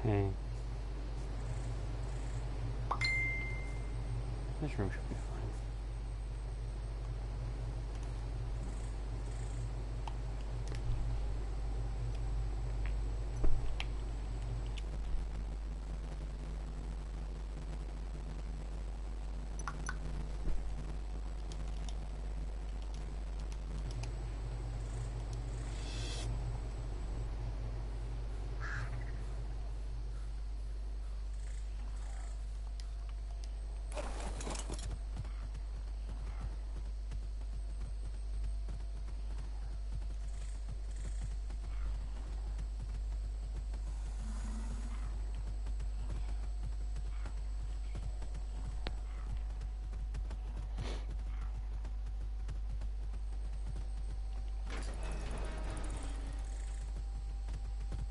Okay. This room should be fine.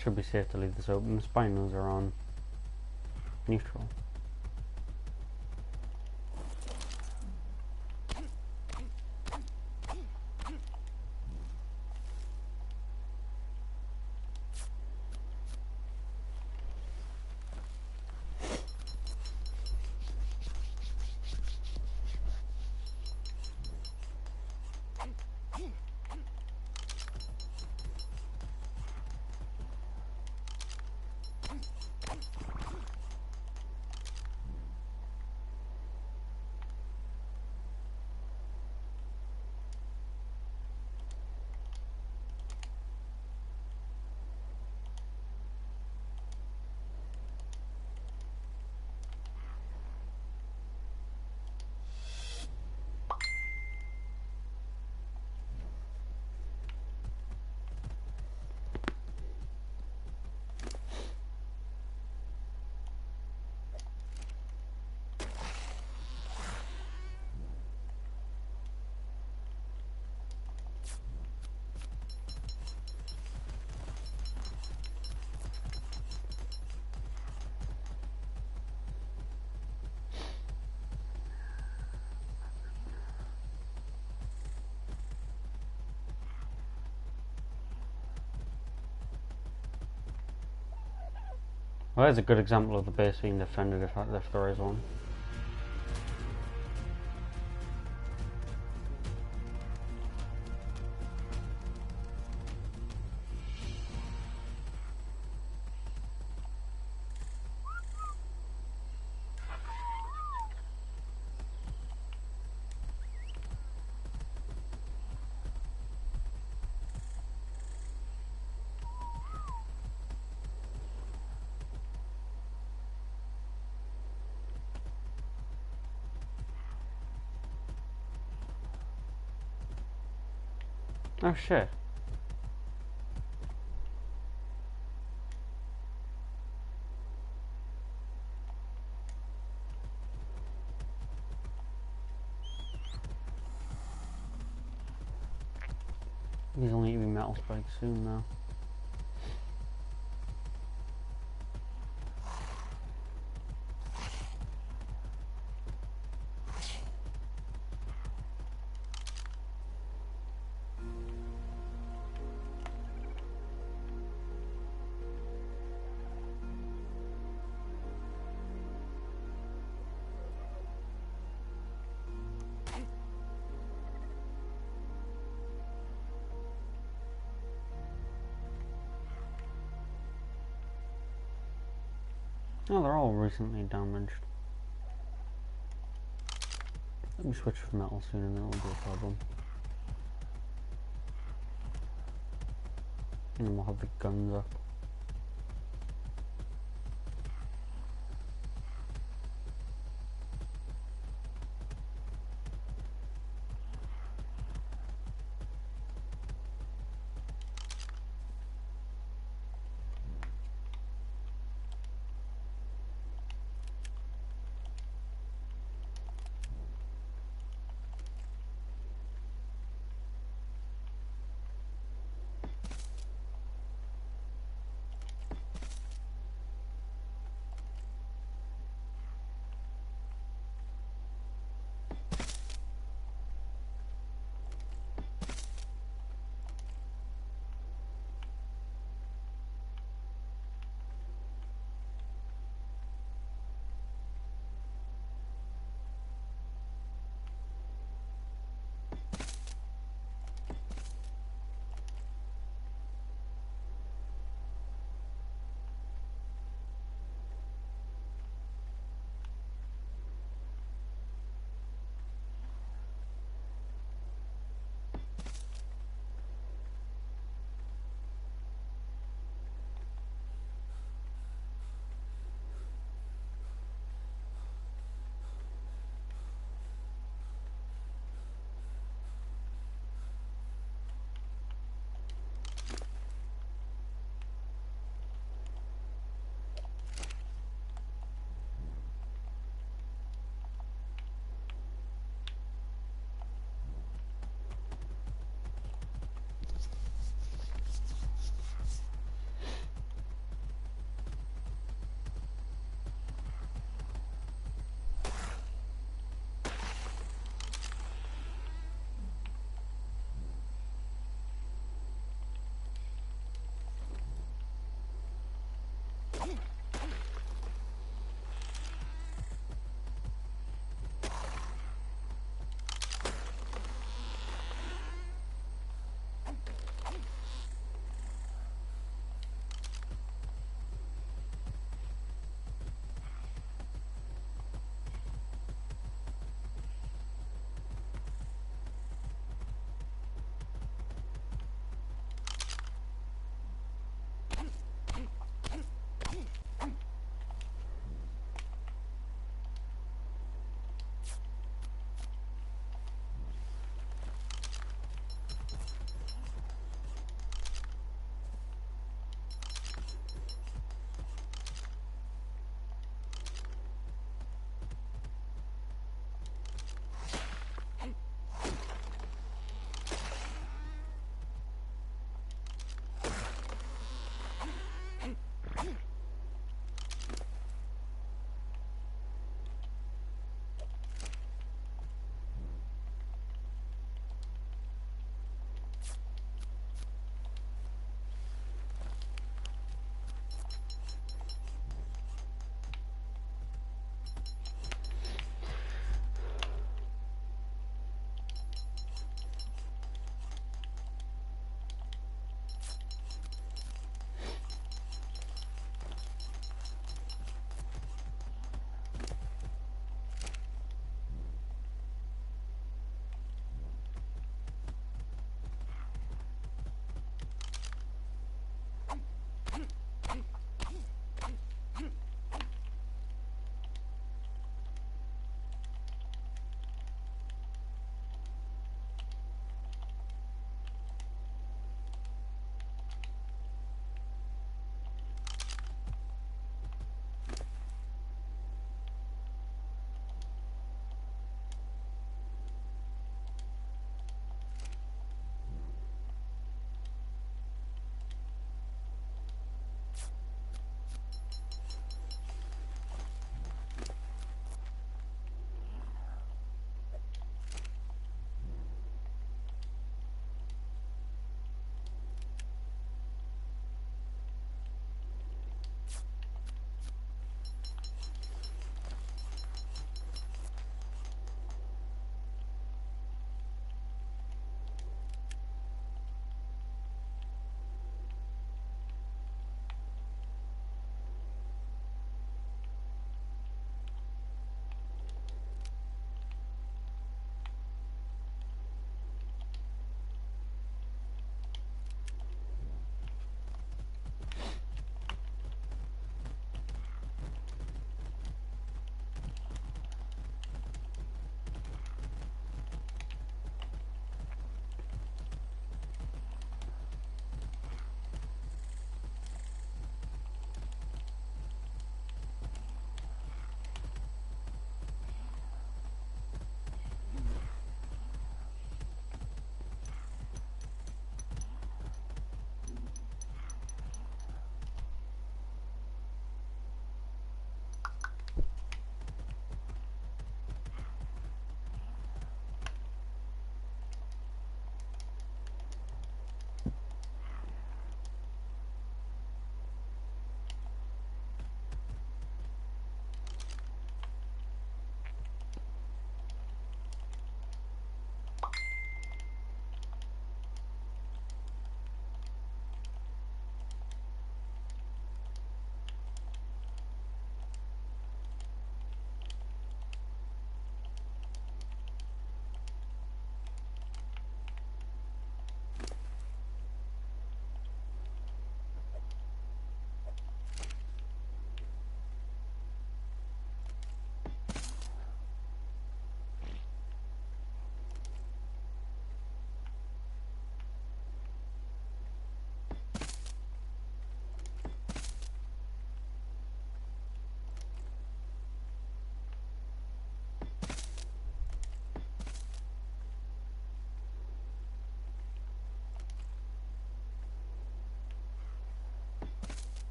Should be safe to leave this open. Spinos are on neutral. Well, there's a good example of the base being defended if there is one. Oh shit. These will need to be metal spikes soon now. Oh, they're all recently damaged. Let me switch for metal soon and then it'll be a problem. And then we'll have the guns up.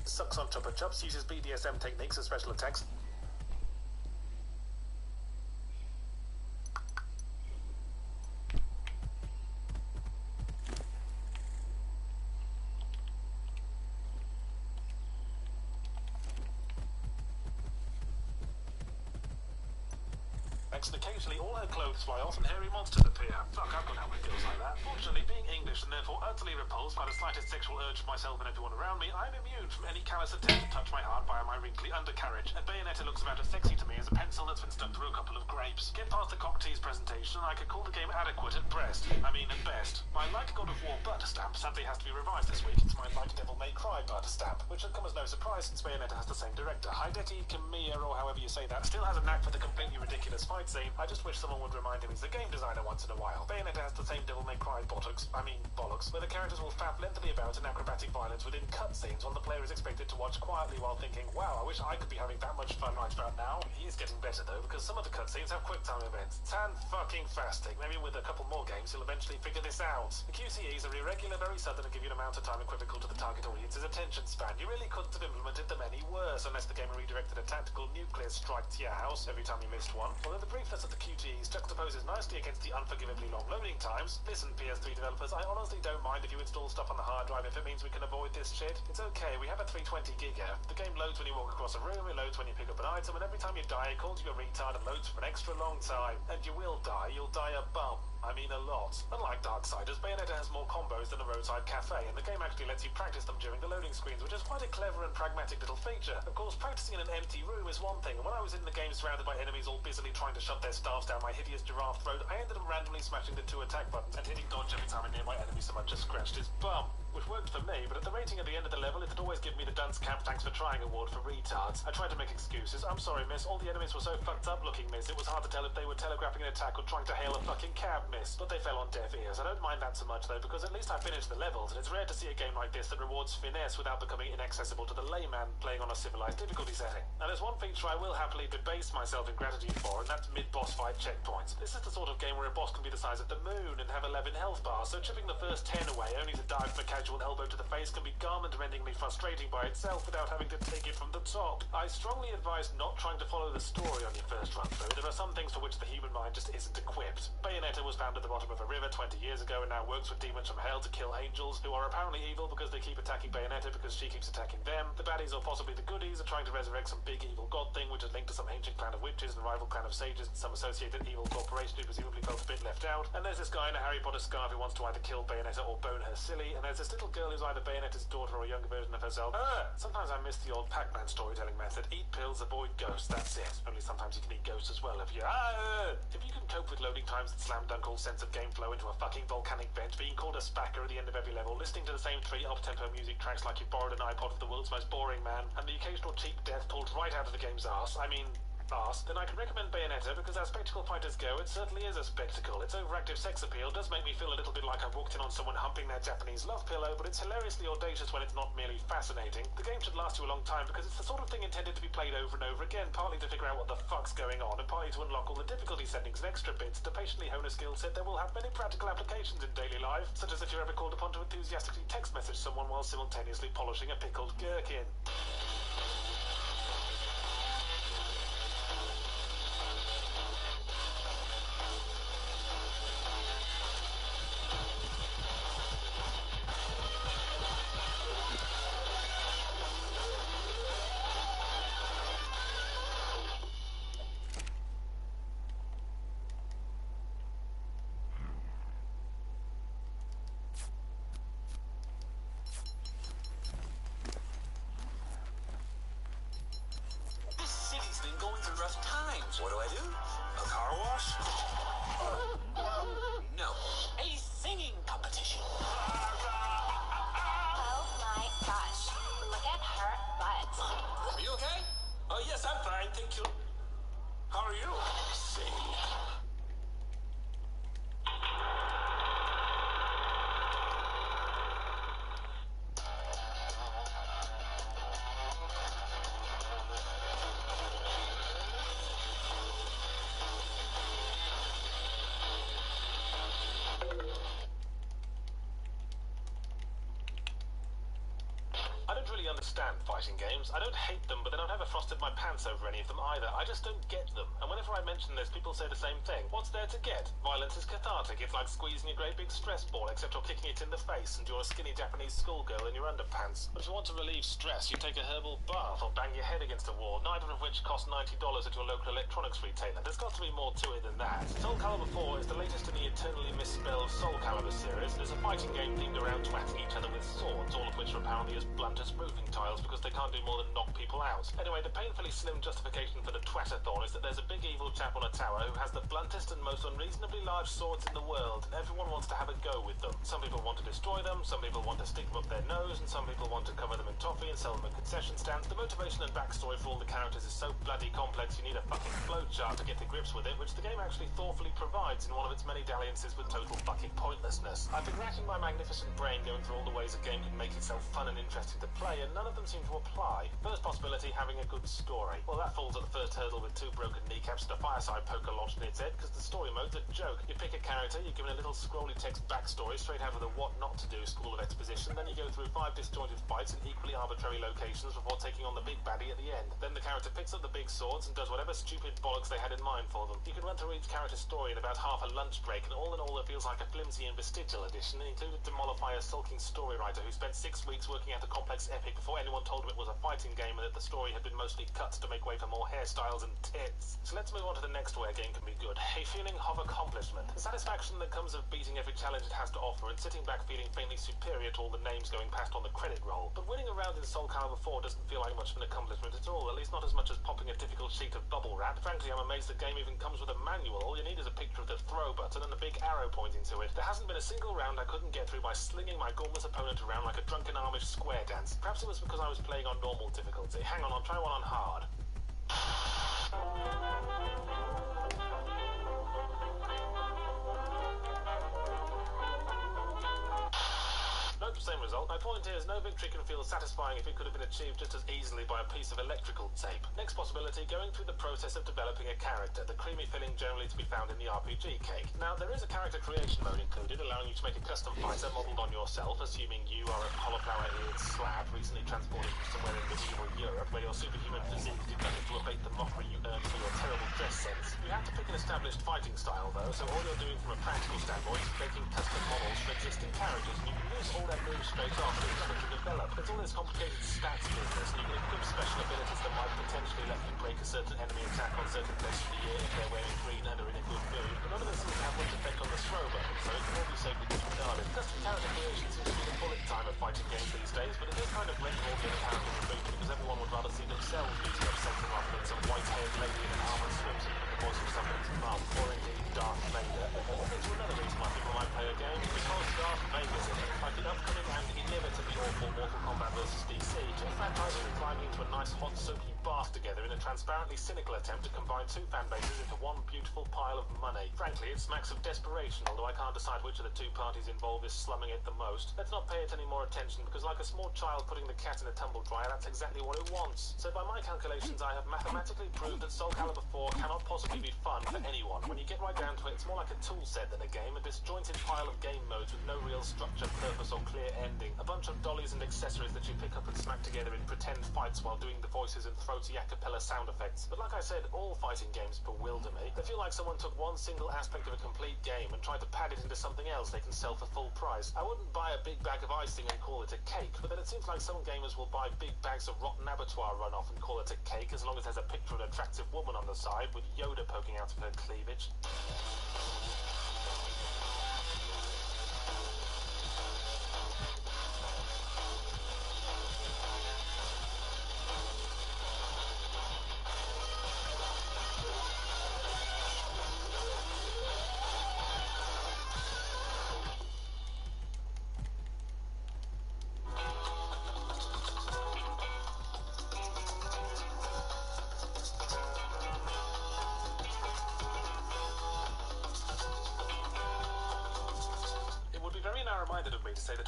sucks on chopper chops, uses BDSM techniques and special attacks. And occasionally all her clothes fly off and hairy monsters appear. Fuck, I've got out with girls like that. Fortunately, being English and therefore utterly repulsed by the slightest sexual urge for myself and everyone around me, I'm immune from any callous attempt to touch my heart via my wrinkly undercarriage, and Bayonetta looks about as sexy to me as a pencil that's been stuck through a couple of grapes. Get past the cock tease presentation, and I could call the game adequate at best. I mean, at best. My Like God of War butter stamp sadly has to be revised this week. It's my Like Devil May Cry butter stamp, which should come as no surprise since Bayonetta has the same director. Hideki Kamiya, or however you say that, still has a knack for the completely ridiculous fight scene. I just wish someone would remind him he's a game designer once in a while. Bayonetta has the same Devil May Cry bollocks, where the characters will fap lengthily about in acrobatic violence within cutscenes while the player is expected to watch quietly while thinking, wow, I wish I could be having that much fun right about now. He is getting better though, because some of the cutscenes have quick time events. Fan-fucking-fastic. Maybe with a couple more games he'll eventually figure this out. The QCEs are irregular, very sudden, and give you an amount of time equivocal to the target audience's attention span. You really couldn't have implemented them any worse, unless the game redirected a tactical nuclear strike to your house every time you missed one. Although the briefness of the QTEs juxtaposes nicely against the unforgivably long loading times. Listen, PS3 developers, I honestly don't mind if you install stuff on the hard drive if it means we can avoid this shit. It's okay, we have a 320 giga. The game loads when you walk across a room, it loads when you pick up an item, and every time you die it calls you a retard and loads for an extra long time. And you will die, you'll die a bum. I mean a lot. Unlike Darksiders, Bayonetta has more combos than a roadside cafe, and the game actually lets you practice them during the loading screens, which is quite a clever and pragmatic little feature. Of course, practicing in an empty room is one thing, and when I was in the game surrounded by enemies all busily trying to shove their staffs down my hideous giraffe throat, I ended up randomly smashing the 2 attack buttons and hitting dodge every time a nearby enemy so much as scratched his bum. Which worked for me, but at the rating at the end of the level, it'd always give me the Dunce Camp Thanks for Trying award for retards. I tried to make excuses. I'm sorry, miss. All the enemies were so fucked up looking, miss. It was hard to tell if they were telegraphing an attack or trying to hail a fucking cab, miss. But they fell on deaf ears. I don't mind that so much, though, because at least I finished the levels, and it's rare to see a game like this that rewards finesse without becoming inaccessible to the layman playing on a civilized difficulty setting. Now, there's one feature I will happily debase myself in gratitude for, and that's mid-boss fight checkpoints. This is the sort of game where a boss can be the size of the moon and have 11 health bars, so chipping the first 10 away only to die from a casual elbow to the face can be garment-rendingly frustrating by itself without having to take it from the top. I strongly advise not trying to follow the story on your first run-through. There are some things for which the human mind just isn't equipped. Bayonetta was found at the bottom of a river 20 years ago and now works with demons from hell to kill angels, who are apparently evil because they keep attacking Bayonetta because she keeps attacking them. The baddies, or possibly the goodies, are trying to resurrect some big evil god thing which is linked to some ancient clan of witches and rival clan of sages and some associated evil corporation who presumably felt a bit left out. And there's this guy in a Harry Potter scarf who wants to either kill Bayonetta or bone her silly, and there's this little girl who's either Bayonetta's daughter or a younger version of herself. Sometimes I miss the old Pac-Man storytelling method. Eat pills, avoid ghosts, that's it. Only sometimes you can eat ghosts as well if you... If you can cope with loading times that slam dunk all sense of game flow into a fucking volcanic vent, being called a spacker at the end of every level, listening to the same 3 up-tempo music tracks like you borrowed an iPod of the world's most boring man, and the occasional cheap death pulled right out of the game's arse, then I can recommend Bayonetta because as spectacle fighters go, it certainly is a spectacle. Its overactive sex appeal does make me feel a little bit like I've walked in on someone humping their Japanese love pillow, but it's hilariously audacious when it's not merely fascinating. The game should last you a long time because it's the sort of thing intended to be played over and over again, partly to figure out what the fuck's going on, and partly to unlock all the difficulty settings and extra bits to patiently hone a skill set that will have many practical applications in daily life, such as if you're ever called upon to enthusiastically text message someone while simultaneously polishing a pickled gherkin. What do I do? A car wash? No. A singing competition. Oh my gosh. Look at her butt. Are you okay? Oh, yes, I'm fine, thank you. How are you? Sing. understand fighting games. I don't hate them, but then I've never frosted my pants over any of them either. I just don't get them. And whenever I mention this, people say the same thing. What's there to get? Violence is cathartic. It's like squeezing a great big stress ball, except you're kicking it in the face and you're a skinny Japanese schoolgirl in your underpants. But if you want to relieve stress, you take a herbal bath or bang your head against a wall, neither of which cost $90 at your local electronics retailer. There's got to be more to it than that. Soul Calibur 4 is the latest in the eternally misspelled Soul Calibur series, and it's a fighting game themed around twatting each other with swords, all of which are apparently as blunt as roofing tiles because they can't do more than knock people out. Anyway, the painfully slim justification for the twatathon is that there's a big evil chap on a tower who has the bluntest and most unreasonably large swords in the world, and everyone wants to have a go with them. Some people want to destroy them, some people want to stick them up their nose, and some people want to cover them in toffee and sell them at concession stands. The motivation and backstory for all the characters is so bloody complex you need a fucking flowchart to get to grips with it, which the game actually thoughtfully provides in one of its many dalliances with total fucking pointlessness. I've been racking my magnificent brain going through all the ways a game can make itself fun and interesting to play, and none of them seem to apply. First possibility, having a good story. Well, that falls at the first hurdle with 2 broken kneecaps and a fireside poker lodged in its head, because the story mode's a joke. You pick a character, you're given a little scrolly text backstory straight out of the What Not to Do School of Exposition, then you go through 5 disjointed fights in equally arbitrary locations before taking on the big baddie at the end. Then the character picks up the big swords and does whatever stupid bollocks they had in mind for them. You can run through each character's story in about half a lunch break, and all in all it feels like a flimsy and vestigial edition, included to mollify a sulking story writer who spent 6 weeks working out a complex epic before anyone told him it was a fighting game and that the story had been mostly cut to make way for more hairstyles and tits. So let's move on to the next way a game can be good. A feeling of accomplishment. The satisfaction that comes of beating every challenge it has to offer and sitting back feeling faintly superior to all the names going past on the credit roll. But winning a round in Soul Calibur 4 doesn't feel like much of an accomplishment at all, at least not as much as popping a difficult sheet of bubble wrap. Frankly, I'm amazed the game even comes with a manual. All you need is a picture of the throw button and a big arrow pointing to it. There hasn't been a single round I couldn't get through by slinging my gormless opponent around like a drunken Amish square dance. Perhaps it was because I was playing on normal difficulty. Hang on, I'll try one on hard. Nope, same result. My point is, no victory can feel satisfying if it could have been achieved just as easily by a piece of electrical tape. Next possibility, going through the process of developing a character, the creamy filling generally to be found in the RPG cake. Now, there is a character creation mode included, allowing you to make a custom fighter modelled on yourself, assuming you are a cauliflower-eared slab recently transported from somewhere in medieval Europe, where your superhuman physique did nothing to abate the mockery you earned for your terrible dress sense. You have to pick an established fighting style, though, so all you're doing from a practical standpoint is making custom models for existing characters, and you can use all that moves straight off, but it's nothing to develop. It's all this complicated stats business, and you can equip special abilities that might potentially let you break a certain enemy attack on certain days of the year if they're wearing green and are in a good mood, but none of this seems to have much effect on the throw button, so it can all be safely disregarded. Custom character creation seems to be the bullet time of fighting games these days, but it does kind of render all the other characters removed because everyone would rather see themselves using up something rather than some white-haired lady in an armoured swimsuit with the voice of somebody's mum, or indeed Darth Vader. Or there's another reason why people might play a game, because Darth Vader's in it, like the upcoming and inevitably awful Mortal Kombat vs. DC, two franchises are climbing into a nice hot soapy bath together in a transparently cynical attempt to combine 2 fan bases into one beautiful pile of money. Frankly, it smacks of desperation, although I can't decide which of the 2 parties involved is slumming it the most. Let's not pay it any more attention, because like a small child putting the cat in a tumble dryer, that's exactly what it wants. So by my calculations, I have mathematically proved that Soul Calibur 4 cannot possibly be fun for anyone. When you get right down to it, it's more like a tool set than a game, a disjointed pile of game modes with no real structure, purpose, or clear ending. A bunch of dollies and accessories that you pick up and smack together in pretend fights while doing the voices and throaty a cappella sound effects. But like I said, all fighting games bewilder me. They feel like someone took one single aspect of a complete game and tried to pad it into something else they can sell for full price. I wouldn't buy a big bag of icing and call it a cake, but then it seems like some gamers will buy big bags of rotten abattoir runoff and call it a cake as long as there's a picture of an attractive woman on the side with Yoda poking out of her cleavage.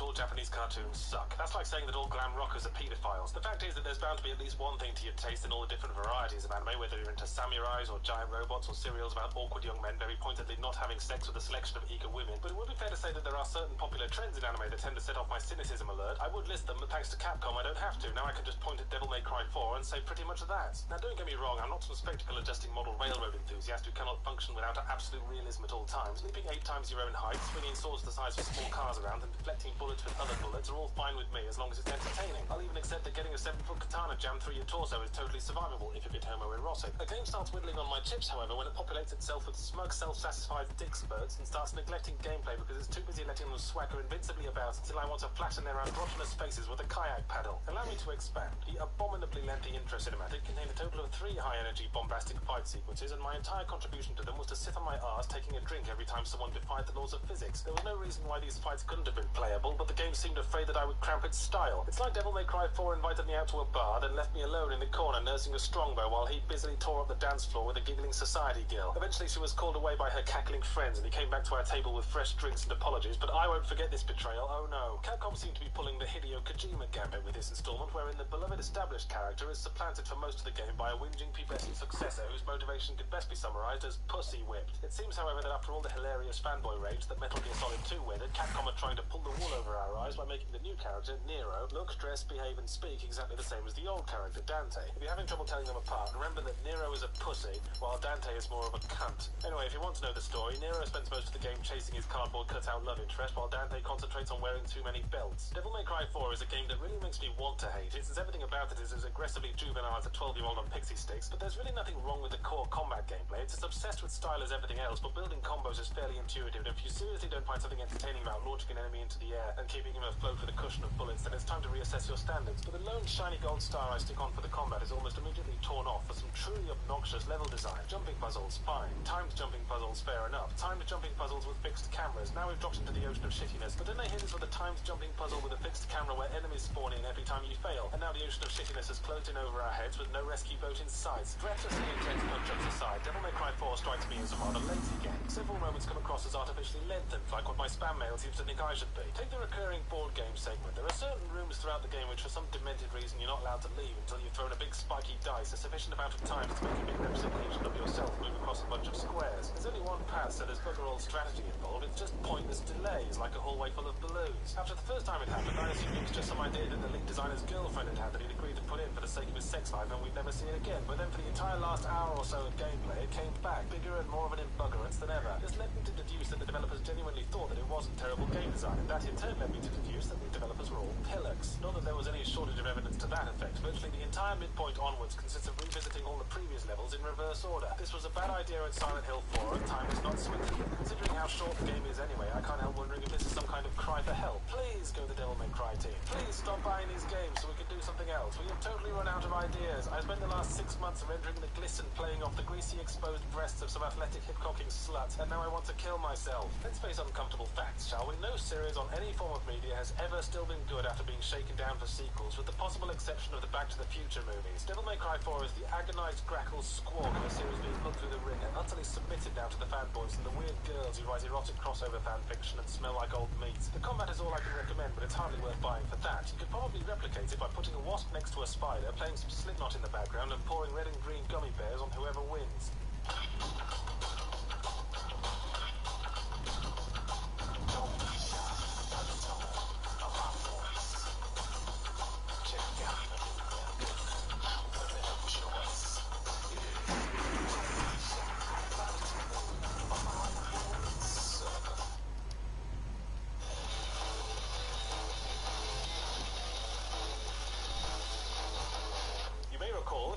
all Japanese cartoons suck. That's like saying that all glam rockers are pedophiles. The fact is that there's bound to be at least one thing to your taste in all the different varieties of anime, whether you're into samurais or giant robots or serials about awkward young men very pointedly not having sex with a selection of eager women. But it would be fair to say that there are certain popular trends in anime that tend to set off my cynicism alert. I would list them, but thanks to Capcom I don't have to. Now I can just point at Devil May Cry 4 and say pretty much that. Now don't get me wrong, I'm not some spectacle adjusting model railroad enthusiast who cannot function without absolute realism at all times. Leaping 8 times your own height, swinging swords the size of small cars around, and deflecting bullets with other bullets are all fine with me as long as it's entertaining. I'll even accept that getting a 7-foot katana jammed through your torso is totally survivable if you're a bit homoerotic. A game starts whittling on my chips, however, when it populates itself with smug, self-satisfied dick spurts and starts neglecting gameplay because it's too busy letting them swagger invincibly about until I want to flatten their androgynous faces with a kayak paddle. Allow me to expand. The abominably lengthy intro cinematic contained a total of 3 high-energy, bombastic fight sequences, and my entire contribution to them was to sit on my arse taking a drink every time someone defied the laws of physics. There was no reason why these fights couldn't have been playable, but the game seemed afraid that I would cramp its style. It's like Devil May Cry 4 invited me out to a bar, then left me alone in the corner nursing a strongbow while he busily tore up the dance floor with a giggling society girl. Eventually she was called away by her cackling friends and he came back to our table with fresh drinks and apologies, but I won't forget this betrayal, oh no. Capcom seemed to be pulling the Hideo Kojima gambit with this installment, wherein the beloved established character is supplanted for most of the game by a whinging pubescent successor whose motivation could best be summarized as pussy whipped. It seems, however, that after all the hilarious fanboy rage that Metal Gear Solid 2 wielded, Capcom are trying to pull the wool over our eyes by making the new character, Nero, look, dress, behave and speak exactly the same as the old character, Dante. If you're having trouble telling them apart, remember that Nero is a pussy, while Dante is more of a cunt. Anyway, if you want to know the story, Nero spends most of the game chasing his cardboard cutout love interest, while Dante concentrates on wearing too many belts. Devil May Cry 4 is a game that really makes me want to hate it, since everything about it is as aggressively juvenile as a 12-year-old on pixie sticks, but there's really nothing wrong with the core combat gameplay. It's as obsessed with style as everything else, but building combos is fairly intuitive, and if you seriously don't find something entertaining about launching an enemy into the air and keeping him afloat with a cushion of bullets, then it's time to reassess your standards. But the lone shiny gold star I stick on for the combat is almost immediately torn off for some truly obnoxious level design. Jumping puzzles, fine. Timed jumping puzzles, fair enough. Timed jumping puzzles with fixed cameras. Now we've dropped into the ocean of shittiness. But didn't I hear this with a timed jumping puzzle with a fixed camera where enemies spawn in every time you fail? And now the ocean of shittiness has closed in over our heads with no rescue boat in sight. Recklessly intense punch-ups aside, Devil May Cry 4 strikes me as a rather lazy game. Several moments come across as artificially lengthened, like what my spam mail seems to think I should be. Take the recurring board game segment. There are certain rooms throughout the game which for some demented reason you're not allowed to leave until you've thrown a big spiky dice a sufficient amount of times to make a big representation of yourself move across a bunch of squares. There's only one path, so there's bugger all strategy involved. It's just pointless delays, like a hallway full of balloons. After the first time it happened, I assumed it was just some idea that the lead designer's girlfriend had had that he'd agreed to put in for the sake of his sex life, and we'd never see it again. But then for the entire last hour or so of gameplay, it came back, bigger and more of an embuggerance than ever. This led me to deduce that the developers genuinely thought that it wasn't terrible game design, and that in turn led me to deduce that the developers were all pillocks. Not that there was any shortage of evidence to that effect. Virtually the entire midpoint onwards consists of revisiting all the previous levels in reverse order. This was a bad idea at Silent Hill 4, and time has not swung to it. Considering how short the game is anyway, I can't help wondering if this is some kind of cry for help. Please go the Devil May Cry team. Please stop buying these games so we can do something else. We have totally run out of ideas. I spent the last 6 months rendering the glisten playing off the greasy exposed breasts of some athletic hip-cocking slut, and now I want to kill myself. Let's face uncomfortable facts, shall we? No series on any form of media has ever still been good after being shaken down for sequels, with the possible exception of the Back to the Future movies. Devil May Cry 4 is the agonized grackle squawk of a series being put through the ringer, utterly submitted now to the fanboys and the weird girls who write erotic crossover fanfiction and smell like old meat. The combat is all I can recommend, but it's hardly worth buying for that. You could probably replicate it by putting a wasp next to a spider, playing some Slipknot in the background, and pouring red and green gummy bears on whoever wins.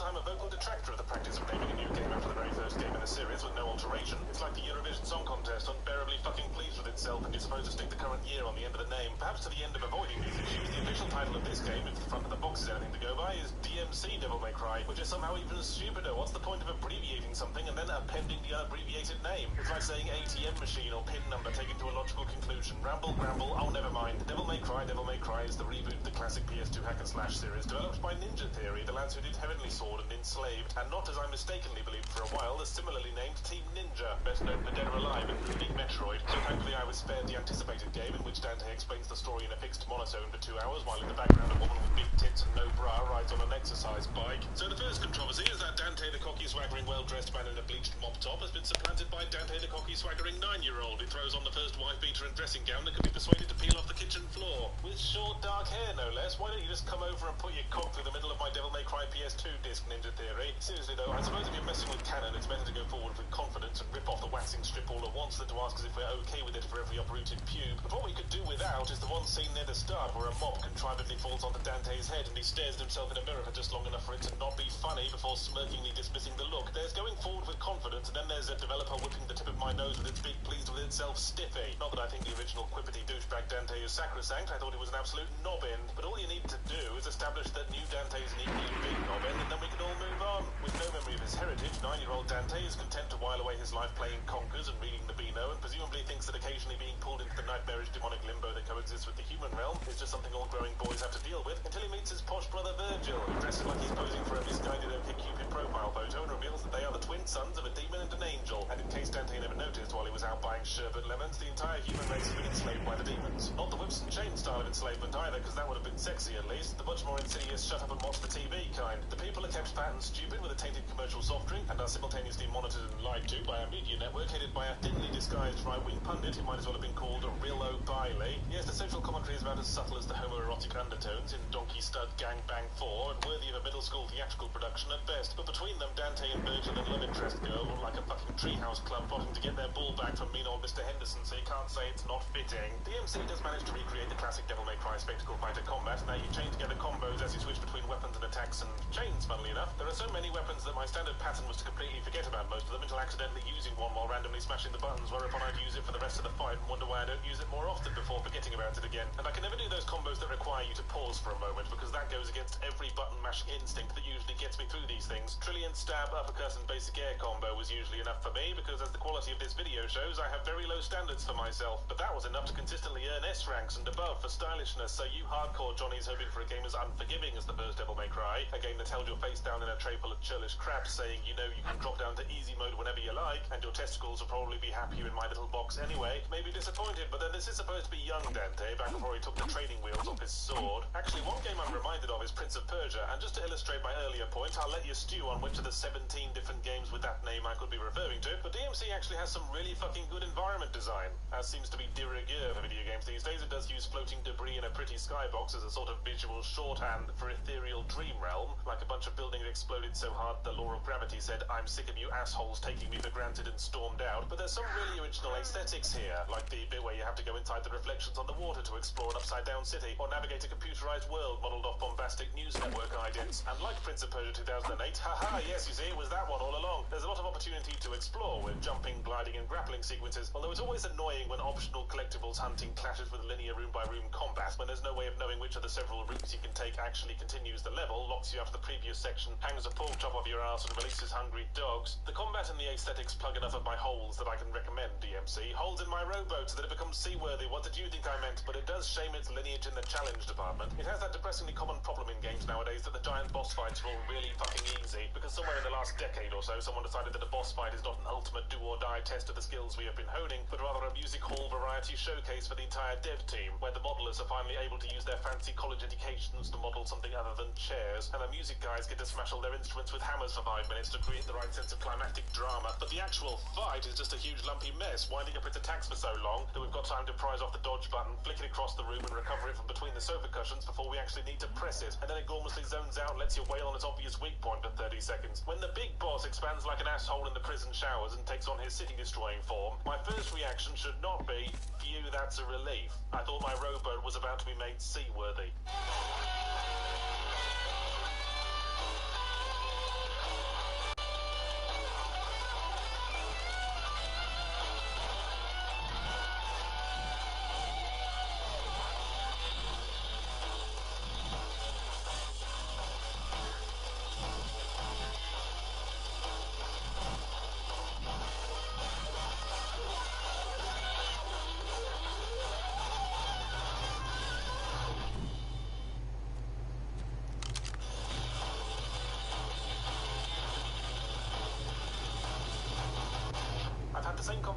I'm a vocal detractor of the practice of naming a new game after the very first game in a series with no alteration. It's like the Eurovision Song Contest, unbearably fucking pleased with itself, and you're supposed to stick the current year on the end of the name. Perhaps to the end of avoiding these issues, the official title of this game, if the front of the box is anything to go by, is DMC Devil May Cry, which is somehow even stupider. What's the point of abbreviating something and then appending the unabbreviated name? It's like saying ATM machine or PIN number taken to a logical conclusion. Ramble, gramble, oh never mind. Devil May Cry is the reboot of the classic PS2 hack and slash series, developed by Ninja Theory, the lads who did Heavenly Sword and Enslaved, and not, as I mistakenly believed for a while, the similarly named Team Ninja, best known for Dead or Alive, including Metroid. So thankfully I was spared the anticipated game in which Dante explains the story in a fixed monotone for 2 hours, while in the background a woman with big tits and no bra rides on an exercise bike. So the first controversy is that Dante the cocky swaggering well-dressed man in a bleached mop top has been supplanted by Dante the cocky swaggering 9-year-old who throws on the first wife beater and dressing gown that can be persuaded to peel off the kitchen floor. With short dark hair no less. Why don't you just come over and put your cock through the middle of my Devil May Cry PS2 disc, Ninja Theory? Seriously though, I suppose if you're messing with canon, it's better to go forward with confidence and rip off the waxing strip all at once than to ask us if we're okay with it for every uprooted pube. But what we could do without is the one scene near the start where a mop contrivably falls onto Dante's head and he stares at himself in a mirror for just long enough for it to not be funny before smirkingly dismissing the look. There's going forward with confidence, and then there's a developer whipping the tip of my nose with its big pleased with itself stiffy. Not that I think the original quippity douchebag Dante is sacrosanct, I thought he was an absolute knob-end, but all you need to do is establish that new Dante is an equally big knob-end, and then we can all move on. With no memory of his heritage, 9-year-old Dante is content to while away his life playing conkers and reading the Beano, and presumably thinks that occasionally being pulled into the nightmarish demonic limbo that coexists with the human realm is just something all growing boys have to deal with, until he meets his posh brother Virgil, who dresses like he's posing for a misguided OkCupid profile photo and reveals that they are the twin sons of a demon and an angel. And in case Dante never noticed while he was out buying sherbet lemons, the entire human race has been enslaved by the demons. Not the whips and chain style of enslavement either, because that would have been sexy at least. The much more insidious shut up and watch the TV kind. The people are kept fat and stupid with a tainted commercial soft drink and are simultaneously monitored and lied to by a media network headed by a thinly disguised right-wing pundit who might as well have been called a real O'Biley. Yes, the social commentary is about as subtle as the homoerotic undertones in Donkey Stud Gang Bang 4 and worthy of a middle school theatrical production at best. But between them, Dante and Virgil and love interest girl are like a fucking treehouse club plotting to get their ball back from mean old Mr. Henderson, so you can't say it's not fitting. DMC does manage to recreate the classic Devil May Cry spectacle fighter combat. Now you chain together combos as you switch between weapons and attacks and chains, funnily enough. There are so many weapons that my standard pattern was to completely forget about most of them until accidentally using one while randomly smashing the buttons, whereupon I'd use it for the rest of the fight and wonder why I don't use it more often before forgetting about it again. And I can never do those combos that require you to pause for a moment, because that goes against every button mashing instinct that usually gets me through these things. Trillion stab, uppercut and basic air combo was usually enough for me, because as the quality of this video shows, I have very low standards for myself. But that was enough to consistently earn S ranks and above for stylishness, so you hardcore Johnnies hoping for a game as unforgiving as the first Devil May Cry, a game that held your face down in a tray full of churlish crap saying you know you can drop down to easy mode whenever you like, and your testicles will probably be happier in my little box anyway, may be disappointed. But then this is supposed to be young Dante, back before he took the training wheels off his sword. Actually, one game I'm reminded of is Prince of Persia, and just to illustrate my earlier point, I'll let you stew on which of the 17 different games with that name I could be referring to, but DMC actually has some really fucking good environment design. As seems to be de rigueur for video games these days, it does use floating debris in a pretty skybox as a sort of visual shorthand for ethereal dream realm, like a bunch of buildings exploded so hard the law of gravity said, "I'm sick of you assholes taking me for granted," and stormed out. But there's some really original aesthetics here, like the bit where you have to go inside the reflections on the water to explore an upside-down city, or navigate a computerized world modelled off bombastic news network idents. And like Prince of Persia 2008, haha, yes, you see, it was that one all along. There's a lot of opportunity to explore with jumping, gliding, and grappling sequences, although it's always annoying when optional collectibles hunting clashes with linear room-by-room combat, when there's no way of knowing which of the several routes you can take actually continues the level, locks you after the previous section, hangs a pork chop off your ass, and releases hungry dogs. The combat and the aesthetics plug enough of my holes that I can recommend DMC. Holes in my rowboat so that it becomes seaworthy. What did you think I meant? But it does shame its lineage in the challenge department. It has that depressingly common problem in games nowadays that the giant boss fights are all really fucking easy, because somewhere in the last decade or so, someone decided that a boss fight is not an ultimate do-or-die test of the skills we have been honing, but rather a music hall variety showcase for the entire dev team, where the modelers are finally able to use their fancy college educations to model something other than chairs, and the music guys get to smash all their instruments with hammers for 5 minutes to create the right sense of climactic drama. But the actual fight is just a huge lumpy mess, winding up its attacks for so long that we've got time to prise off the dodge button, flick it across the room and recover it from between the sofa cushions before we actually need to press it, and then it gormlessly zones out and lets you wail on its obvious weak point for 30 seconds. When the big boss expands like an asshole in the prison showers and takes on his city-destroying form, my first reaction should not be, phew, that's a relief. I thought my rowboat was about to be made seaworthy.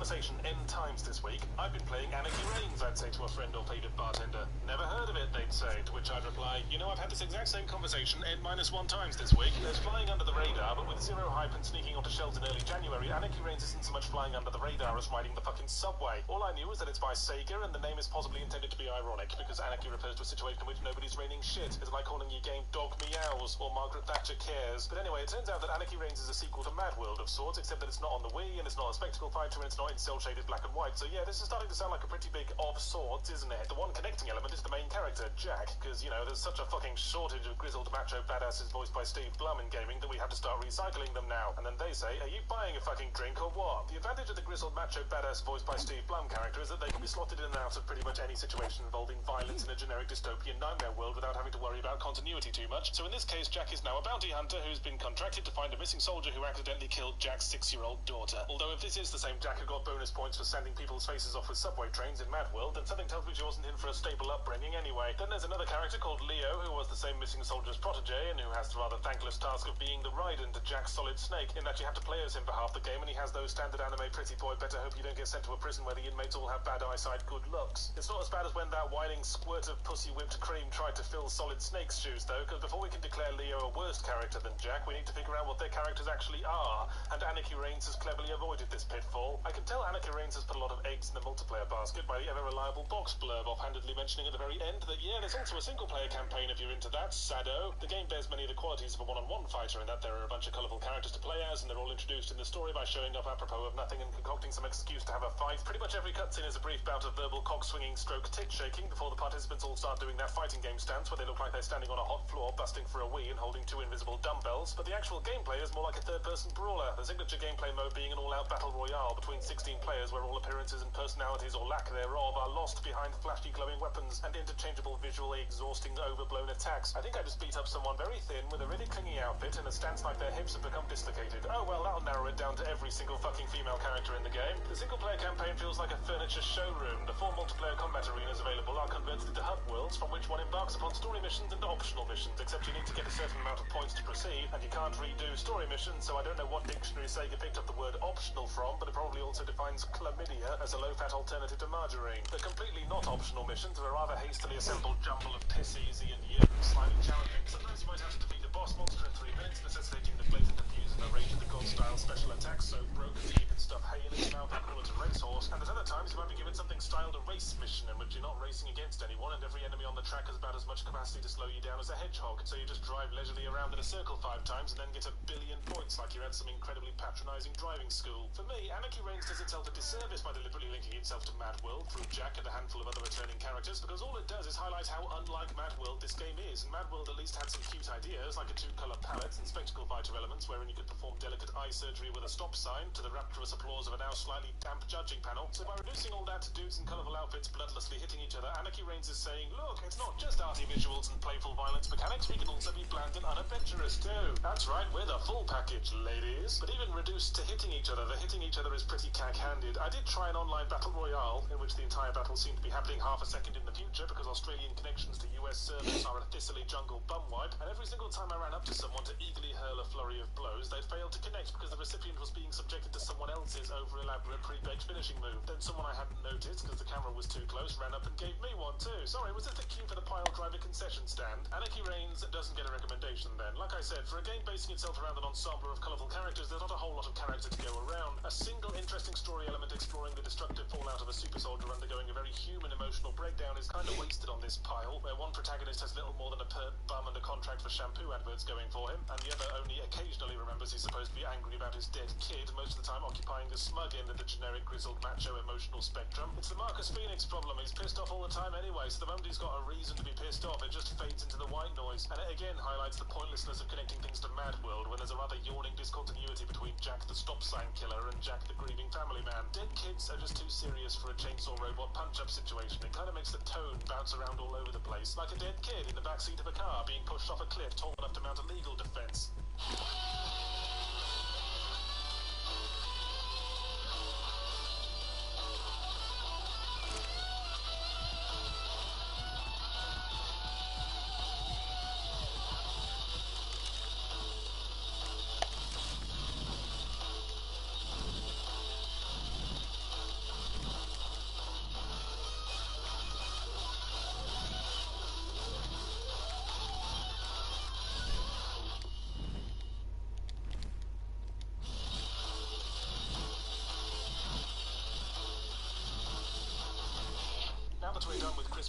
conversation N times this week. I've been playing Anarchy Reigns, I'd say to a friend or favourite bartender. Never heard of it, they'd say, to which I'd reply, you know, I've had this exact same conversation N-1 times this week. There's flying under the radar, but with zero hype and sneaking onto shelves in early January, Anarchy Reigns isn't so much flying under the radar as riding the fucking subway. All I knew was that it's by Sega, and the name is possibly intended to be ironic, because Anarchy refers to a situation in which nobody's raining shit. It's like calling your game Dog Meows or Margaret Thatcher Cares. But anyway, it turns out that Anarchy Reigns is a sequel to Mad World of sorts, except that it's not on the Wii, and it's not a spectacle fighter, and it's not in cel-shaded black and white. So yeah, this is starting to sound like a pretty big of sorts, isn't it? The one connecting element is the main character, Jack, because, you know, there's such a fucking shortage of grizzled macho badasses voiced by Steve Blum in gaming that we have to start recycling them now. And then they say, are you buying a fucking drink or what? The advantage of the grizzled macho badass voiced by Steve Blum character is that they can be slotted in and out of pretty much any situation involving violence in a generic dystopian nightmare world without having to worry about continuity too much. So in this case, Jack is now a bounty hunter who's been contracted to find a missing soldier who accidentally killed Jack's 6-year-old daughter. Although if this is the same Jack who got bonus points for sending people's faces off with subway trains in Mad World, then something tells me she wasn't in for a stable upbringing anyway. Then there's another character called Leo, who was the same missing soldier's protege, and who has the rather thankless task of being the Raiden to Jack's Solid Snake, in that you have to play as him for half the game, and he has those standard anime pretty boy, better hope you don't get sent to a prison where the inmates all have bad eyesight, good looks. It's not as bad as when that whining squirt of pussy-whipped cream tried to fill Solid Snake's shoes, though, because before we can declare Leo a worse character than Jack, we need to figure out what their characters actually are, and Anarchy Reigns has cleverly avoided this pitfall. I can tell Anarchy Reigns has put a lot of eggs in the multiplayer basket by the ever-reliable box blurb offhandedly mentioning at the very end that, yeah, there's also a single-player campaign if you're into that, Sado. The game bears many of the qualities of a one-on-one fighter in that there are a bunch of colourful characters to play as, and they're all introduced in the story by showing up apropos of nothing and concocting some excuse to have a fight. Pretty much every cutscene is a brief bout of verbal cock-swinging stroke tit-shaking before the participants all start doing that fighting game stance where they look like they're standing on a hot floor busting for a wee and holding 2 invisible dumbbells, but the actual gameplay is more like a third-person brawler, the signature gameplay mode being an all-out battle royale between 16 players where all appearances and personalities or lack thereof are lost behind flashy glowing weapons and interchangeable visually exhausting overblown attacks. I think I just beat up someone very thin with a really clingy outfit and a stance like their hips have become dislocated. Oh well, that'll narrow it down to every single fucking female character in the game. The single-player campaign feels like a furniture showroom. The 4 multiplayer combat arenas available are converted into hub worlds from which one embarks upon story missions and optional missions, except you need to get a certain amount of points to proceed, and you can't redo story missions, so I don't know what dictionary Sega picked up the word optional from, but it probably also defines chlamydia as a low-fat alternative to margarine. The completely not optional missions are a rather hastily assembled jumble of piss easy and slightly challenging. Sometimes you might have to defeat a boss monster in 3 minutes, necessitating the blatant abuse of a range of the god-style special attacks so broken that you can stuff hay in its mouth and call it a racehorse, and at other times you might be given something styled a race mission in which you're not racing against anyone and every enemy on the track has about as much capacity to slow you down as a hedgehog, so you just drive leisurely around in a circle 5 times and then get a billion points like you're at some incredibly patronising driving school. For me, Anarchy Reigns does itself a disservice by deliberately linking itself to Mad World through Jack and a handful of other returning characters, because all it does is highlight how unlike Mad World this game is, and Mad World at least had some cute ideas like a 2-colour palette and spectacle fighter elements wherein you could perform delicate eye surgery with a stop sign to the rapturous applause of a now slightly damp judging panel. So by reducing all that to dudes in colourful outfits bloodlessly hitting each other, Anarchy Reigns is saying, look, it's not just arty visuals and playful violence mechanics, we can also be bland and unadventurous too. That's right, we're the full package, ladies. But even reduced to hitting each other, the hitting each other is pretty cack-handed. I did try an online battle royale in which the entire battle seemed to be happening half a second in the future because Australian connections to US servers are a thistly jungle bumwipe, and every single time I ran up to someone to eagerly hurl a flurry of blows, they'd failed to connect because the recipient was being subjected to someone else's over-elaborate pre-baked finishing move. Then someone I hadn't noticed because the camera was too close ran up and gave me one too. Sorry, was it the queue for the pile driver concession stand? Anarchy Reigns doesn't get a recommendation then. Like I said, for a game basing itself around an ensemble of colourful characters, there's not a whole lot of character to go around. A single interesting story element exploring the destructive fallout of a super soldier undergoing a very human emotional breakdown is kind of wasted on this pile, where one protagonist has little more than a pert bum and a contract for shampoo adverts going for him, and the other only occasionally remembers he's supposed to be angry about his dead kid, most of the time occupying the smug end of the generic grizzled macho emotional spectrum. It's the Marcus Phoenix problem. He's pissed off all the time anyway, so the moment he's got a reason to be pissed off, it just fades into the white noise, and it again highlights the pointlessness of connecting things to Mad World when there's a rather yawning discontinuity between Jack the stop sign killer and Jack the grieving family man. Dead kids are just too serious for a chainsaw robot punch-up situation. It kind of makes the tone bounce around all over the place, like a dead kid in the backseat of a car being pushed off a cliff tall enough to mount a legal defense.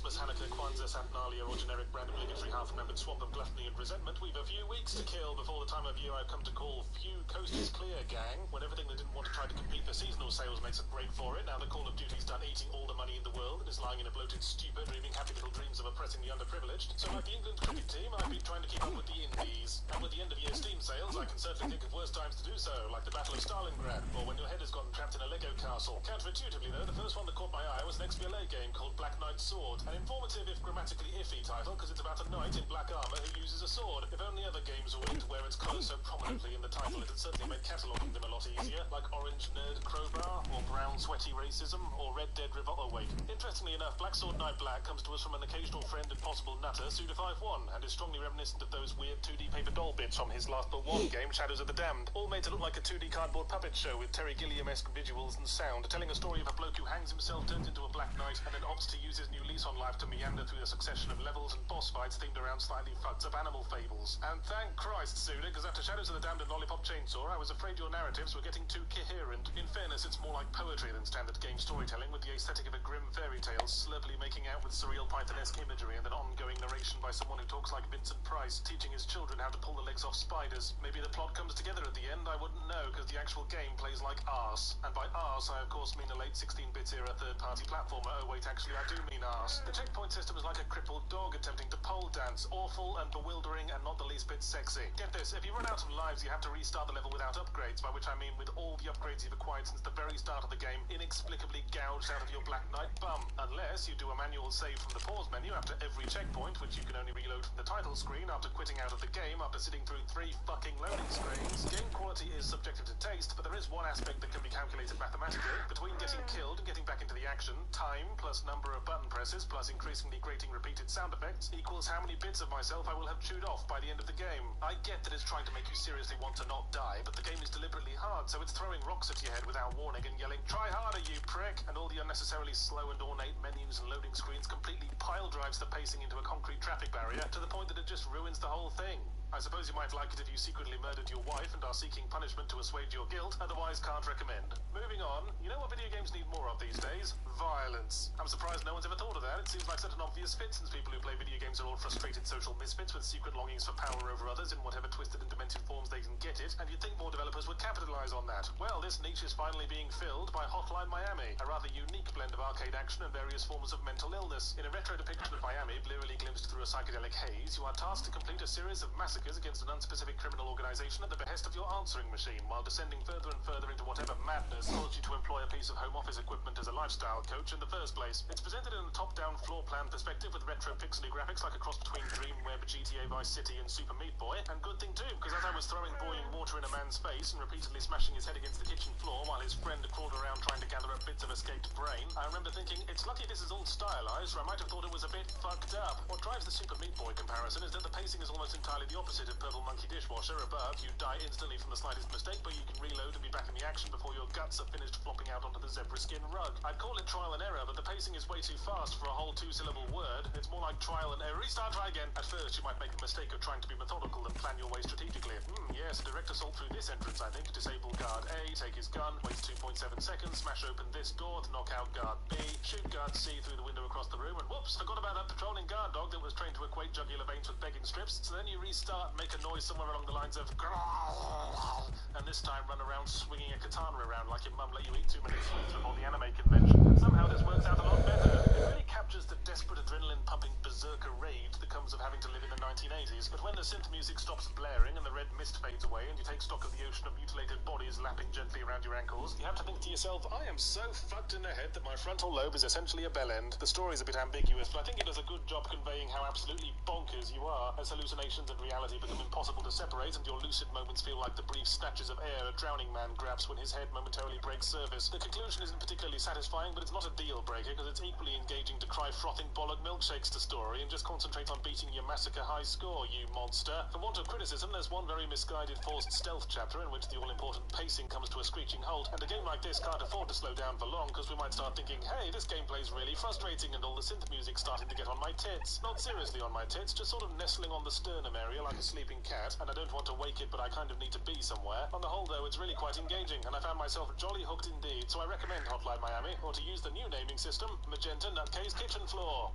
Christmas, Hanukkah, Kwanzaa, Saturnalia, or generic random obligatory half-remembered swamp of gluttony and resentment, we've a few weeks to kill before the time of year I've come to call few coasters clear, gang. When everything that didn't want to try to compete for seasonal sales makes a break for it, now the Call of Duty's done eating all the money in the world and is lying in a bloated stupor, dreaming happy little dreams of oppressing the underprivileged. So like the England cricket team, I've been trying to keep up with the indies. And with the end-of-year Steam sales, I can certainly think of worse times to do so, like the Battle of Stalingrad, or when your head has gotten trapped in a Lego castle. Counterintuitively, though, the first one that caught my eye was an XBLA game called Black Knight's Sword, an informative if grammatically iffy title, because it's about a knight in black armor who uses a sword. If only other games were willing to wear its colours so prominently in the title, it would certainly make cataloguing them a lot easier, like Orange Nerd Crowbar, or Brown Sweaty Racism, or Red Dead Revolver. Wait, interestingly enough, Black Sword Knight Black comes to us from an occasional friend and possible nutter, Suda51, and is strongly reminiscent of those weird 2D paper doll bits from his last but one game, Shadows of the Damned, all made to look like a 2D cardboard puppet show with Terry Gilliam-esque visuals and sound, telling a story of a bloke who hangs himself, turns into a black knight, and then opts to use his new lease on life to meander through a succession of levels and boss fights themed around slightly fucked up animal fables. And thank Christ, Suda, because after Shadows of the Damned and Lollipop Chainsaw, I was afraid your narratives were getting too coherent. In fairness, it's more like poetry than standard game storytelling, with the aesthetic of a grim fairy tale, slurpily making out with surreal Pythonesque imagery and an ongoing narration by someone who talks like Vincent Price, teaching his children how to pull the legs off spiders. Maybe the plot comes together at the end, I wouldn't know, because the actual game plays like arse. And by arse, I of course mean a late 16-bit era third-party platformer. Oh wait, actually I do mean arse. The checkpoint system is like a crippled dog attempting to pole dance. Awful and bewildering and not the least bit sexy. Get this, if you run out of lives, you have to restart the level without upgrades, by which I mean with all the upgrades you've acquired since the very start of the game inexplicably gouged out of your Black Knight bum. Unless you do a manual save from the pause menu after every checkpoint, which you can only reload from the title screen after quitting out of the game after sitting through 3 fucking loading screens. Game quality is subjective to taste, but there is one aspect that can be calculated mathematically. Between getting killed and getting back into the action, time plus number of button presses plus increasingly grating repeated sound effects equals how many bits of myself I will have chewed off by the end of the game. I get that it's trying to make you seriously want to not die, but the game is deliberately hard, so it's throwing rocks at your head without warning and yelling, "Try harder, you prick!" And all the unnecessarily slow and ornate menus and loading screens completely pile drives the pacing into a concrete traffic barrier to the point that it just ruins the whole thing. I suppose you might like it if you secretly murdered your wife and are seeking punishment to assuage your guilt, otherwise can't recommend. Moving on, you know what video games need more of these days? Violence. I'm surprised no one's ever thought of that. It seems like such an obvious fit since people who play video games are all frustrated social misfits with secret longings for power over others in whatever twisted and demented forms they can get it, and you'd think more developers would capitalize on that. Well, this niche is finally being filled by Hotline Miami, a rather unique blend of arcade action and various forms of mental illness. In a retro depiction of Miami, blearily glimpsed through a psychedelic haze, you are tasked to complete a series of massacres against an unspecific criminal organization at the behest of your answering machine, while descending further and further into whatever madness caused you to employ a piece of home office equipment as a lifestyle coach in the first place. It's presented in a top-down floor plan perspective with retro pixely graphics like a cross between Dreamweb, GTA Vice City, and Super Meat Boy. And good thing too, because as I was throwing boiling water in a man's face and repeatedly smashing his head against the kitchen floor while his friend crawled around trying to gather up bits of escaped brain, I remember thinking, it's lucky this is all stylized, or I might have thought it was a bit fucked up. What drives the Super Meat Boy comparison is that the pacing is almost entirely the opposite of Purple Monkey Dishwasher. Above, you die instantly from the slightest mistake, but you can reload and be back in the action before your guts are finished flopping out onto the zebra skin rug. I'd call it trial and error, but the pacing is way too fast for a whole 2-syllable word. It's more like trial and error. Restart, try again. At first, you might make the mistake of trying to be methodical and plan your way strategically. Yes, a direct assault through this entrance, I think. Disable guard A, take his gun, wait 2.7 seconds, smash open this door to knock out guard B, shoot guard C through the window across the room, and whoops, forgot about that patrolling guard dog that was trained to equate jugular veins with begging strips. So then you restart, make a noise somewhere along the lines of growl, and this time run around swinging a katana around like your mum let you eat too many sweets before the anime convention. And somehow this works out a lot better. It really captures the desperate adrenaline-pumping berserker rage that comes of having to live in the 1980s. But when the synth music stops blaring and the red mist fades away and you take stock of the ocean of mutilated bodies lapping gently around your ankles, you have to think to yourself, I am so fucked in the head that my frontal lobe is essentially a bell end. The story's a bit ambiguous, but I think it does a good job conveying how absolutely bonkers you are as hallucinations and reality become impossible to separate and your lucid moments feel like the brief snatches of air a drowning man grabs when his head momentarily breaks surface. The conclusion isn't particularly satisfying, but it's not a deal breaker because it's equally engaging to cry frothing bollock milkshakes to story and just concentrate on beating your massacre high score, you monster. For want of criticism, there's one very misguided forced stealth chapter in which the all-important pacing comes to a screeching halt, and a game like this can't afford to slow down for long because we might start thinking, hey, this gameplay's really frustrating and all the synth music starting to get on my tits. Not seriously on my tits, just sort of nestling on the sternum area like a sleeping cat, and I don't want to wake it, but I kind of need to be somewhere. On the whole, though, it's really quite engaging, and I found myself jolly hooked indeed, so I recommend Hotline Miami, or to use the new naming system, Magenta Nutcase Kitchen Floor.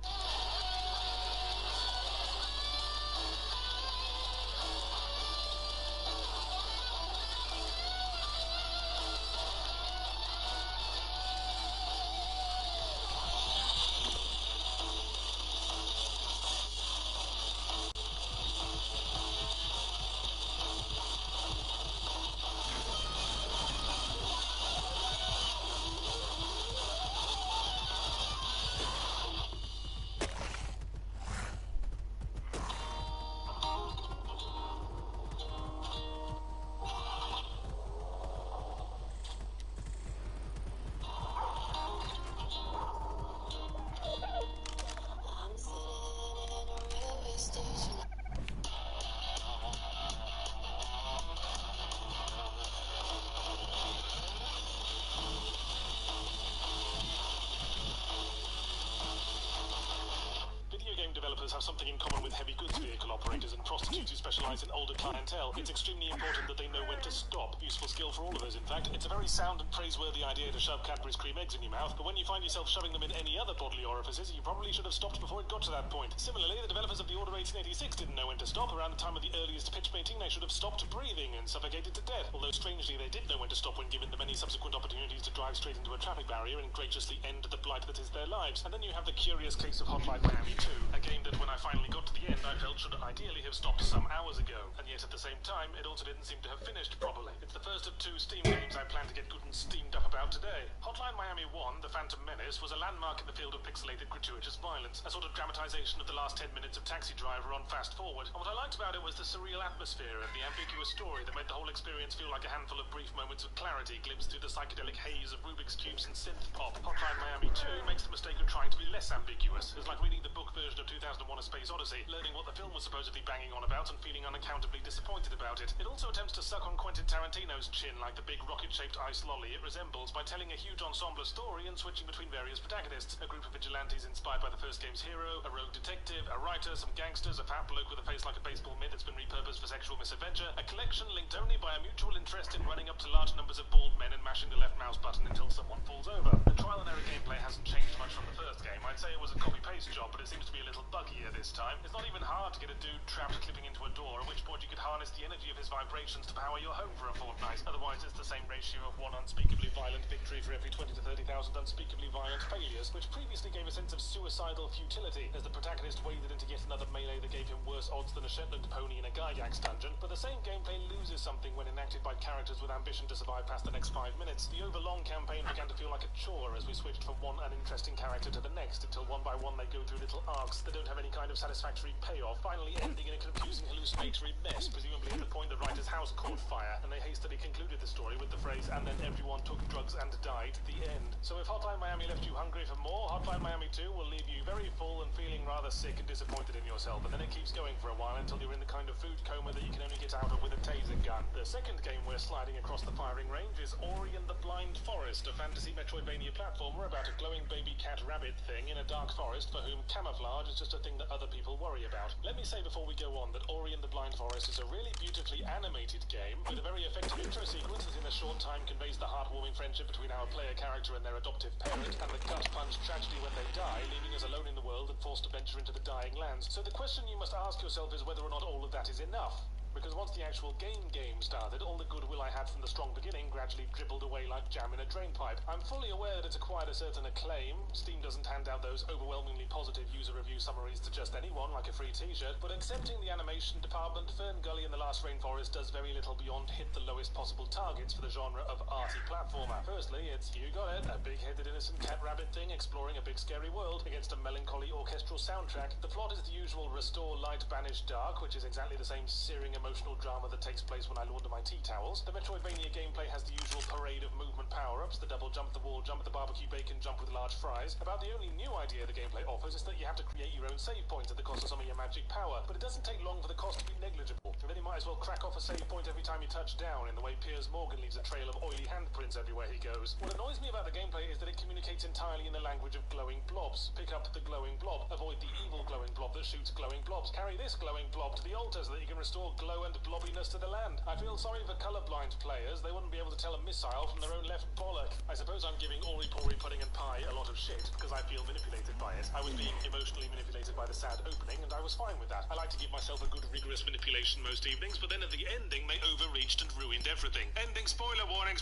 Developers have something in common with heavy goods vehicle operators and prostitutes who specialize in older clientele. It's extremely important that they know when to stop. Useful skill for all of us, in fact. It's a very sound and praiseworthy idea to shove Cadbury's cream eggs in your mouth, but when you find yourself shoving them in any other bodily orifices, you probably should have stopped before it got to that point. Similarly, the developers of the Order 1886 didn't know when to stop. Around the time of the earliest pitch painting, they should have stopped breathing and suffocated to death. Although, strangely, they did know when to stop when given the many subsequent opportunities to drive straight into a traffic barrier and graciously end the blight that is their lives. And then you have the curious case of Hotline Miami 2, a game that when I finally got to the end, I felt should ideally have stopped some hours ago, and yet at the same time, it also didn't seem to have finished properly. It's the first of 2 Steam games I plan to get good and steamed up about today. Hotline Miami 1, The Phantom Menace, was a landmark in the field of pixelated gratuitous violence, a sort of dramatization of the last 10 minutes of Taxi Driver on fast forward. And what I liked about it was the surreal atmosphere and the ambiguous story that made the whole experience feel like a handful of brief moments of clarity glimpsed through the psychedelic haze of Rubik's Cubes and synth pop. Hotline Miami 2 makes the mistake of trying to be less ambiguous. It's like reading the book version of 2001: A Space Odyssey, learning what the film was supposedly banging on about and feeling unaccountably disappointed about it. It also attempts to suck on Quentin Tarantino's chin like the big rocket-shaped ice lolly it resembles by telling a huge ensemble story and switching between various protagonists. A group of vigilantes inspired by the first game's hero, a rogue detective, a writer, some gangsters, a fat bloke with a face like a baseball mitt that's been repurposed for sexual misadventure, a collection linked only by a mutual interest in running up to large numbers of bald men and mashing the left mouse button until someone falls over. The trial and error gameplay hasn't changed much from the first game. I'd say it was a copy-paste job, but it seems to be a little buggier this time. It's not even hard to get a dude trapped clipping into a door, at which point you could harness the energy of his vibrations to power your home for a fortnight. Otherwise, it's the same ratio of one unspeakably violent victory for every 20 to 30,000 unspeakably violent failures, which previously gave a sense of suicidal futility as the protagonist waded into yet another melee that gave him worse odds than a Shetland pony in a Gygax dungeon. But the same gameplay loses something when enacted by characters with ambition to survive past the next 5 minutes. The overlong campaign began to feel like a chore as we switched from one uninteresting character to the next, until one by one they go through little arcs that don't have any kind of satisfactory payoff, finally ending in a confusing hallucinatory mess, presumably at the point the writer's house caught fire, and they hastily concluded the story with the phrase, "and then everyone took drugs and died," the end. So if Hotline Miami left you hungry for more, Hotline Miami 2 will leave you very full and feeling rather sick and disappointed in yourself, and then it keeps going for a while until you're in the kind of food coma that you can only get out of with a taser gun. The second game we're sliding across the firing range is Ori and the Blind Forest, a fantasy Metroidvania platformer about a glowing baby cat rabbit thing in a dark forest for whom camouflage is just a thing that other people worry about. Let me say before we go on that Ori and the Blind Forest is a really beautifully animated game with a very effective intro sequence that in a short time conveys the heartwarming friendship between our player character and their adoptive parent, and the gut-punch tragedy when they die, leaving us alone in the world and forced to venture into the dying lands. So the question you must ask yourself is whether or not all of that is enough. Because once the actual game started, all the goodwill I had from the strong beginning gradually dribbled away like jam in a drainpipe. I'm fully aware that it's acquired a certain acclaim. Steam doesn't hand out those overwhelmingly positive user review summaries to just anyone like a free t-shirt, but excepting the animation department, Fern Gully and the Last Rainforest does very little beyond hit the lowest possible targets for the genre of arty platformer. Firstly, it's, you got it, a big-headed innocent cat-rabbit thing exploring a big scary world against a melancholy orchestral soundtrack. The plot is the usual restore light, banish dark, which is exactly the same searing emotional drama that takes place when I launder my tea towels. The Metroidvania gameplay has the usual parade of movement power-ups, the double jump the wall, jump the barbecue bacon, jump with large fries. About the only new idea the gameplay offers is that you have to create your own save points at the cost of some of your magic power, but it doesn't take long for the cost to be negligible. And then you might as well crack off a a save point every time you touch down, in the way Piers Morgan leaves a trail of oily handprints everywhere he goes. What annoys me about the gameplay is that it communicates entirely in the language of glowing blobs. Pick up the glowing blob. Avoid the evil glowing blob that shoots glowing blobs. Carry this glowing blob to the altar so that you can restore glow and blobbiness to the land. I feel sorry for colourblind players. They wouldn't be able to tell a missile from their own left bollock. I suppose I'm giving Ori Pori Pudding and Pie a lot of shit because I feel manipulated by it. I was being emotionally manipulated by the sad opening, and I was fine with that. I like to give myself a good rigorous manipulation most evenings, but then at the ending they overreached and ruined everything. Ending spoiler warning,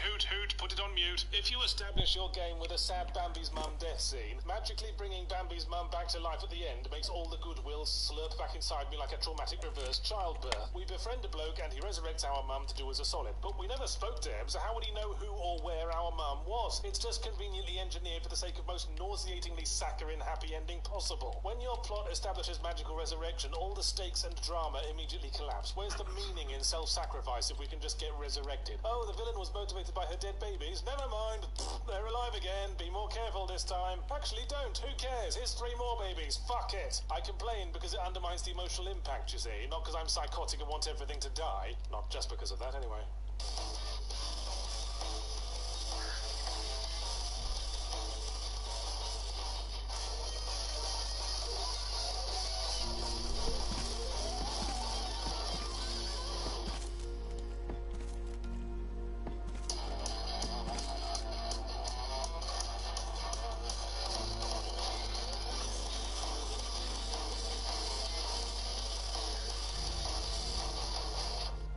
hoot hoot, put it on mute. If you establish your game with a sad Bambi's mum death scene, magically bringing Bambi's mum back to life at the end makes all the goodwill slurp back inside me like a traumatic reverse childbirth. We befriend a bloke and he resurrects our mum to do us a solid, but we never spoke to him, so how would he know who or where our mum was? It's just conveniently engineered for the sake of most nauseatingly saccharine happy ending possible. When your plot establishes magical resurrection, all the stakes and drama immediately collapse. Where's the meaning in self-sacrifice if we can just get resurrected? Oh, the villain was motivated by her dead babies? Never mind. They're alive again. Be more careful this time. Actually, don't. Who cares? Here's 3 more babies. Fuck it. I complain because it undermines the emotional impact, you see. Not because I'm psychotic and want everything to die. Not just because of that, anyway.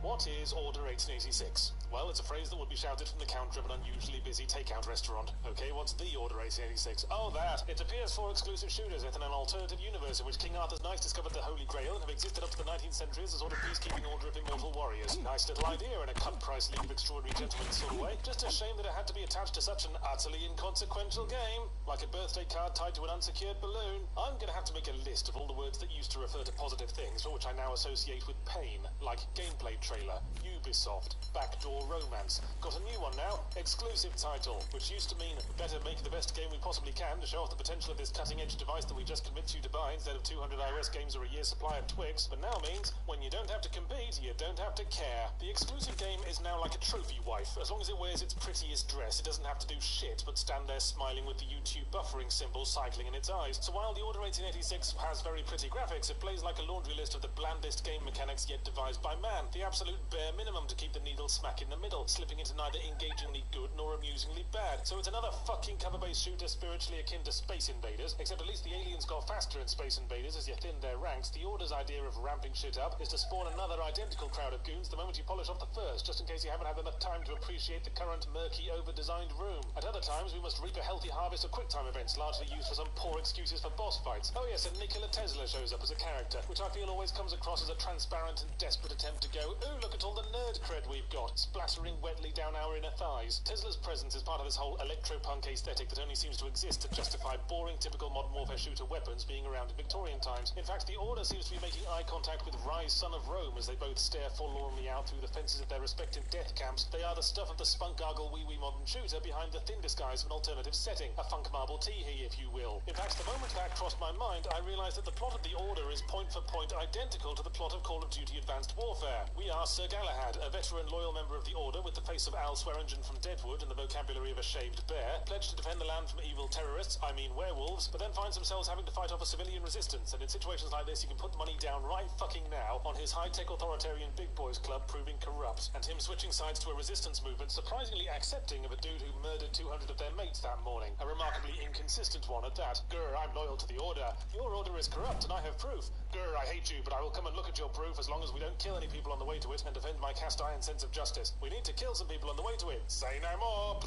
What is Order 1886? Well, it's a phrase that would be shouted from the counter of an unusually busy takeout restaurant. Okay, what's the Order 1886? Oh, that! It's a PS4 exclusive shooter set in an alternative universe in which King Arthur's knights discovered the Holy Grail and have existed up to the 19th century as a sort of peacekeeping order of immortal warriors. Nice little idea in a cut-price League of Extraordinary Gentlemen sort of way. Just a shame that it had to be attached to such an utterly inconsequential game. Like a birthday card tied to an unsecured balloon. I'm gonna have to make a list of all the words that used to refer to positive things, but which I now associate with pain. Like gameplay trailer, Ubisoft, backdoor romance. Got a new one now, exclusive title, which used to mean better make the best game we possibly can to show off the potential of this cutting-edge device that we just convinced you to buy instead of 200 iOS games or a year's supply of Twix, but now means when you don't have to compete, you don't have to care. The exclusive game is now like a trophy wife. As long as it wears its prettiest dress, it doesn't have to do shit but stand there smiling with the YouTube buffering symbol cycling in its eyes. So while the Order 1886 has very pretty graphics, it plays like a laundry list of the blandest game mechanics yet devised by man. The absolute bare minimum to keep the needle smack in the middle, slipping into neither engagingly good nor amusingly bad. So it's another fucking cover-based shooter spiritually akin to Space Invaders, except at least the aliens got faster in Space Invaders as you thinned their ranks. The Order's idea of ramping shit up is to spawn another identical crowd of goons the moment you polish off the first, just in case you haven't had enough time to appreciate the current murky, over-designed room. At other times, we must reap a healthy harvest of QuickTime events, largely used for some poor excuses for boss fights. Oh yes, and Nikola Tesla shows up as a character, which I feel always comes across as a transparent and desperate attempt to go, ooh, look at all the nerd cred we've got, splattering wetly down our inner thighs. Tesla's presence is part of this whole electro-punk aesthetic that only seems to exist to justify boring, typical Modern Warfare shooter weapons being around in Victorian times. In fact, the Order seems to be making eye contact with Rise, Son of Rome, as they both stare forlornly out through the fences of their respective death camps. They are the stuff of the spunk-gargle wee-wee modern shooter behind the thin disguise of an alternative setting, a funk marble tee-hee, if you will. In fact, the moment that crossed my mind, I realized that the plot of the Order is point-for-point identical to the plot of Call of Duty Advanced Warfare. We are Sir Galahad, a veteran loyal member of the Order with the face of Al Swearingen from Deadwood and the vocabulary of a shaved bear, pledged to defend the land from evil terrorists, I mean werewolves, but then finds themselves having to fight off a civilian resistance, and in situations like this you can put the money down right fucking now on his high-tech authoritarian big boys club proving corrupt, and him switching sides to a resistance movement surprisingly accepting of a dude who murdered 200 of their mates that morning, a remarkably inconsistent one at that. Grr, I'm loyal to the Order. Your Order is corrupt and I have proof. Grr, I hate you, but I will come and look at your proof as long as we don't kill any people on the way to it and defend my cast iron sense of justice. We need to kill some people on the way to it. Say no more.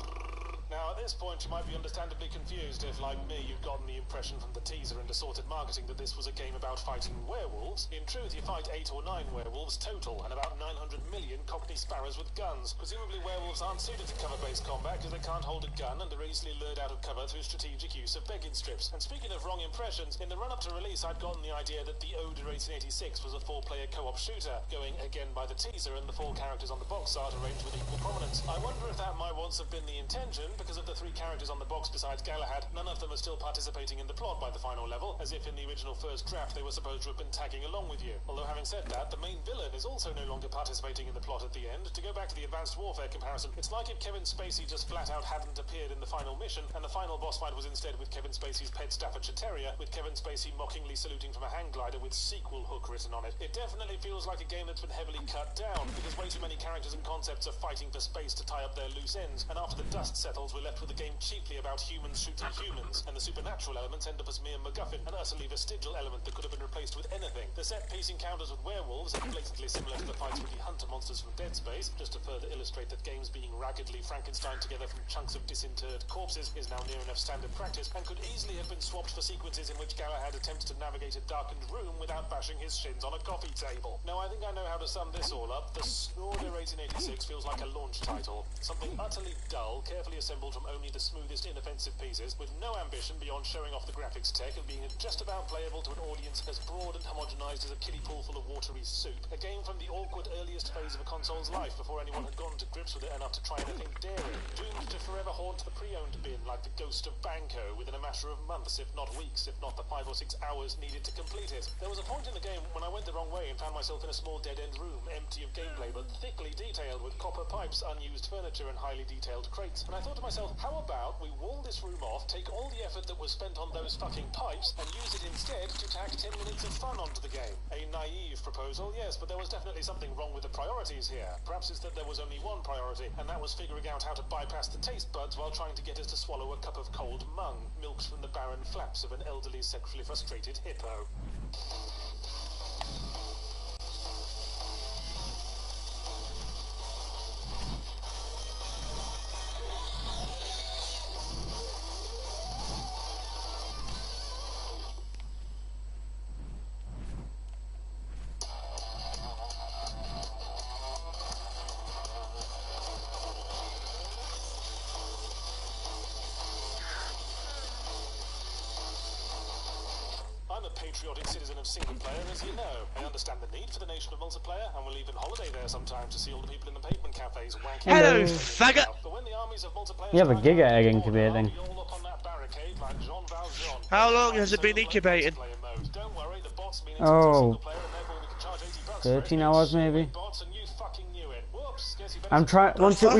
Now, at this point, you might be understandably confused if, like me, you've gotten the impression from the teaser and assorted marketing that this was a game about fighting werewolves. In truth, you fight 8 or 9 werewolves total, and about 900 million Cockney sparrows with guns. Presumably, werewolves aren't suited to cover-based combat because they can't hold a gun and are easily lured out of cover through strategic use of begging strips. And speaking of wrong impressions, in the run-up to release, I'd gotten the idea that the Order 1886 was a 4-player co-op shooter, going again by the teaser and the 4 characters on the box art arranged with equal prominence. I wonder if that might once have been the intention, because of the 3 characters on the box besides Galahad, none of them are still participating in the plot by the final level, as if in the original first draft they were supposed to have been tagging along with you. Although having said that, the main villain is also no longer participating in the plot at the end. To go back to the Advanced Warfare comparison, it's like if Kevin Spacey just flat out hadn't appeared in the final mission, and the final boss fight was instead with Kevin Spacey's pet Staffordshire Terrier, with Kevin Spacey mockingly saluting from a hang glider with sequel hook written on it. It definitely feels like a game that's been heavily cut down, because way too many characters and concepts are fighting for space to tie up their loose ends, and after the dust settles, we're left with a game cheaply about humans shooting humans, and the supernatural elements end up as mere MacGuffin, an utterly vestigial element that could have been replaced with anything. The set-piece encounters with werewolves are blatantly similar to the fights with the hunter monsters from Dead Space, just to further illustrate that games being raggedly Frankenstein together from chunks of disinterred corpses is now near enough standard practice, and could easily have been swapped for sequences in which Galahad attempts to navigate a darkened room without bashing his shins on a coffee table. Now, I think I know how to sum this all up. The Snorder 1886 feels like a launch title. Something utterly dull, carefully assembled from only the smoothest inoffensive pieces, with no ambition beyond showing off the graphics tech and being just about playable to an audience as broad and homogenized as a kiddie pool full of watery soup. A game from the awkward earliest phase of a console's life before anyone had gone to grips with it enough to try anything daring. Doomed to forever haunt the pre-owned bin like the ghost of Banco within a matter of months, if not weeks, if not the 5 or 6 hours needed to complete it. There was a point in the game when I went the wrong way and found myself in a small dead-end room, empty of gameplay, but thickly detailed with copper pipes, unused furniture, and highly detailed crates. And I thought to myself, how about we wall this room off, take all the effort that was spent on those fucking pipes, and use it instead to tack 10 minutes of fun onto the game? A naive proposal, yes, but there was definitely something wrong with the priorities here. Perhaps it's that there was only one priority, and that was figuring out how to bypass the taste buds while trying to get us to swallow a cup of cold mung, milked from the barren flaps of an elderly, sexually frustrated hippo. Patriotic citizen of single player, as you know. I understand the need for the nation of multiplayer, and will even holiday there sometime to see all the people in the pavement cafes wanking. Hello, faggot! But when the armies of multiplayer You have a giga egg incubating. How long has it been incubating? Don't worry, the bots mean Oh, player, and therefore we can charge $80 13 hours maybe. bots, and you fucking knew it. Whoops, guess you better I'm trying. Once it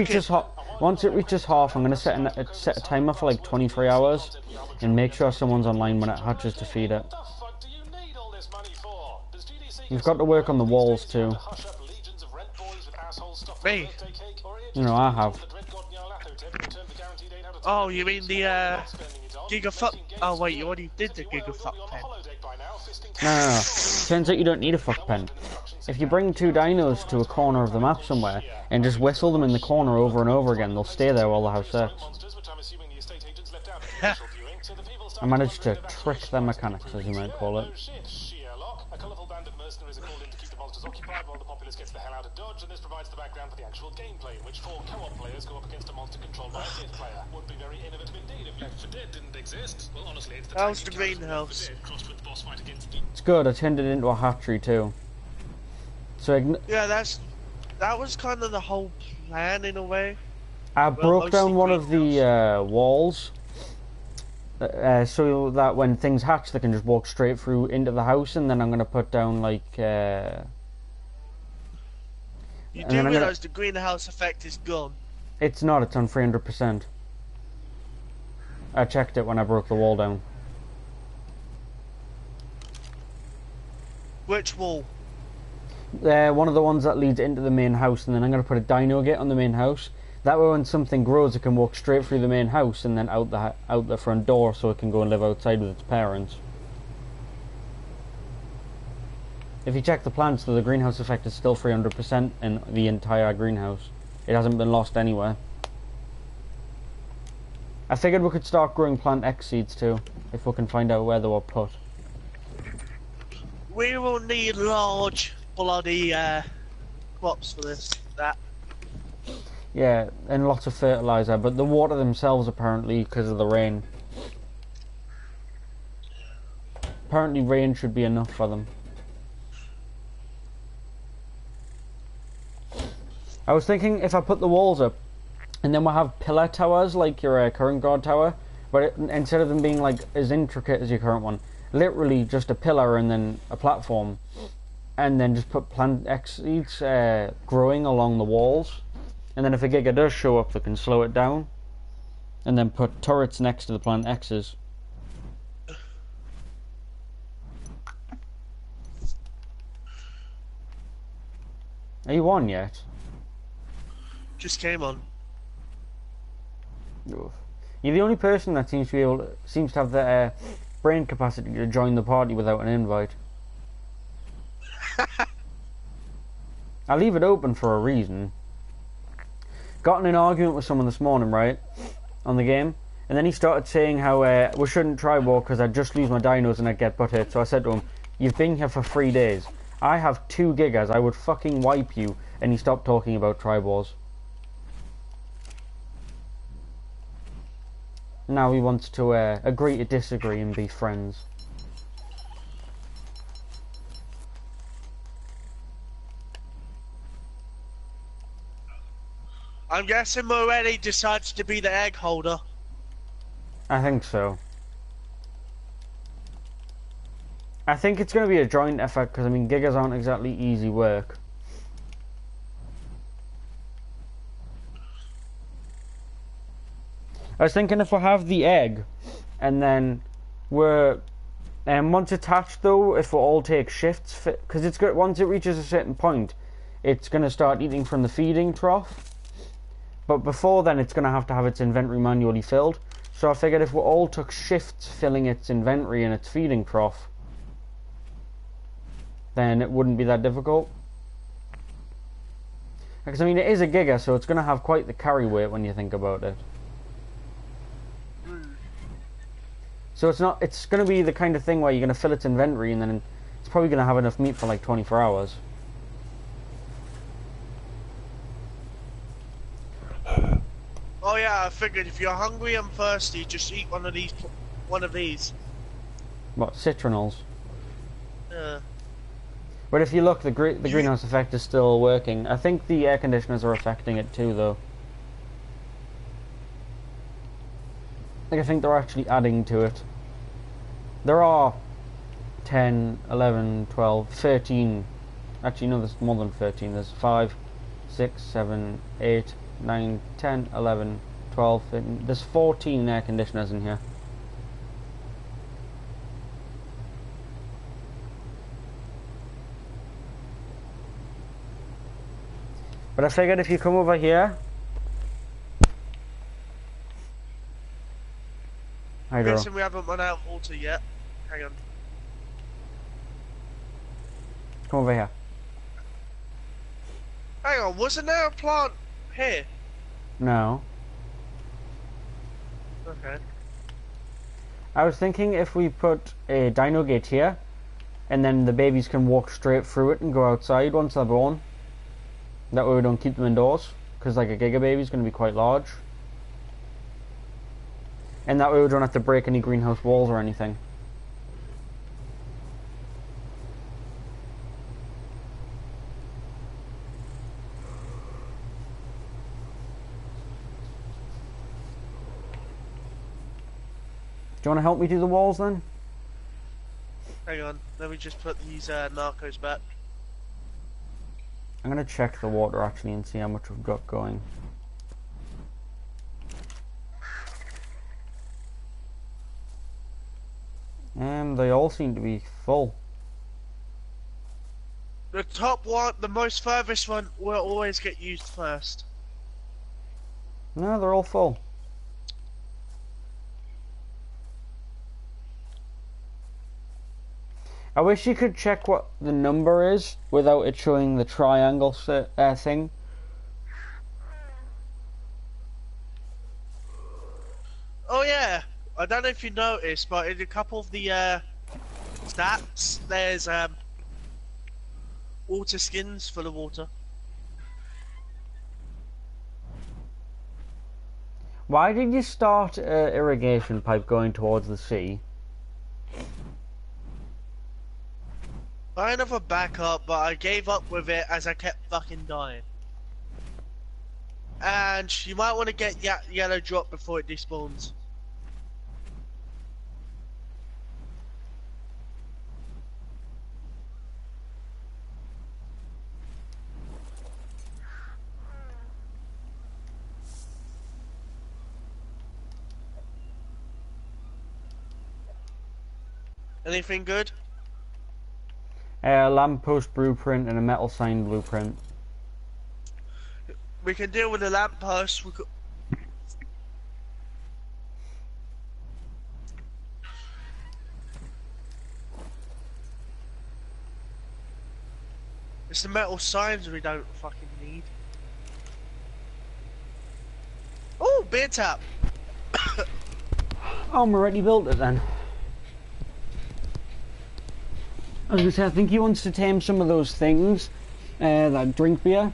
reaches half, I'm gonna set a timer for like 23 hours, and make sure someone's online when it hatches to feed it. You've got to work on the walls too. Me? You know, I have. Oh, you mean the giga fuck? Oh wait, you already did the giga fuck pen. No. Turns out you don't need a fuck pen. If you bring 2 dinos to a corner of the map somewhere and just whistle them in the corner over and over again, they'll stay there while the house sets. I managed to trick their mechanics, as you might call it. A colourful band of mercenaries are called in to keep the monsters occupied while the populace gets the hell out of Dodge, and this provides the background for the actual gameplay, in which 4 co-op players go up against a monster controlled by a 5th player. Would be very innovative indeed if Left 4 Dead didn't exist. Well, honestly, it's the How's the greenhouse? crossed with the boss fight against It's good. I turned it into a hatchery too. So yeah, that was kind of the whole plan in a way. I broke down one of the walls. So that when things hatch, they can just walk straight through into the house, and then I'm going to put down like... You do realise the greenhouse effect is gone? It's not, it's on 300%. I checked it when I broke the wall down. Which wall? One of the ones that leads into the main house, and then I'm going to put a dino gate on the main house. That way when something grows, it can walk straight through the main house and then out the front door, so it can go and live outside with its parents. If you check the plants, though, the greenhouse effect is still 300% in the entire greenhouse. It hasn't been lost anywhere. I figured we could start growing plant X seeds too, if we can find out where they were put. We will need large bloody crops for that. Yeah, and lots of fertilizer, but the water themselves apparently because of the rain. Apparently rain should be enough for them. I was thinking if I put the walls up, And then we'll have pillar towers like your current guard tower, but instead of them being like as intricate as your current one, literally just a pillar and then a platform, and then just put plant X seeds growing along the walls, and then if a giga does show up, they can slow it down, and then put turrets next to the plant X's. Are you on yet? Just came on. Oof. You're the only person that seems to have the brain capacity to join the party without an invite. I leave it open for a reason. Got in an argument with someone this morning, right, on the game, and then he started saying how we shouldn't try war because I'd just lose my dinos and I'd get butt hit. So I said to him, "You've been here for 3 days. I have 2 gigas. I would fucking wipe you." And he stopped talking about tri wars. Now he wants to agree to disagree and be friends. I'm guessing Moretti decides to be the egg holder. I think so. I think it's going to be a joint effort because, I mean, gigas aren't exactly easy work. I was thinking if we have the egg, and then we're once attached though, if we all take shifts, because it's good. Once it reaches a certain point, it's going to start eating from the feeding trough. But before then, it's going to have its inventory manually filled. So I figured if we all took shifts filling its inventory and its feeding trough, then it wouldn't be that difficult. Because I mean, it is a giga, so it's going to have quite the carry weight when you think about it. So it's going to be the kind of thing where you're going to fill its inventory and then it's probably going to have enough meat for like 24 hours. Oh yeah, I figured if you're hungry and thirsty, just eat one of these. What, citronals? Yeah. But if you look, the greenhouse effect is still working. I think the air conditioners are affecting it too, though. Like, I think they're actually adding to it. There are 10, 11, 12, 13. Actually, no, there's more than 13. There's 5, 6, 7, 8, 9, 10, 11, 12, 13. There's 14 air conditioners in here. But I figured if you come over here... I'm guessing we haven't run out of water yet. Hang on. Come over here. Hang on, wasn't there a plant here? No. Okay. I was thinking if we put a dino gate here, and then the babies can walk straight through it and go outside once they're born. That way we don't keep them indoors, because like a giga baby is going to be quite large. And that way we don't have to break any greenhouse walls or anything. Do you want to help me do the walls then? Hang on, let me just put these narcos back. I'm going to check the water actually and see how much we've got going. They all seem to be full. The top one, the most furthest one, will always get used first. No, they're all full. I wish you could check what the number is without it showing the triangle thing. Oh yeah, I don't know if you noticed, but in a couple of the stats, there's water skins full of water. Why did you start an irrigation pipe going towards the sea? Kind of a backup, but I gave up with it as I kept fucking dying. And you might want to get yellow drop before it despawns. Anything good? A lamppost blueprint and a metal sign blueprint. We can deal with the lamppost. It's the metal signs we don't fucking need. Oh, beer tap. Oh, Moretti built it then. I was gonna say, I think he wants to tame some of those things that drink beer,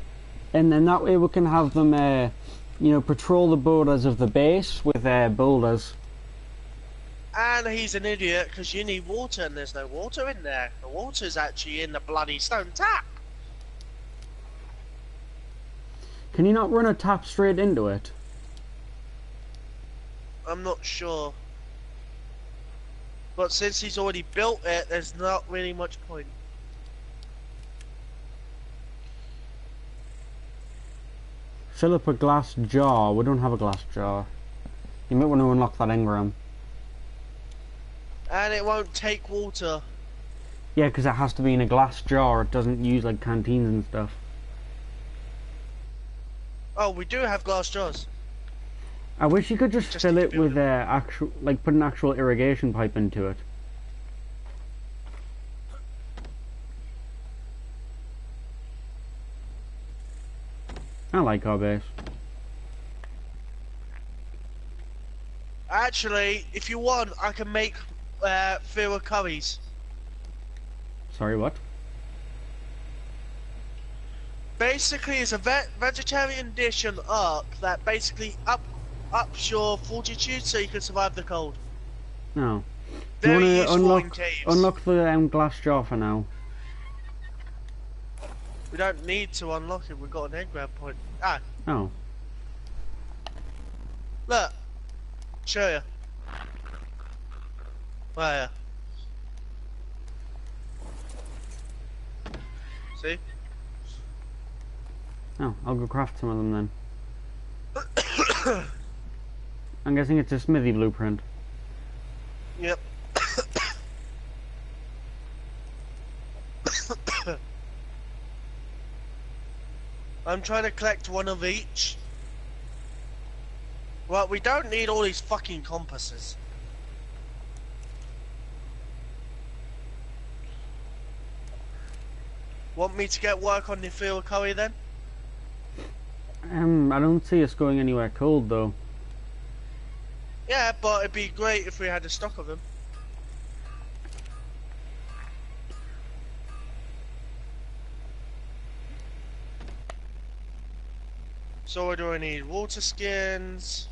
and then that way we can have them, you know, patrol the borders of the base with boulders. And he's an idiot because you need water and there's no water in there. The water's actually in the bloody stone tap. Can you not run a tap straight into it? I'm not sure. But since he's already built it, there's not really much point. Fill up a glass jar. We don't have a glass jar. You might want to unlock that engram. And it won't take water. Yeah, because it has to be in a glass jar. It doesn't use like canteens and stuff. Oh, we do have glass jars. I wish you could just fill to it build with actual, like, put an actual irrigation pipe into it. I like our base. Actually, if you want, I can make fewer curries. Sorry, what? Basically, it's a vegetarian dish on Ark that basically ups your fortitude so you can survive the cold. No. Do you Very want to useful in caves. unlock the glass jar for now? We don't need to unlock it, we've got an egg grab point. Ah, Oh. look. Show you. Where? See? Oh, I'll go craft some of them then. I'm guessing it's a smithy blueprint. Yep. I'm trying to collect one of each. Well, we don't need all these fucking compasses. Want me to get work on the field curry then? I don't see us going anywhere cold though. Yeah, but it'd be great if we had a stock of them. So what do I need? Water skins.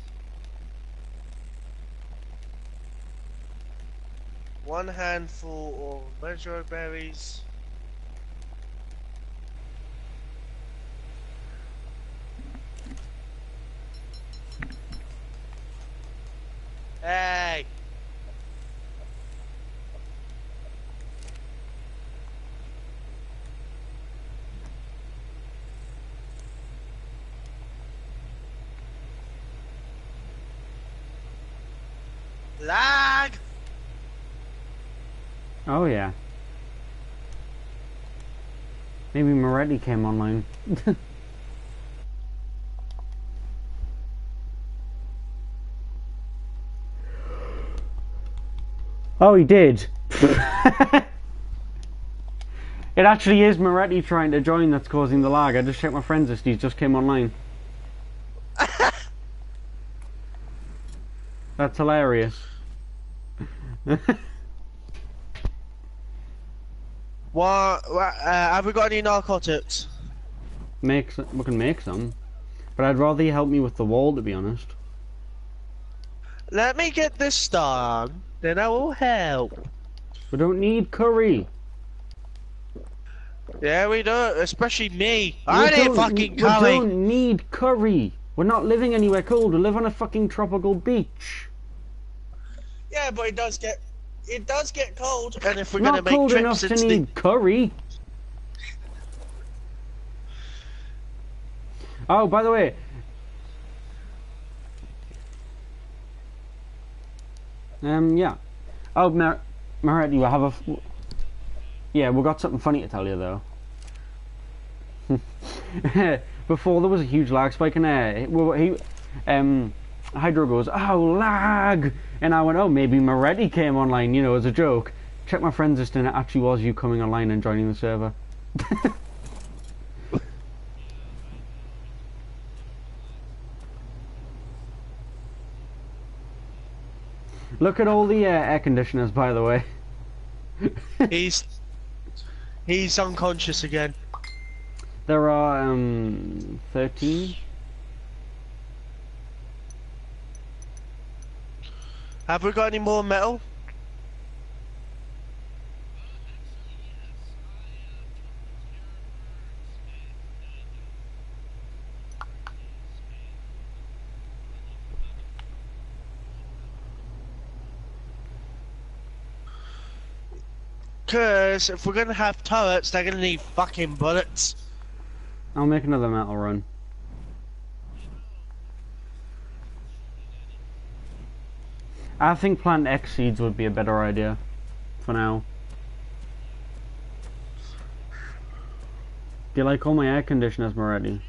One handful of measure berries. Hey! Lag! Oh yeah. Maybe Moretti came online. Oh, he did. It actually is Moretti trying to join that's causing the lag. I just checked my friends list, he just came online. That's hilarious. What? Have we got any narcotics? We can make some. But I'd rather you help me with the wall, to be honest. Let me get this done, then I will help. We don't need curry. Yeah, we do, especially me. I need fucking We curry. don't need curry. We're not living anywhere cold. We live on a fucking tropical beach. Yeah, but it does get cold. And if we're Not gonna make cold enough trips to into need curry. Oh, by the way. Yeah. Oh, Marat, you have a... Yeah, we've got something funny to tell you, though. Before, there was a huge lag spike in there. Hydro goes, oh, lag! And I went, oh, maybe Moretti came online, you know, as a joke. Check my friends list, and it actually was you coming online and joining the server. Look at all the air conditioners, by the way. He's unconscious again. There are 13. Have we got any more metal? Because if we're gonna have turrets, they're gonna need fucking bullets. I'll make another metal run. I think plant X seeds would be a better idea for now. Do you like all my air conditioners already?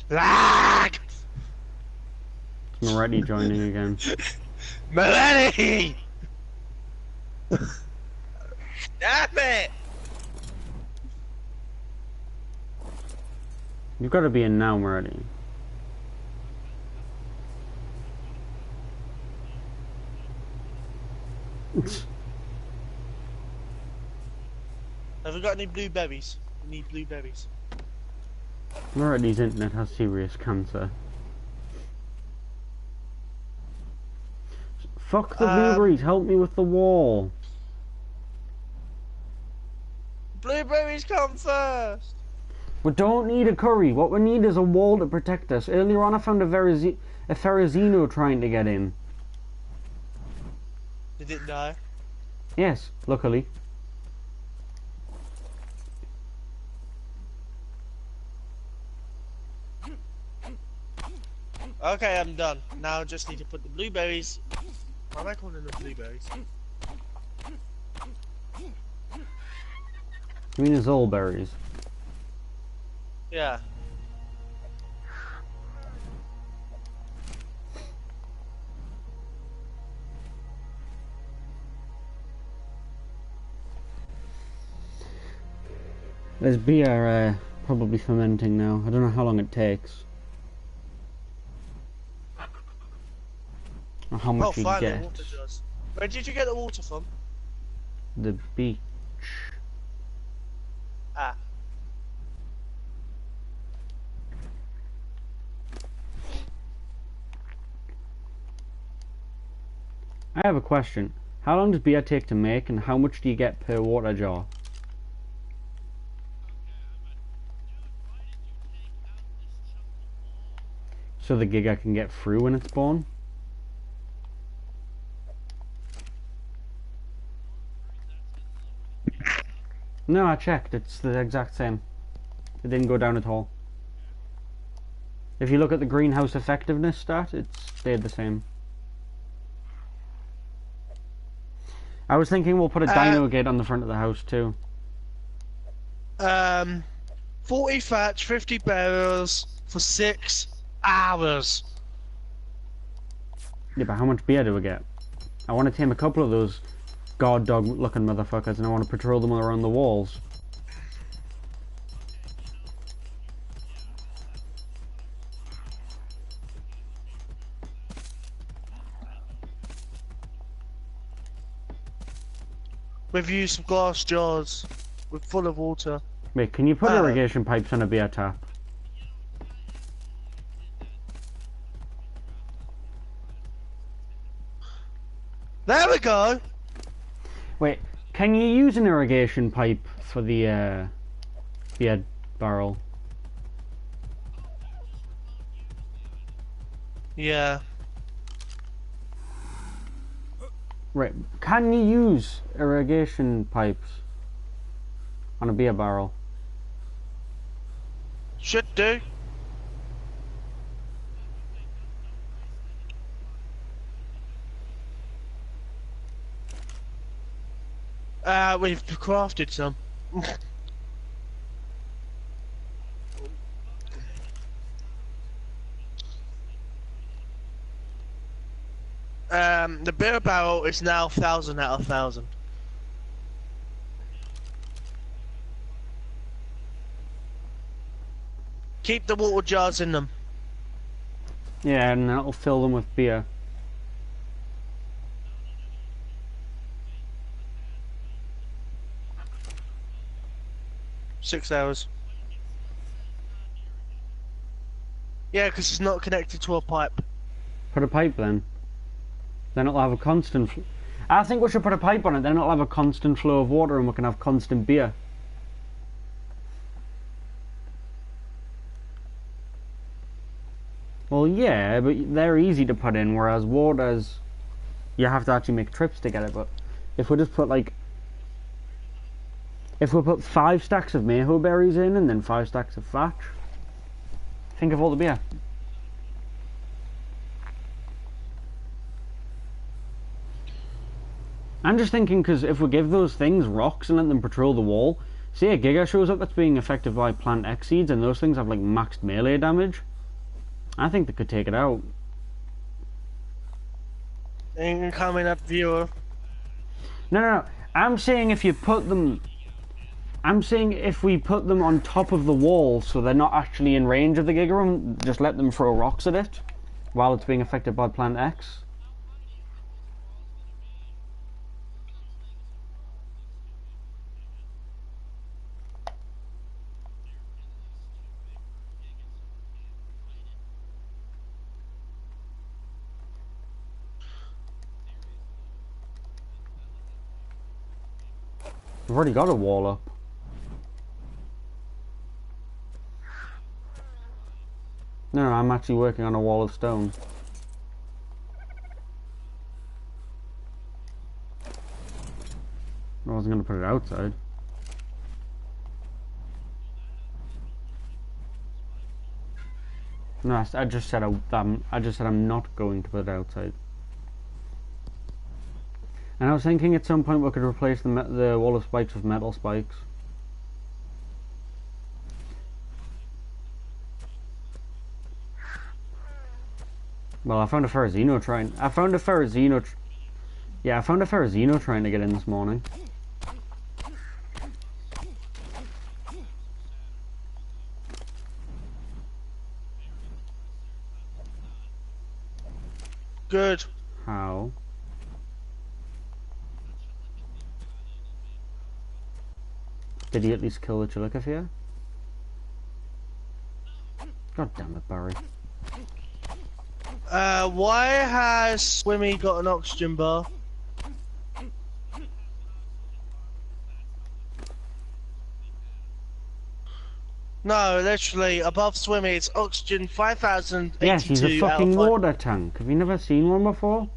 Lag! Moretti joining again. Moretti! Damn it! You've got to be in now, Moretti. Have we got any blueberries? We need blueberries. Moretti's internet has serious cancer. Fuck the blueberries, help me with the wall. Blueberries come first! We don't need a curry, what we need is a wall to protect us. Earlier on I found a Ferrazino trying to get in. Did it die? Yes, luckily. Okay, I'm done. Now I just need to put the blueberries. Why am I calling them blueberries? You mean it's all berries? Yeah. There's beer probably fermenting now. I don't know how long it takes. Or how much you finally, get. water jars. Where did you get the water from? The beach. Ah. I have a question. How long does beer take to make, and how much do you get per water jar? So the giga can get through when it's born? No, I checked. It's the exact same. It didn't go down at all. If you look at the greenhouse effectiveness stat, it's stayed the same. I was thinking we'll put a dino gate on the front of the house too. 40 thatch, 50 barrels for 6 hours. Yeah, but how much beer do we get? I want to tame a couple of those guard dog looking motherfuckers and I want to patrol them around the walls. We've used some glass jars with full of water. Wait, can you put irrigation pipes on a beer tap? There we go. Wait, can you use an irrigation pipe for the barrel? Yeah. Right, can you use irrigation pipes on a beer barrel? Should do. We've crafted some. The beer barrel is now 1,000 out of 1,000. Keep the water jars in them. Yeah, and that'll fill them with beer. Six hours. Yeah, because it's not connected to a pipe. Put a pipe then. Then it'll have a constant... I think we should put a pipe on it, then it'll have a constant flow of water and we can have constant beer. Well, yeah, but they're easy to put in, whereas water's... You have to actually make trips to get it, but... If we just put, like... If we put 5 stacks of mayho berries in and then 5 stacks of thatch... Think of all the beer. I'm just thinking, because if we give those things rocks and let them patrol the wall... Say a giga shows up that's being affected by plant X seeds and those things have, like, maxed melee damage... I think they could take it out. Incoming up viewer. No. I'm saying if you put them... I'm saying if we put them on top of the wall so they're not actually in range of the giga room, just let them throw rocks at it while it's being affected by plant X. We've already got a wall up. No, I'm actually working on a wall of stone. I wasn't going to put it outside. No, I just said I'm not going to put it outside. And I was thinking at some point we could replace the wall of spikes with metal spikes. Well, I found a Ferrazino trying. I found a Ferrazino trying to get in this morning. Good. How? Did he at least kill the Chilicophia? God damn it, Barry. Why has Swimmy got an oxygen bar? No, literally, above Swimmy it's oxygen 5082. Yes, he's a fucking water tank. Have you never seen one before?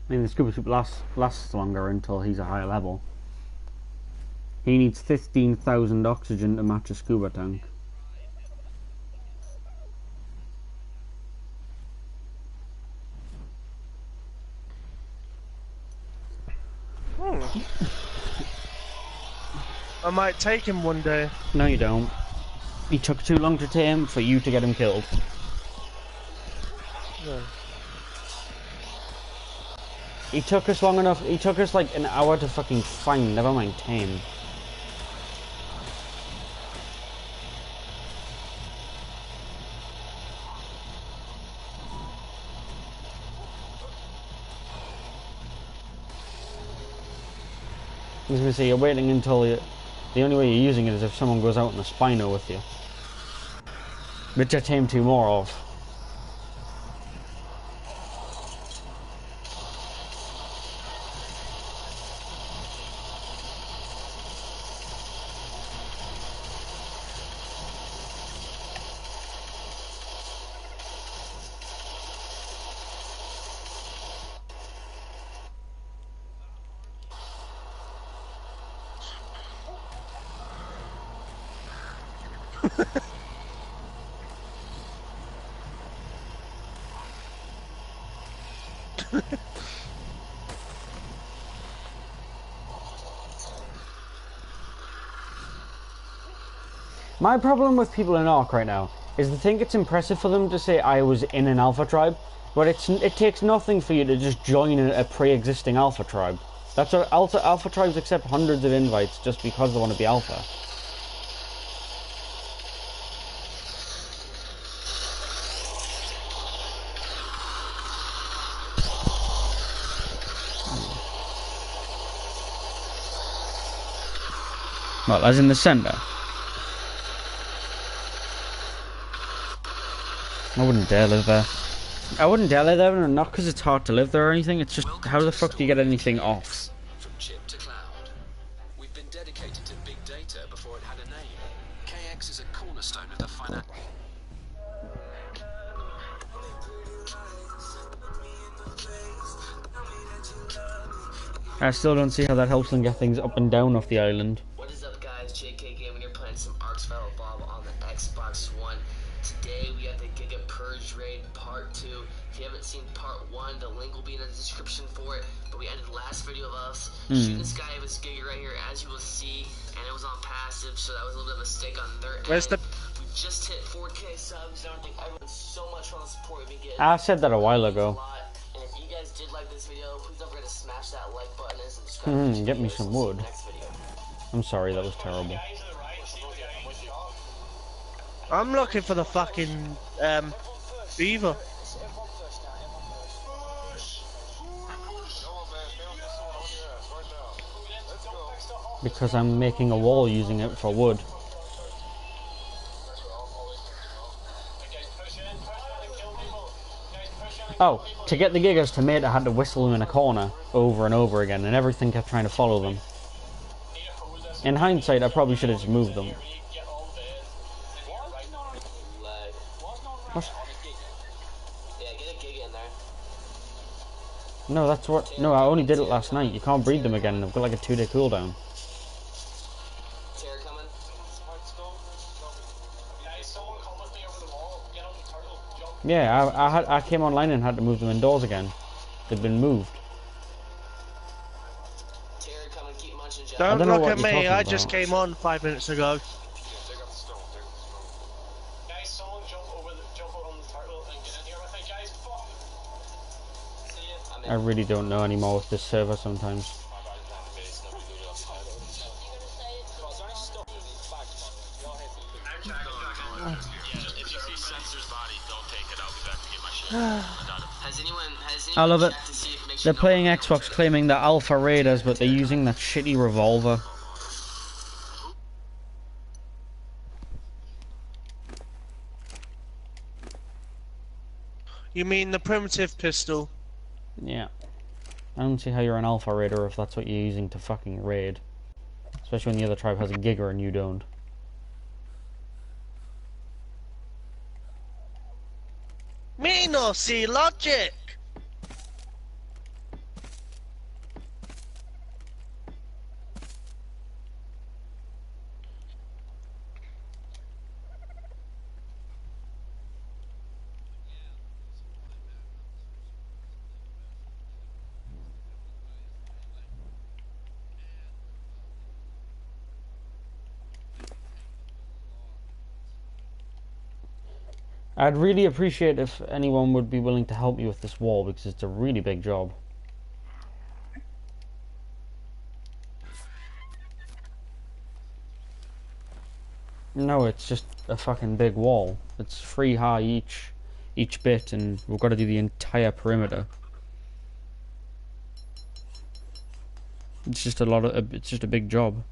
I mean, the scuba suit lasts longer until he's a higher level. He needs 15,000 oxygen to match a scuba tank. I might take him one day. No, you don't. He took too long to tame for you to get him killed. No. He took us long enough. He took us like an hour to fucking find, never mind tame. I was going to say, you're waiting until the only way you're using it is if someone goes out in a Spino with you. Which I tame 2 more of. My problem with people in Ark right now is they think it's impressive for them to say I was in an alpha tribe, but it takes nothing for you to just join a pre-existing alpha tribe. That's what alpha tribes accept hundreds of invites just because they want to be alpha. Well, as in the centre. I wouldn't dare live there. I wouldn't dare live there, not because it's hard to live there or anything, it's just how the fuck do you get anything off? From chip to cloud. We've been dedicated to big data before it had a name. KX is a cornerstone of the finance. I still don't see how that helps them get things up and down off the island. What is up, guys? JK Gaming here, playing some Ark4Life on the Xbox One. Today we have the Giga Purge Raid Part 2. If you haven't seen Part 1, the link will be in the description for it. But we ended the last video of us shooting this guy with his Giga right here, as you will see. And it was on passive, so that was a little bit of a mistake on their end. We just hit 4K subs. I think everyone's so much for the support we've been getting. I said that a while ago. And if you guys did like this video, please don't forget to smash that like button and subscribe. Get me some wood. I'm sorry, that was terrible. I'm looking for the fucking beaver. Because I'm making a wall using it for wood. Oh, to get the gigas to mate I had to whistle them in a corner over and over again, and everything kept trying to follow them. In hindsight, I probably should have just moved them. What? Yeah, get a Giga in there. No, that's what... No, I only did it last night. You can't breed them again. They've got like a 2-day cooldown. Terror coming. Yeah, I came online and had to move them indoors again. They've been moved. Terror coming, keep munching, Jack. Don't don't know look what at you're me, talking I about. just came on 5 minutes ago. Guys, someone jump on the turtle and get in here with it, guys. Fuck. See ya. I really don't know anymore with this server sometimes. I love it. They're playing Xbox claiming they're alpha raiders, but they're using that shitty revolver. You mean the primitive pistol? Yeah. I don't see how you're an alpha raider if that's what you're using to fucking raid. Especially when the other tribe has a giga and you don't. Me no see logic. I'd really appreciate if anyone would be willing to help me with this wall, because it's a really big job. No, it's just a fucking big wall. It's 3 high each bit, and we've got to do the entire perimeter. Hey, Jack, Jack, Jack, if you see sensors body, don't take it out. We've got to get my shit. I got it. Has anyone seen? I'll love it. They're playing Xbox claiming that alpha raiders, but they're using that shitty revolver. It's just it's just a big job.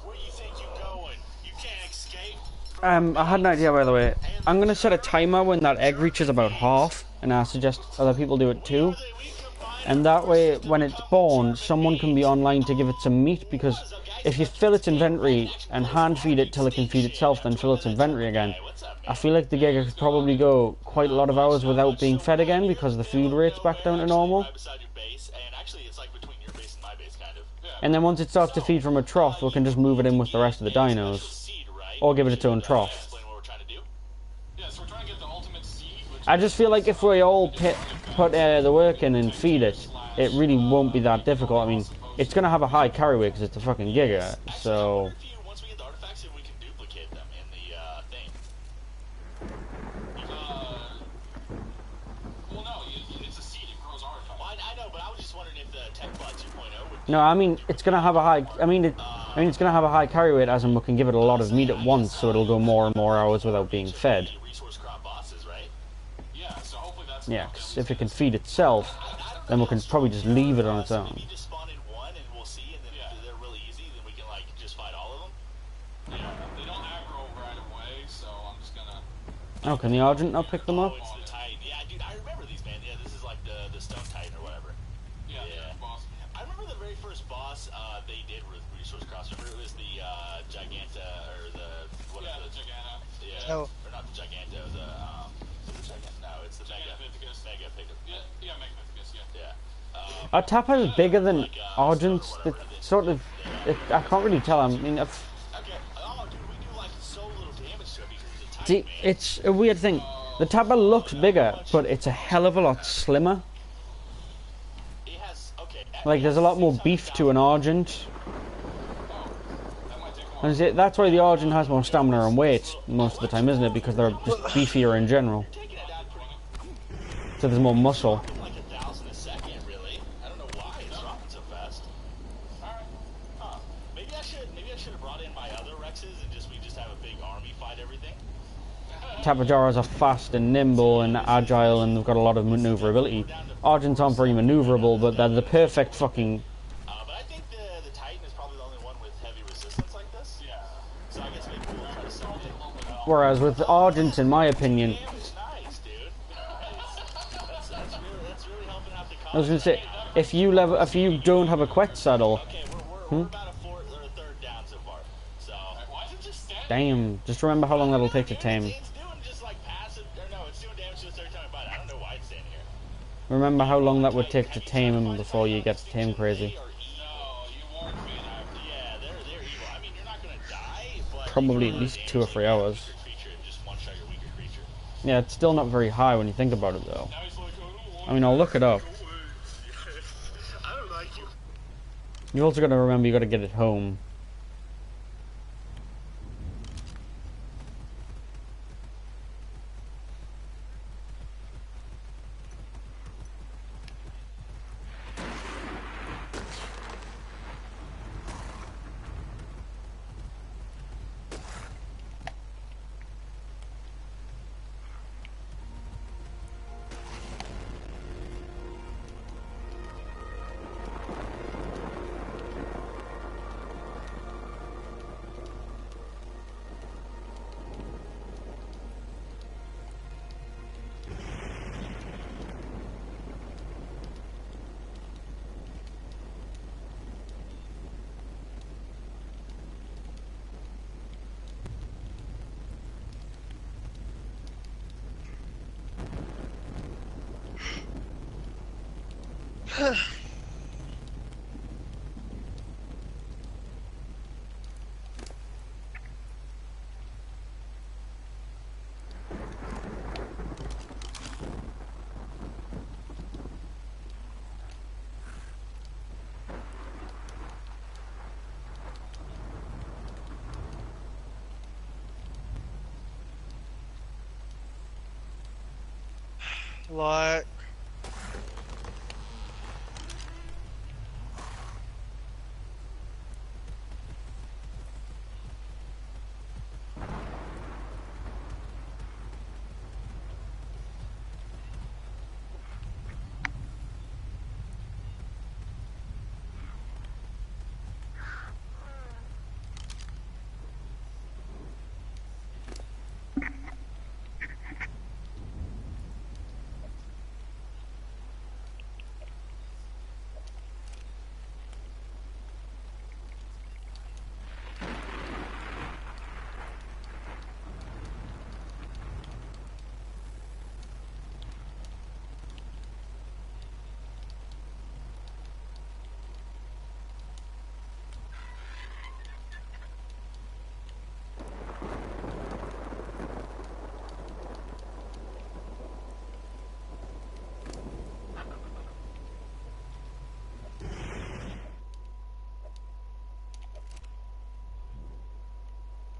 Where you think you going? You can't escape. I had an idea, by the way. I'm gonna set a timer when that egg reaches about half, and I suggest other people do it too. And that way, when it's born, someone can be online to give it some meat, because if you fill its inventory and hand feed it till it can feed itself, then fill its inventory again, I feel like the giga could probably go quite a lot of hours without being fed again, because the food rate's back down to normal. And then once it starts to feed from a trough, we can just move it in with the rest of the dinos. Or give it its own trough. I just feel like if we all put the work in and feed it, it really won't be that difficult. I mean, it's going to have a high carry weight because it's a fucking giga, so... Once we get the artifacts, if we can duplicate them in the thing. Well, no, it's a seed. It grows artifacts. Well, I know, but I was just wondering if the TechBot 2.0 would... No, I mean, it's going to have a high... I mean, it's going to have a high carry weight, as in we can give it a lot of meat at once, so it'll go more and more hours without being fed. Yeah, because if it can feed itself, then we can probably just leave it on its own. Just spawn in one and we'll see, and then if they're really easy, then we can, like, just fight all of them. Yeah, they don't aggro right away, so I'm just gonna... Oh, can the Argent not pick them up? Oh, it's the Titan. Yeah, dude, I remember these, man. Yeah, this is like the Stone Titan or whatever. Yeah, the boss. I remember the very first boss they did with Resource Cross. Remember it was the Giganta, or the... Yeah, the Giganta. Yeah, Oh. or not the Giganta, the... No, it's the Mega. Mega pickup. Yeah, Magnificus, yeah. Our Tapper is bigger than Argent's. It's sort of... I can't really tell. I mean, Okay. Oh, dude, we do like so little damage to it because he's a Titan, see, man. it's a weird thing. The Tapper looks bigger, but it's a hell of a lot slimmer. It has, okay. Like, there's a lot more beef to an Argent. And that's why the Argent has more stamina and weight most of the time, isn't it? Because they're just beefier in general. So there's more muscle. Like 1,000 a second, really. I don't know why it's dropping so fast. Alright. Huh. Maybe I should have brought in my other Rexes and we just have a big army fight everything. Tapajaras are fast and nimble and agile, and they've got a lot of maneuverability. Argents aren't very maneuverable, but they're the perfect fucking... But I think the Titan is probably the only one with heavy resistance like this. Yeah. So I guess maybe we'll try to solve it. Whereas with Argents, in my opinion... Nice, dude. That's really helping out the cause. I was going to say, if you don't have a Quet saddle... Okay, we're about a fourth or a third down so far. So why is it just standing? Damn, just remember how long that'll take to tame. It's doing just like passive, or no, it's doing damage to us every time I bite it. I don't know why it's standing here. Remember how long that would take to tame him before you get to tame crazy. No, you warned me and yeah, they're evil. I mean, you're not gonna die, but Probably at least 2 or 3 hours. creature and just one-shot your weaker creature. Yeah, it's still not very high when you think about it, though. I mean, I'll look it up. I don't like you. You've also got to remember you got to get it home. Like,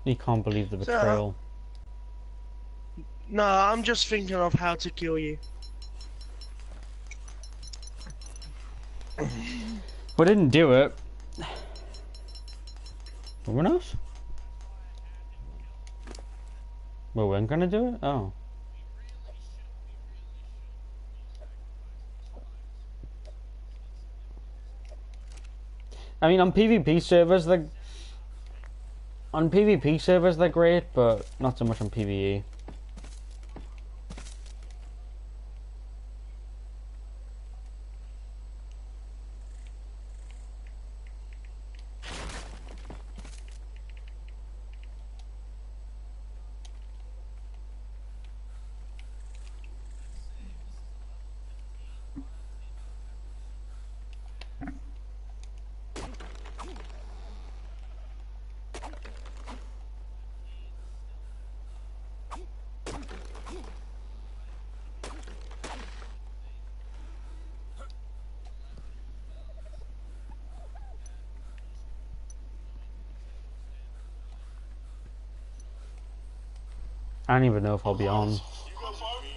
You can't believe the betrayal. no, I'm just thinking of how to kill you. We didn't do it. Were we not? We weren't gonna do it? Oh. I mean, on PvP servers, they're great, but not so much on PvE. I don't even know if I'll be on. You guys are mean.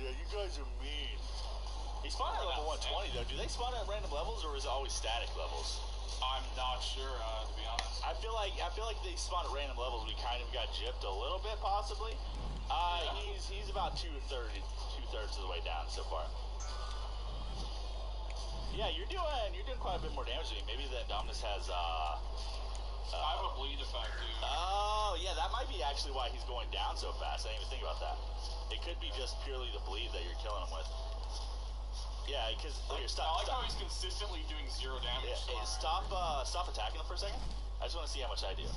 Yeah, you guys are mean. He spawned at level 120 though. Do they spawn at random levels or is it always static levels? I'm not sure, to be honest. I feel like they spawn at random levels. We kind of got gypped a little bit, possibly. He's about two-thirds of the way down so far. Yeah, you're doing quite a bit more damage than me. Maybe the Indominus has I have a bleed effect, dude. Oh, yeah, that might be actually why he's going down so fast. I didn't even think about that. It could be just purely the bleed that you're killing him with. Yeah, because I like how he's consistently doing 0 damage. Yeah, hey, stop attacking him for a second. I just want to see how much I do.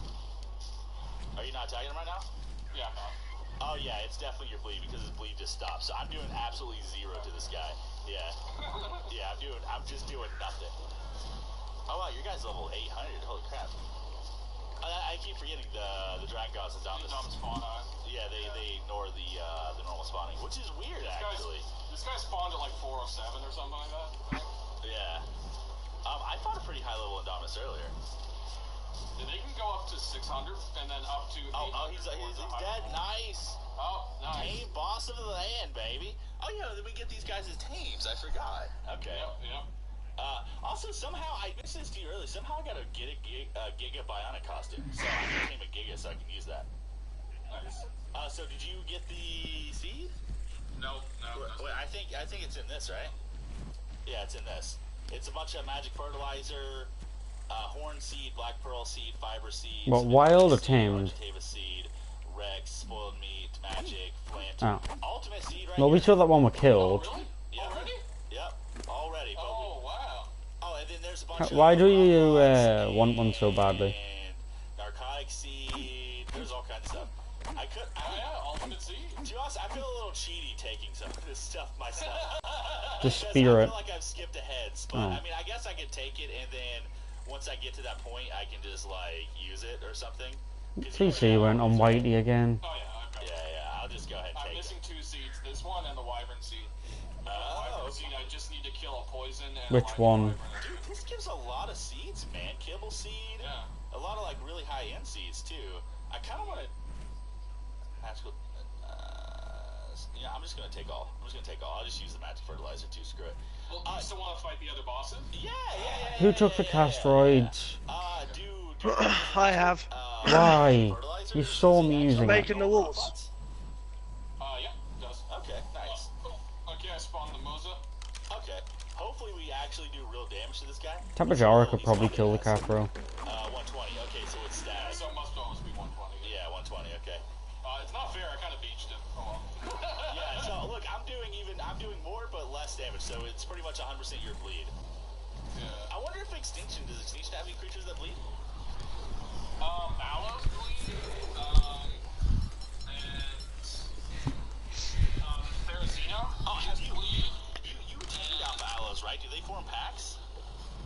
Are you not attacking him right now? Yeah, I'm not. Oh yeah, it's definitely your bleed because his bleed just stopped. So I'm doing absolutely 0 to this guy. Yeah, yeah, I'm just doing nothing. Oh wow, your guy's level 800. Holy crap! I keep forgetting the Dragon Gods is down this. Spawn, Yeah, they ignore the normal spawning, which is weird actually. This guy spawned at like 407 or something like that. Yeah. I fought a pretty high level Indominus earlier. Yeah, they can go up to 600 and then up to 800. Oh, he's dead. Nice. Oh, nice. Tame boss of the land, baby. Oh yeah, then we get these guys as tames. I forgot. Okay. Yep. Also, somehow, I mentioned this to you earlier, somehow I got a Giga Bionic costume. So I became a Giga so I can use that. Nice. So did you get the seed? No. Wait, I think it's in this, right? Yeah, it's in this. It's a bunch of magic fertilizer, horn seed, black pearl seed, fiber seed. What, wild or tamed? Seed, Rex, spoiled meat, magic, flint. Oh. Ultimate seed right Well, we here. saw that one were killed. Really? Yep. Already? Yep. Already. Oh, wow. Oh, and then there's a bunch of... Why do you want one so badly? And narcotic seed. There's all kinds of stuff. Ultimate seed. To be honest, I feel a little cheaty taking some of this stuff myself. Just Because spear I it. feel like I've skipped ahead. But, Oh. I mean, I guess I could take it, and then once I get to that point, I can just, like, use it or something. Please say you went on Whitey again. Oh, yeah. I've got it. Yeah, I'll just go ahead and I'm take missing it. 2 seeds. This one and the wyvern seed. Wyvern seed, I just need to kill a poison and Which a one? wyvern. Dude, this gives a lot of seeds, man. Kibble seed. Yeah. A lot of, like, really high-end seeds, too. I kind of want to... Yeah, I'm just gonna take all. I'll just use the magic fertilizer too. Screw it. Well, do you still want to fight the other bosses? Yeah. Who took the castroids? Do I have. Why? fertilizer You saw me using it. Making the walls. Yeah, it does. Okay, nice. Okay, I spawned the Moza. Okay. Hopefully we actually do real damage to this guy. Tapajara could probably kill the Capro. 120. Okay, so it's stacked. So it must almost be 120. Yeah, 120. Okay. It's not fair. I kind of beached him. Oh well. Yeah. So look, I'm doing more but less damage. So it's pretty much 100% your bleed. Yeah. I wonder if does Extinction have any creatures that bleed? Aloes bleed. Therizino. Oh, have you bleed? You teamed up Aloes, right? Do they form packs?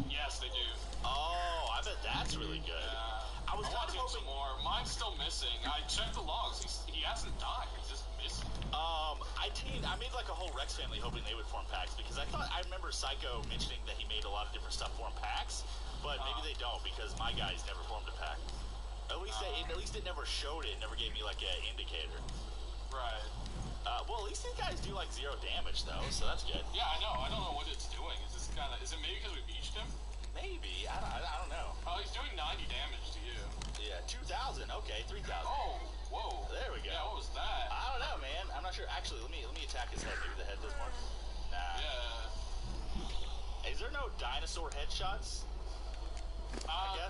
Yes, they do. Oh, I bet that's really good. Yeah. I was kind of hoping some more. Mine's still missing. I checked the logs. He hasn't died. He's just missing. I made like a whole Rex family hoping they would form packs because I remember Psycho mentioning that he made a lot of different stuff form packs, but maybe they don't because my guys never formed a pack. At least it never showed it. It never gave me like an indicator. Right. Well, at least these guys do like 0 damage though, so that's good. Yeah, I know. I don't know what it's doing. Is it maybe because we beached him? Maybe. I don't know. Oh, he's doing 90 damage to you. Yeah, 2,000. Okay, 3,000. Oh, whoa. There we go. Yeah, what was that? I don't know, man. I'm not sure. Actually, let me attack his head. Maybe the head does more. Nah. Yeah. Is there no dinosaur headshots?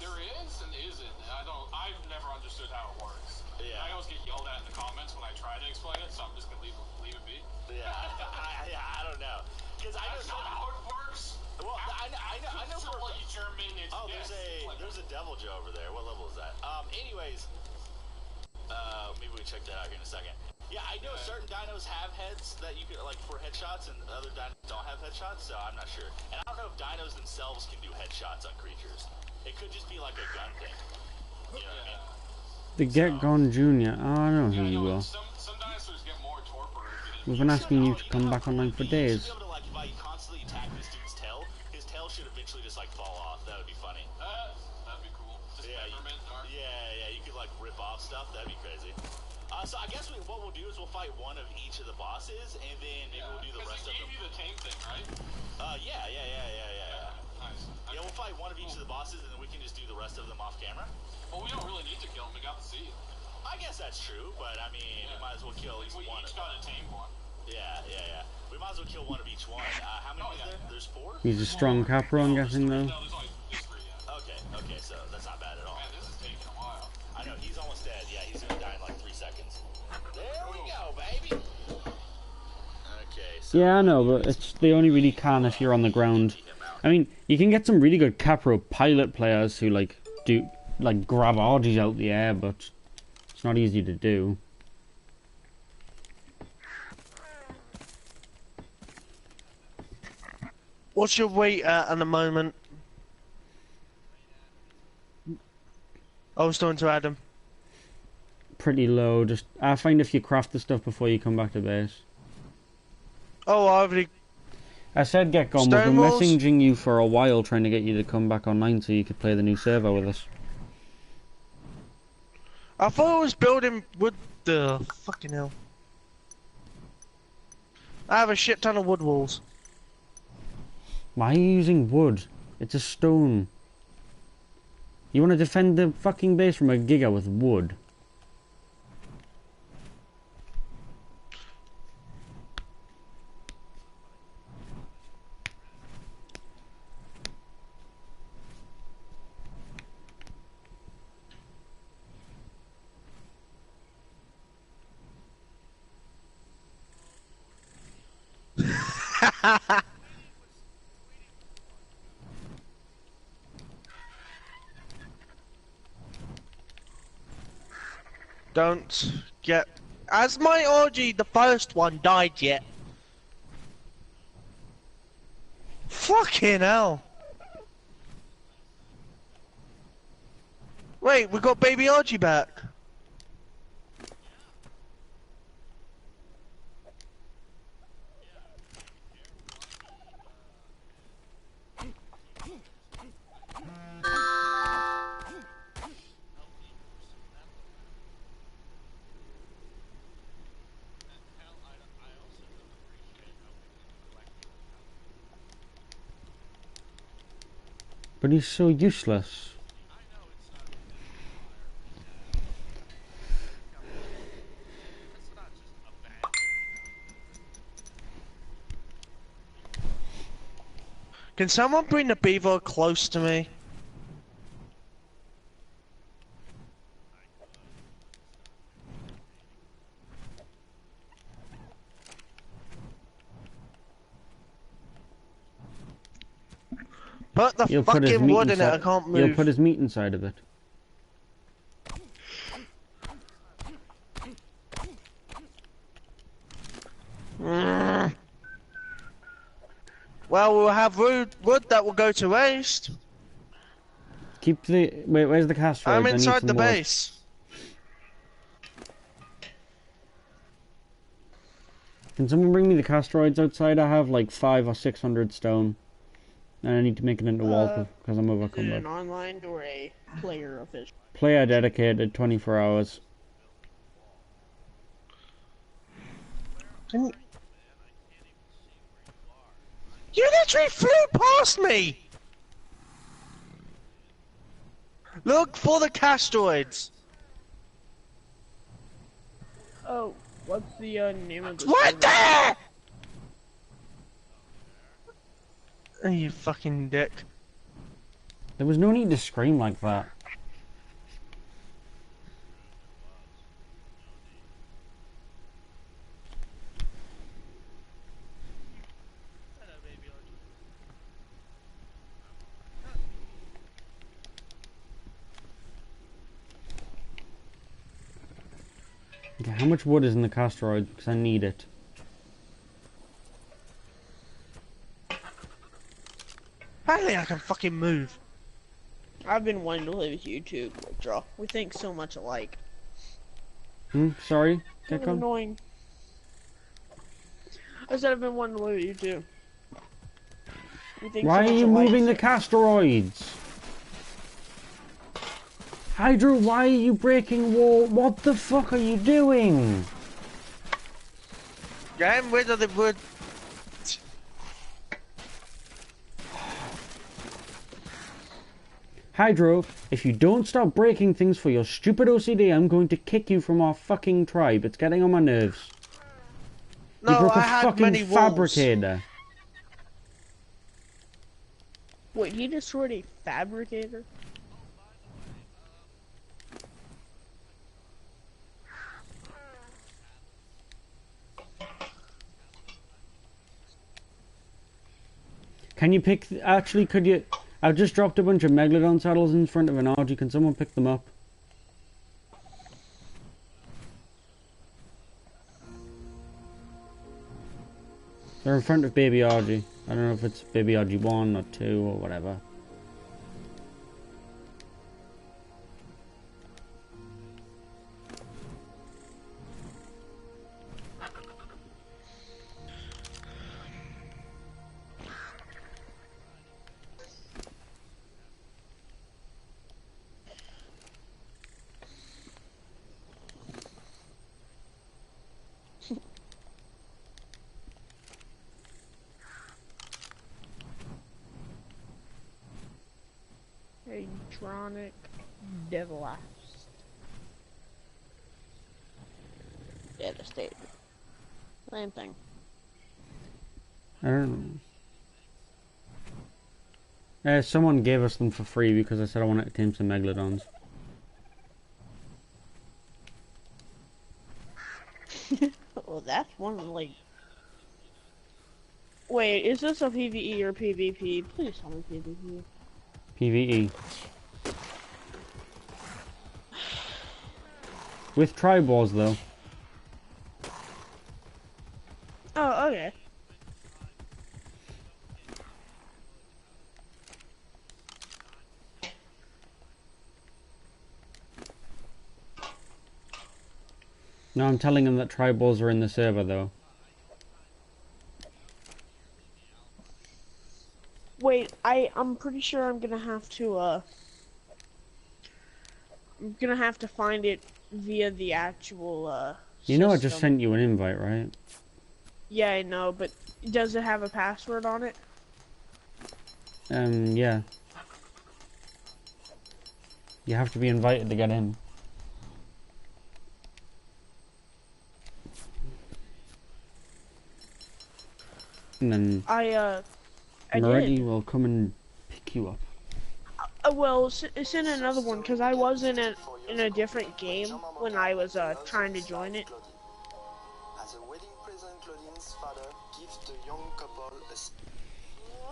There is and isn't. I've never understood how it works. Yeah. I always get yelled at in the comments when I try to explain it, so I'm just gonna leave it be. Yeah. I don't know. Because I know That's not how it works. Well, I know for Triple German. oh, there's a Devil Joe over there. What level is that? Anyways, maybe we check that out here in a second. Yeah, I know certain dinos have heads that you could like for headshots, and other dinos don't have headshots, so I'm not sure. And I don't know if dinos themselves can do headshots on creatures. It could just be like a gun thing. You know what I mean? The Get Gone Junior. Oh, I know who you are. Some dinosaurs get more torpor. We've been asking you to come back online for days. If I constantly attack this dude's tail, his tail should eventually just like fall off. That would be funny. That'd be cool. Just peppermint dark. Yeah, you could like rip off stuff. That'd be crazy. So I guess what we'll do is we'll fight one of each of the bosses, and then maybe we'll do the rest of them. Gave you the tame thing, right? Yeah. Nice. Yeah, we'll fight one of each of the bosses, and then we can just do the rest of them off camera. Well, we don't really need to kill him. We got the seed. I guess that's true, but I mean, we might as well kill at least We one. each got a tame one. Yeah. We might as well kill one of each one. How many is there? There's 4? He's a strong Capro, I'm guessing, though. No, there's only 3 yet. Okay, so that's not bad at all. Man, this is taking a while. I know, he's almost dead. Yeah, he's gonna die in like 3 seconds. There we go, baby! Okay, so... Yeah, I know, but they only really can if you're on the ground. I mean, you can get some really good Capro pilot players who, grab orgies out the air, but it's not easy to do. What's your weight at the moment? I was talking to Adam. Pretty low, I find if you craft the stuff before you come back to base. Oh, I already... I said Get Gone, we've been Stonewalls? messaging you for a while trying to get you to come back online so you could play the new server with us. I thought I was building wood... The fucking hell. I have a shit ton of wood walls. Why are you using wood? It's a stone. You want to defend the fucking base from a giga with wood? Don't get... Has my orgy, the first one, died yet? Fucking hell. Wait, we got baby orgy back. But he's so useless. Can someone bring the beaver close to me? Put the You'll put his fucking meat wood in it, I inside. can't You'll move. put his meat inside of it. Well, we'll have wood that will go to waste. Keep the... Wait, where's the castor? I'm inside the base. Can someone bring me the castroids outside? I have like 500 or 600 stone. And I need to make it into wall because I'm Is it an overcumbered. online or a player official? Player dedicated 24 hours. You literally flew past me! Look for the castroids! Oh, what's the name of the Right server? there! Oh, you fucking dick. There was no need to scream like that. Okay, how much wood is in the castroid? Because I need it. Apparently I can fucking move. I've been wanting to live with you too, Draw. We think so much alike. Sorry? Kind of Gekko? annoying. I said I've been wanting to live with you too. We think Why so are much you alike. moving the castroids? Hydro, why are you breaking wall? What the fuck are you doing? Getting rid of the wood. Hydro, if you don't stop breaking things for your stupid OCD, I'm going to kick you from our fucking tribe. It's getting on my nerves. You No, broke a I had fucking many walls. fabricator. Wait, he destroyed a fabricator? Can you pick... Actually, could you... I've just dropped a bunch of Megalodon saddles in front of an orgy. Can someone pick them up? They're in front of Baby Orgy. I don't know if it's Baby Orgy 1 or 2 or whatever. Hadronic Devilast. Devastator. Same thing. I don't know. Someone gave us them for free because I said I wanted to tame some Megalodons. Well, that's one, like... Wait, is this a PvE or PvP? Please tell me PvP. PvE. With tribe wars though. Oh, okay. No, I'm telling them that tribe wars are in the server though. Wait, I'm pretty sure I'm gonna have to, I'm gonna have to find it via the actual, You know I just system. sent you an invite, right? Yeah, I know, but does it have a password on it? Yeah. You have to be invited to get in. And then I Moretti did. will come and pick you up. Well, it's in another one because I was in a different game when I was trying to join it. As a wedding present, Claudine's father gives the young couple a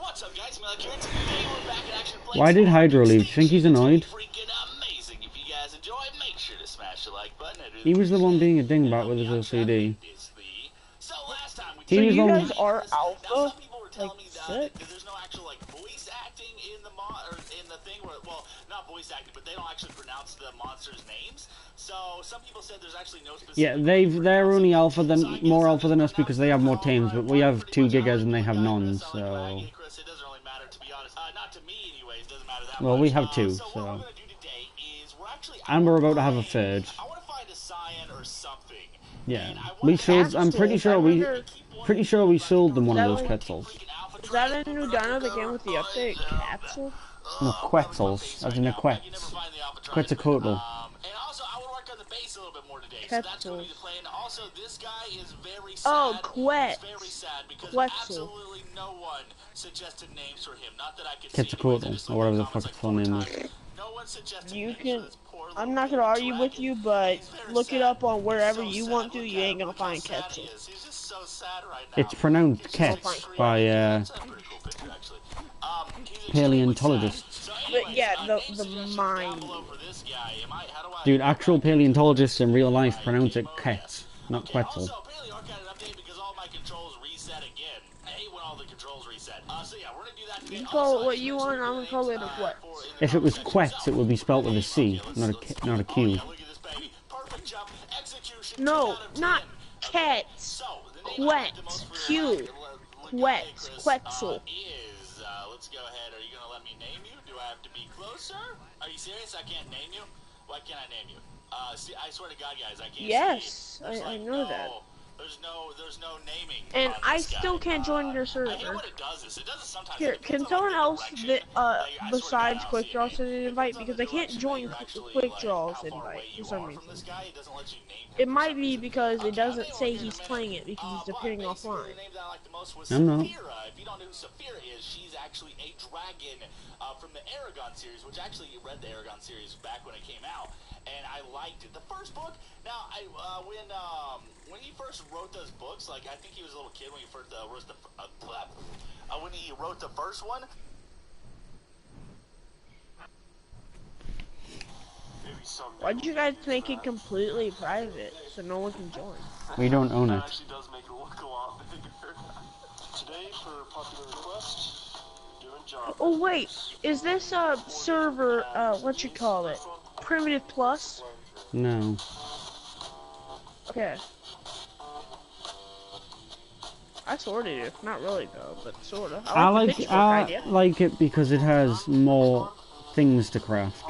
What's up, guys? Miller here. Today we're back in action playing Why did some Hydro Ark4Life. leave? Think he's annoyed? Freaking amazing. If you guys enjoy, make sure to smash the like button. He was the one being a dingbat with his OCD. So last time we He So was you on- guys are Now, alpha? some people were telling Like, me that sick? because there's no actual like voice acting in the or in the thing where, well, not voice acting, but they don't actually pronounce the monsters' names. So some people said there's actually no specific. Yeah, they're only alpha than more alpha than us because they have more teams, but we have 2 gigas and they have none. So, It doesn't really matter, to be honest. Not to me, anyways. Doesn't matter that well, much. we have 2. So what we're So, gonna do today is we're actually. and we're about to have a third. I want to find a cyan or something. Yeah, we sold. I'm pretty sure we sold them one of those Quetzals. Is that a new dino that came with the update? Capsule? No, Quetzals, as in a Quetz. Quetzalcoatl. And also, I want to work on the base a little bit more today. So that's going to be the plan. Also, this guy is very sad. Oh, He's very sad because Quetzal. absolutely no one suggested names for him. Not that I could Quetzalcoatl, or whatever the fuck its full name is. No one suggested You names can. for this poor I'm little not gonna argue dragon. with you, but He's very look it sad. up on wherever He's so you sad. want to. Look You at ain't him. gonna Look how find sad he Quetzal. is. He's just so sad right now. It's pronounced Ketz by That's a pretty cool picture, actually. He's paleontologists. But yeah, the mind. Dude, actual paleontologists in real life pronounce it Ketz, not Quetzal. Also, apparently Ark had an update because all my controls reset again. I hate when all the controls reset. So yeah, we're gonna do that today. You can call it what you want. I'm gonna call it a what? If it was Quetz, it would be spelt with a C, not a Q. Oh, yeah, look at this baby. Perfect jump, execution. No, 10 out of not 10. Quetz. So, the name I like the Quetz. most for Q. Quetz. Quetzal. Is let's go ahead. Are you gonna let me name you? Do I have to be closer? Are you serious? I can't name you. Why can't I name you? See, I swear to God, guys, I can't. Yes, see you. I know that. There's no naming. And on I this guy. still can't join your I hate server. what it does is it does it sometimes. Here, It can depends on, someone like, the else direction. that I swear to besides God, Quick I'll Draw see it. send an It invite depends on because the I can't direction join that you're actually, Quick like, Draw's how far invite away for you some are reason. from this guy. It doesn't let you name him It for might some be reason. because it Okay, doesn't I'll say tell you he's in a playing minute. it because he's But appearing basically, offline. the name that I like the most was I'm not. Saphira. If you don't know who Saphira is, she's actually a dragon from the Aragon series, which actually you read the Aragon series back when it came out, and I liked it. The first book. Now, when he first wrote those books, like I think he was a little kid when he first when he wrote the first one. Why'd you guys make it completely private so no one can join? We don't own it. Actually does make it look a lot bigger. Today, for popular request, doing job. Oh wait, is this server what you call it? Primitive Plus? No. Okay. I sorted it, not really though, but sorta. I like the pitchfork idea. like it because it has more things to craft.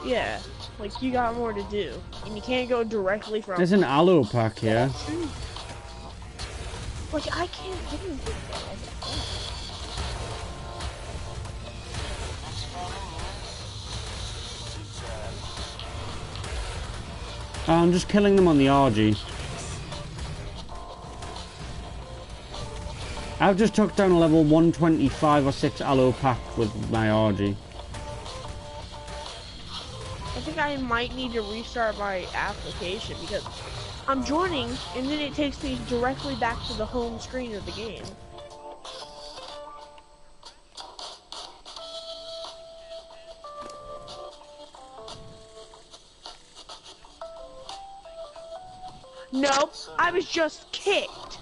Yeah, like you got more to do, and you can't go directly from. There's an aloe pack here. Like I can't get anything. I'm just killing them on the RG. I've just took down a level 125 or 6 aloe pack with my RG. I think I might need to restart my application because I'm joining and then it takes me directly back to the home screen of the game. Nope, I was just kicked.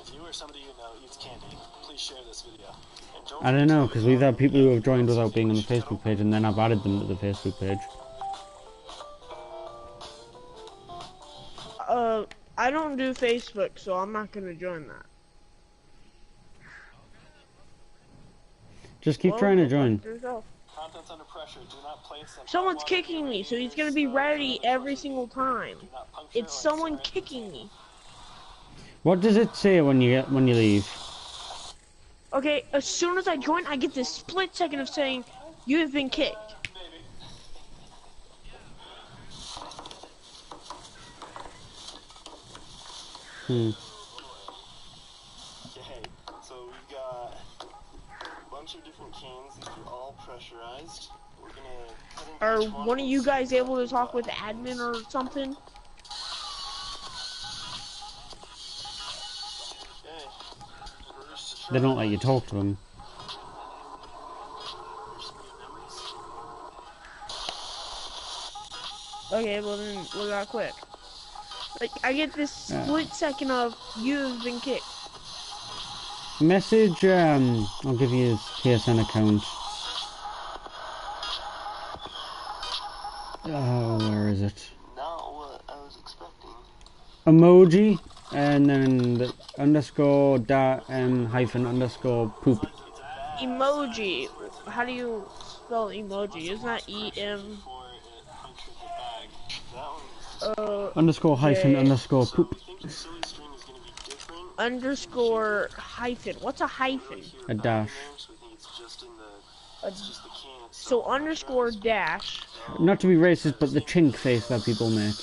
If you or somebody you know eats candy, please share this video. I don't know, because we've had people who have joined without being on the Facebook page, and then I've added them to the Facebook page. I don't do Facebook, so I'm not gonna join that. Just keep trying to join. Content's under pressure. Do not place them. Someone's kicking me, so he's gonna be ready every single time. It's someone kicking me. What does it say when you leave? Okay, as soon as I join, I get this split second of saying, you have been kicked. Okay, so we've got a bunch of different cans. These are all pressurized. We're gonna cut into Are each one of you guys able to talk with Okay. admin or something? They don't let you talk to them. Okay, well then we got quick. Like I get this split second of you've been kicked. Message, I'll give you his PSN account. Oh, where is it? Not what I was expecting. Emoji, and then the underscore hyphen underscore poop. Emoji. How do you spell emoji? Isn't that E-M? Underscore hyphen underscore poop. Underscore hyphen. What's a hyphen? A dash. So underscore dash. Not to be racist, but the chink face that people make.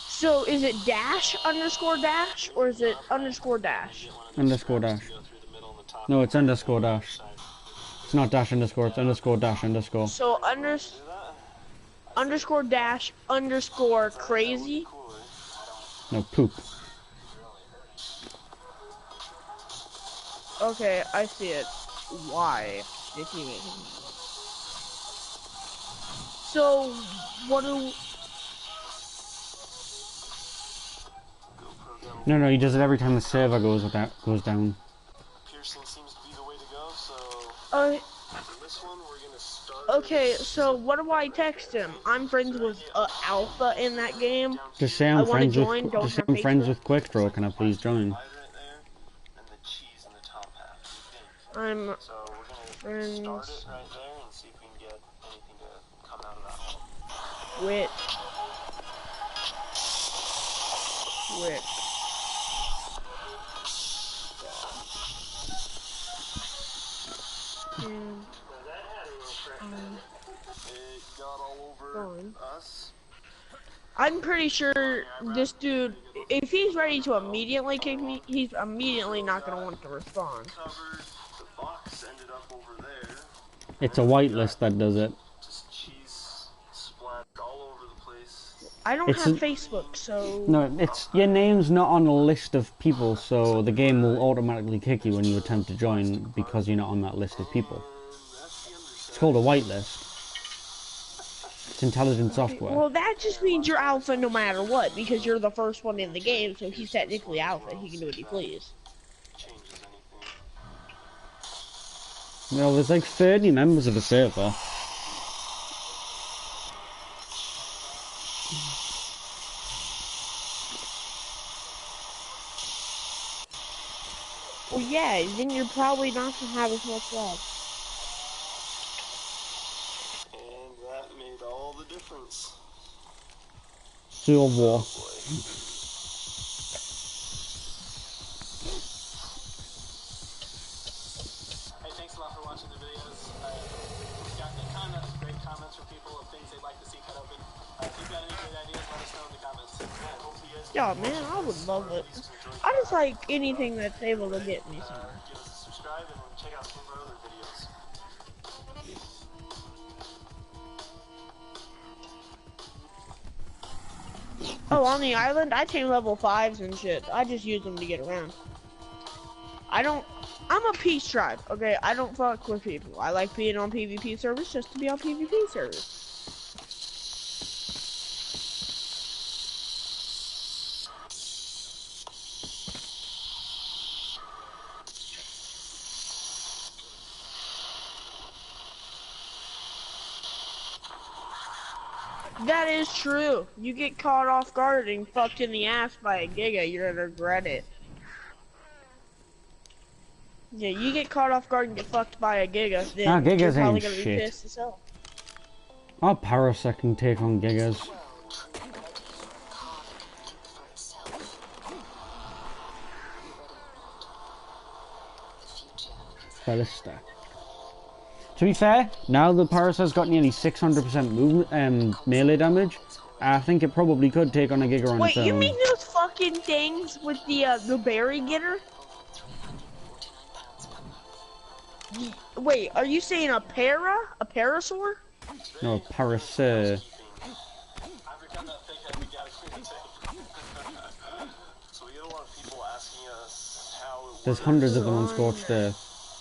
So is it dash underscore dash or is it underscore dash? Underscore dash. No, it's underscore dash. It's not dash underscore, it's underscore dash underscore. So underscore dash underscore crazy? No, poop. Okay, I see it. Why? So, what do... No, he does it every time the server goes down. Piercing seems to be the way to go, so this one we're gonna start. Okay, so what do I text him? I'm friends with Alpha in that game. Just say I'm friends with Quickdraw. Can I please join? I'm So we're gonna start it right there and see if we can get anything to come out of that hole. with It got all over us. I'm pretty sure this dude, if he's ready to immediately kick me, he's immediately not gonna want to respond. The box ended up over there. It's a whitelist that does it. Just cheese splat all over the place. I don't have Facebook, so... No, it's your name's not on a list of people, so the game will automatically kick you when you attempt to join because you're not on that list of people. It's called a whitelist. It's intelligent software. Well, that just means you're alpha no matter what, because you're the first one in the game, so he's technically alpha. He can do what he please. Well, there's like 30 members of the server. Well, yeah, then you're probably not gonna have as much love. And that made all the difference. Silver. Hey, thanks a lot for watching the videos. We've gotten a ton of great comments from people of things they'd like to see cut open. If you've got any great ideas, let us know in the comments. Yeah, man, I would love it. I just like anything that's able to get me somewhere. Give us a subscribe and check out some of our other videos. Oh, on the island, I take level 5s and shit. I just use them to get around. I'm a peace tribe, okay? I don't fuck with people. I like being on PvP servers just to be on PvP servers. That is true. You get caught off guard and fucked in the ass by a giga, you're gonna regret it. Yeah, you get caught off guard and get fucked by a giga, then Gigas you're probably ain't gonna be shit. pissed as hell. Our Parasect can take on Gigas. Ballista. To be fair, now the Parasaur's got nearly 600% movement, melee damage, I think it probably could take on a Giga on Wait, its own. you mean those fucking things with the berry getter? Wait, are you saying a parasaur? No, Parasaur. So we get a lot of people asking us how it There's works, hundreds of them on Scorched Earth.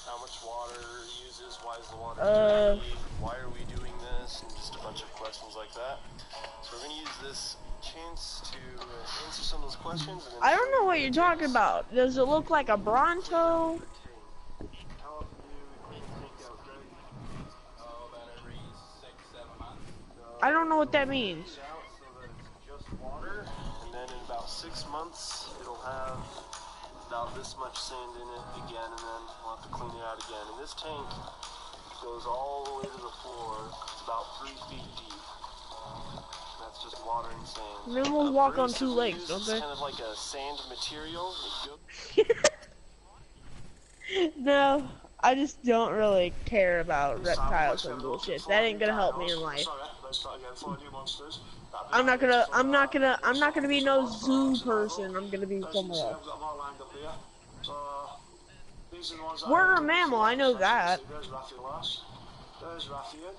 how much water it uses, why is the water dirty, why are we doing this, and just a bunch of questions like that. So we're going to use this chance to answer some of those questions. And then I don't know what you're talking about. Does it look like a Bronto? how often do we clean the tank out, Greg? About every 6-7 months. I don't know what that means. Out so that it's just water, and then in about 6 months it'll have about this much sand in it again, and then we'll have to clean it out again. And this tank goes all the way to the floor. It's about 3 feet deep. That's just water and sand. Mammals walk on Brace 2 that we legs, use don't is they? kind of like a sand material. No, I just don't really care about reptiles and bullshit. That ain't gonna help me in life. I'm not gonna be no zoo person. I'm gonna be somewhere else. We're a mammal, I know that. There's Raffia.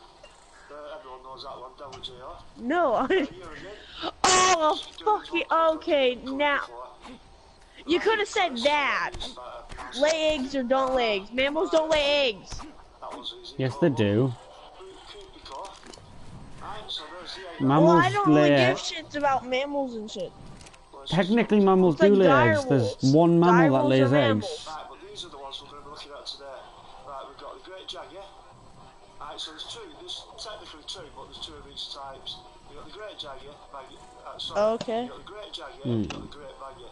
Everyone knows that one, WJR. No, I... Oh, fuck you. Okay, now... You could have said that. Lay eggs or don't lay eggs. Mammals don't lay eggs. Yes, they do. Well, Mammals I don't really lay give shits about mammals and shit. Technically, mammals It's like do lay eggs. There's direwolves. one mammal that Direwolves lays are eggs. mammals. Right, but these are the ones we're going to be looking at today. Right, we've got the great jaguar. Right, so there's technically two, but there's 2 of each types. You've got the great jaguar, Okay. you've got the great jaguar, you've got the great bagger.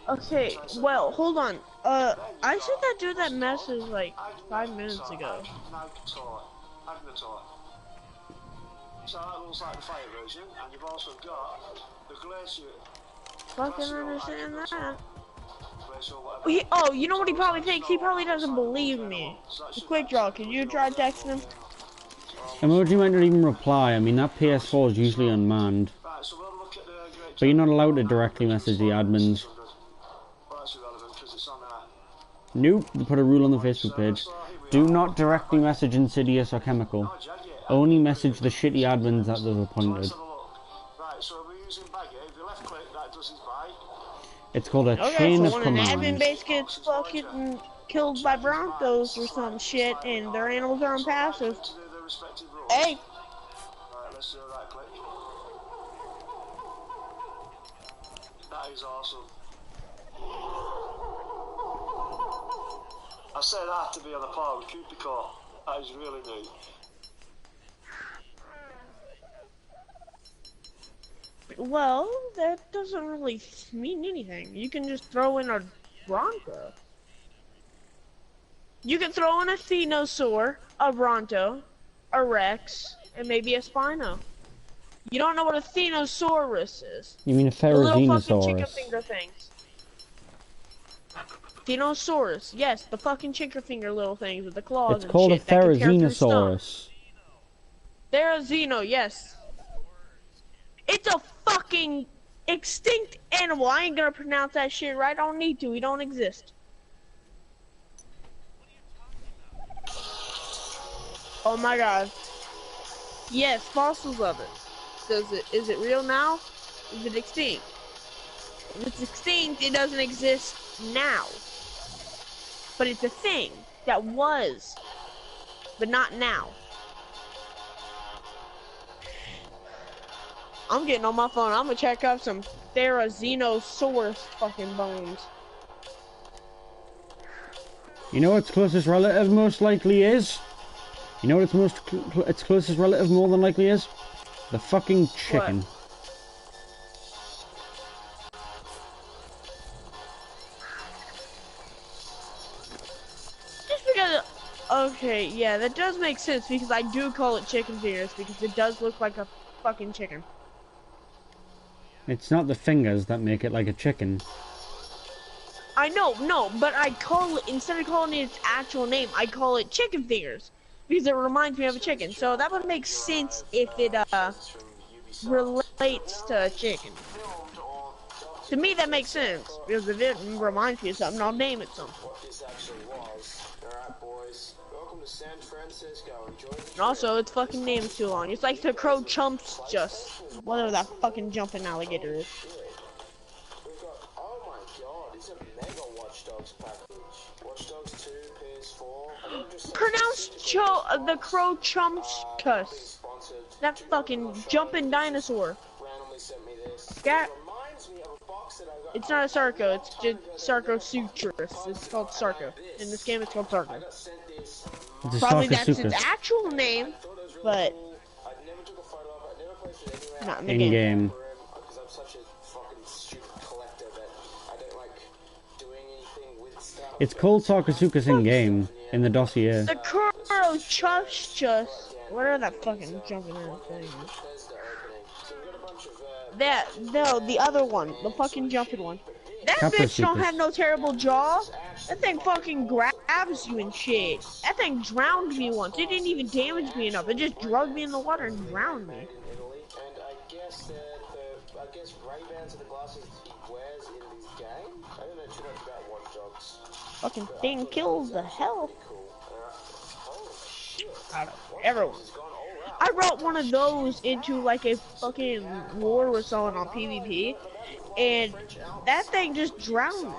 Okay, well, hold on. I sent that dude that message like 5 minutes ago. Agnator. So that looks like the fire version, and you've also got the glacier. Fucking understand that. Glacier, whatever. You know what he probably thinks? He probably doesn't believe me. Quick draw, can you try texting him? Emoji might not even reply. I mean, that PS4 is usually unmanned. Right, so we'll look at the great But you're not allowed to directly message the admins. Well, that's irrelevant because it's on Nope, you put a rule on the Facebook page. Do not directly message Insidious or Chemical. Only message the shitty admins that they've appointed. Let's have a look. Right, so we're using baggy. If you left click, that does his buy. It's called a Okay, chain so of when an admin command. base gets fucking killed by Broncos or some shit and their animals are on passive. To do their respective roles. Hey! Right, let's do that click. That is awesome. I say that to be on a par with Cupico. That is really neat. Well, that doesn't really mean anything. You can just throw in a Bronco. You can throw in a Thenosaur, a Bronto, a Rex, and maybe a Spino. You don't know what a Thenosaurus is. You mean a The little fucking chicken Ferrozenosaurus? finger things. Thenosaurus, yes, the fucking chicken finger little things with the claws It's and called a shit that can tear through stone. Ferrozenosaurus. Therizino, yes. It's a fucking extinct animal. I ain't gonna pronounce that shit right. I don't need to. He don't exist. Oh my god. Yes, fossils of it. Is it real now? Is it extinct? If it's extinct, it doesn't exist now. But it's a thing that was, but not now. I'm getting on my phone. I'm gonna check out some Therizinosaurus fucking bones. You know what its closest relative most likely is? You know what its closest relative more than likely is? The fucking chicken. What? Just because. Okay, yeah, that does make sense because I do call it chicken fingers because it does look like a fucking chicken. It's not the fingers that make it like a chicken. I know, no, but I call it, instead of calling it its actual name, I call it chicken fingers. Because it reminds me of a chicken. So that would make sense if it, relates to a chicken. To me, that makes sense. Because if it reminds me of something, I'll name it something. What this actually was. Alright, boys. Welcome to San Francisco. Enjoy the And also, its fucking name is too long. It's like the Crow Chumps just, whatever that fucking jumping alligator is. We've got, oh my god, it's a mega Watch Dogs package. Watch Dogs 2, PS4. I don't just Pronounce the Crow Chumps cuss. That fucking jumping dinosaur. randomly sent me this. Gat. Reminds me of a box that I got. It's not a Sarco, it's just Sarcosuchus. It's called Sarco. In this game, it's called Sarco. I got sent this. It's a Probably that's its Sarcosuchus. actual name, but I never took a photo of it. I never placed it anywhere. not in the In game. game. Because I'm such a fucking stupid collector that I don't like doing anything with stuff. It's called Sarcosuchus in game in the dossier. The Crow Chumps. Whatever that fucking jumping around thing is. There's the opening. So we've got a bunch of That, no, the other one. The fucking jumping one. That bitch Capricious. don't have no terrible jaw. That thing fucking grabs you and shit. That thing drowned me once. It didn't even damage me enough. It just drugged me in the water and drowned me. in Italy, and I guess that I guess Ray-Bans are the glasses he wears in this game. I don't know too much about Watch Dogs. Fucking thing kills the hell Cool. Holy shit. out of everyone. I wrote one of those into like a fucking war with someone on PvP, and that thing just drowned me.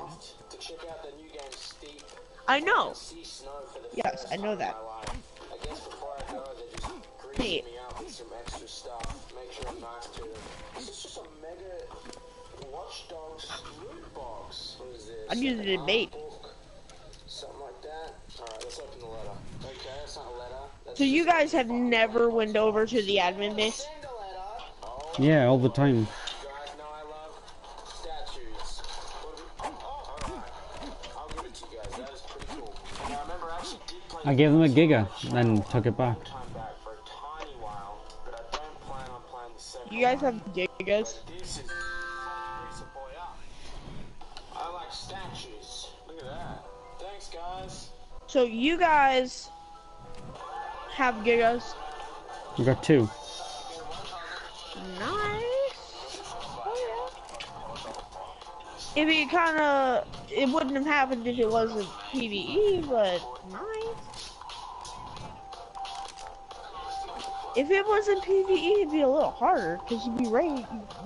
To check out the new game Steep. I know. See snow for the Yes, I know that. I guess before I go, they just Hey. grease me out with some extra stuff. Make sure I'm nice to them. This is just a mega Watch Dogs loot box. What is this? I'm using it in bait. Book, something like that. Alright, let's open the letter. Okay, that's not a letter. That's So you guys have never went over to the admin base? send a letter. Yeah, all the time. You guys know I love statues. Alright. I'll give it to you guys. That is pretty cool. And I remember I actually did play I gave them a giga, then took it back. time back for a tiny while, but I don't plan on playing the second. You guys have gigas? This is raise a boy up. I like statues. Look at that. Thanks, guys. So you guys have gigas? We got 2. Nice. Oh, yeah. If it wouldn't have happened if it wasn't PvE, but nice. If it wasn't PvE, it'd be a little harder, because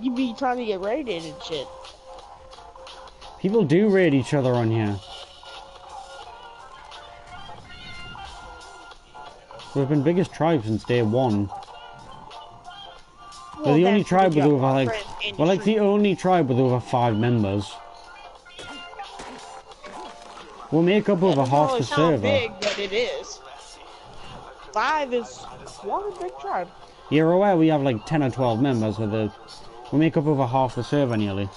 you'd be trying to get raided and shit. People do raid each other on here. We've been biggest tribe since day 1. We're the only tribe with over we're like the only tribe with over 5 members. We'll make up over half the server. Big, but it is. 5 is one big tribe. You're aware we have like 10 or 12 members with the. We make up over half the server nearly.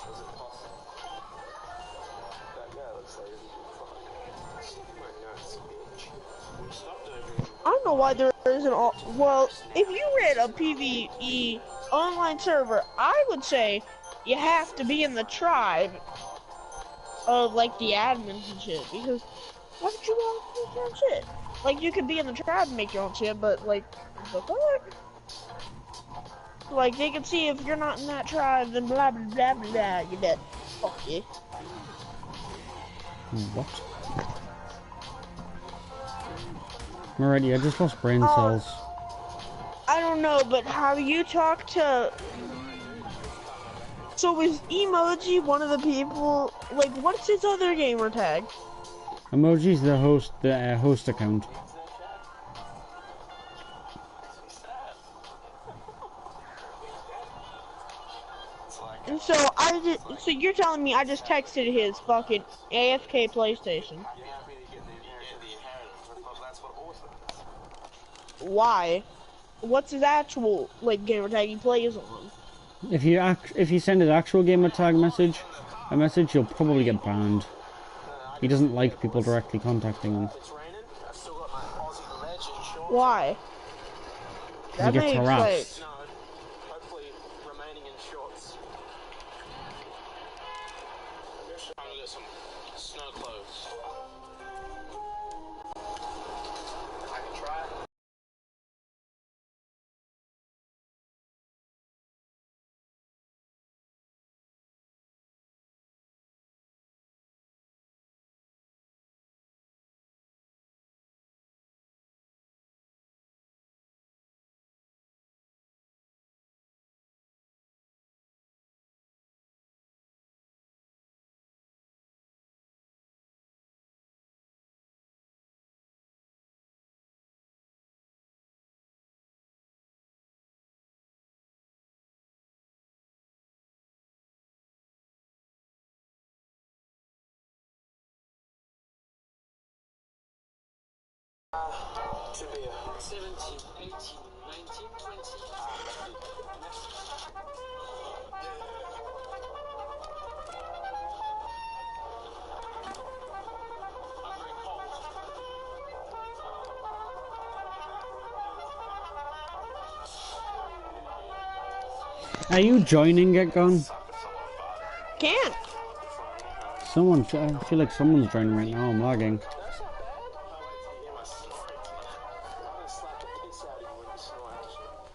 I don't know why there isn't all. Well, if you read a PvE online server, I would say you have to be in the tribe of like the admins and shit. Because why would you want to make your own shit? Like you could be in the tribe and make your own shit, but like the fuck? Like they can see if you're not in that tribe, then blah blah blah blah. You're dead. Fuck you. What? Alrighty, I just lost brain cells. I don't know, but how you talk to... So is Emoji one of the people... Like, what's his other gamer tag? Emoji's the host account. And so so you're telling me I just texted his fucking AFK PlayStation. Why? What's his actual like gamer tag he plays on? If you send his actual gamer tag message, you'll probably get banned. He doesn't like people directly contacting him. Why? That He gets makes harassed. like... Trying to get some snow clothes. I can try. To be 17, 18, 19, 20. Are you joining it, Gon? Can't. Someone, I feel like someone's joining right now. I'm lagging.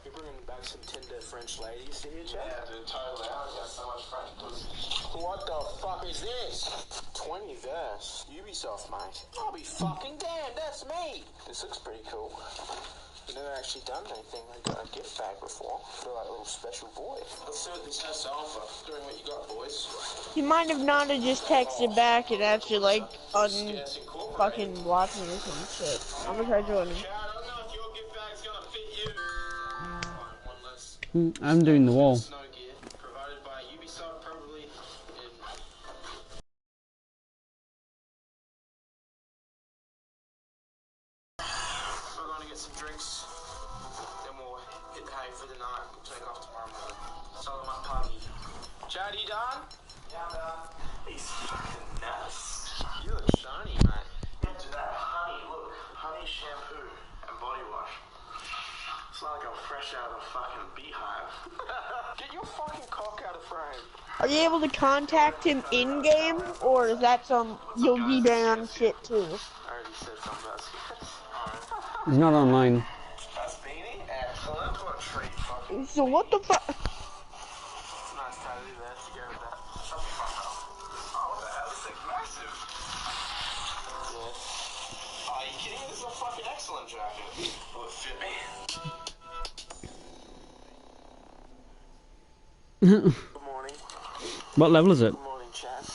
You're bringing back some Tinder French ladies here, Chad? Yeah, dude, totally. I got so much French pussy. What the fuck is this? 20 verse. Ubisoft, mate. I'll be fucking damned, that's me! This looks pretty cool. I've never actually done anything like got a gift bag before. I feel like a little special boy. Let's see what this has to offer. Doing what you got, boys. He might have not have just texted back and actually like fucking blocked me or some shit. I'm gonna try joining. Chad, I don't know if your gift bag's gonna fit you. One less. I'm doing the wall. Snow gear provided by Ubisoft, probably in. We're going to get some drinks, then we'll hit the hay for the night. We'll take off tomorrow morning. Solo my party. Chad, you done? Yeah, I'm done. He's fucking nuts. You look shiny, mate. Into that honey, look. Honey shampoo and body wash. It's like I'm fresh out of a fucking beehive. Get your fucking cock out of frame. Are you able to contact him in game, or is that some Yogi Band shit too? I already said something about skits. He's not online. That's beanie? Excellent. What a treat, fucking. So what the fuck? It's a nice tattoo there to go with that. Shut the fuck up. Oh, what the hell? This thing's massive. Yeah. Are you kidding me? This is a fucking excellent jacket. Will it fit me? Good morning. What level is it? Good morning, Chad.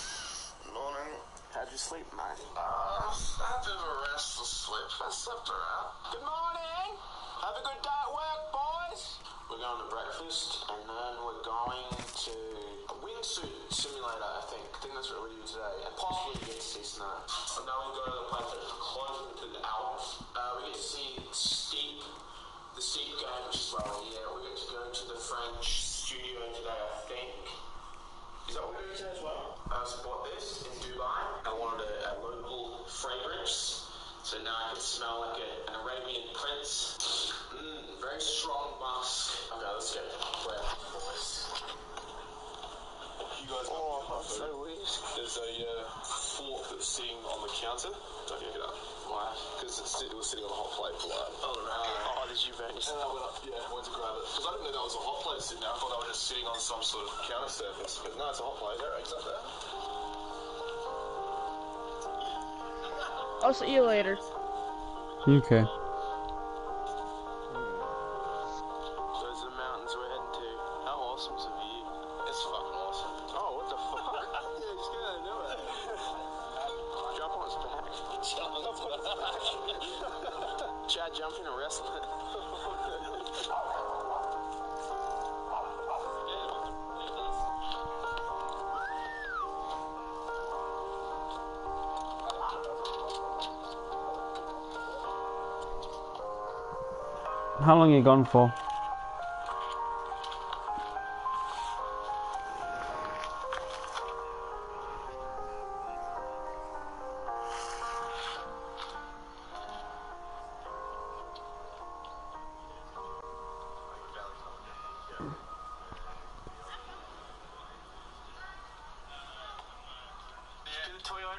Morning. How'd you sleep, mate? I had a bit of a restless sleep. I slept around. Good morning. Have a good day at work, boys. We're going to breakfast, and then we're going to a wingsuit simulator, I think. I think that's what we do today. And possibly get to see snow. And now we go to the place that's closer to the Alps. We get to see the steep game, which is well, yeah. We get to go to the French studio today, I think. Is that what we're doing today as well? I also bought this in Dubai. I wanted a local fragrance, so now I can smell like an Arabian prince. Very strong musk. Okay, let's get bread. You guys that's so weird. There's a fork that's sitting on the counter. Don't pick it up. Why? Because it was sitting on a hot plate for like. Oh no. Oh, did you burn yourself? And I went up, I went to grab it. Because I didn't know that was a hot plate sitting there. I thought they were just sitting on some sort of counter surface. But no, it's a hot plate. There, it's up there. I'll see you later. Okay. Those are the mountains we're heading to. How awesome's the view? It's fucking awesome. Oh, what the fuck? Yeah, just get out of nowhere. Jump on its back. Jump on its back. Chad jumping and wrestling. How long are you gone for?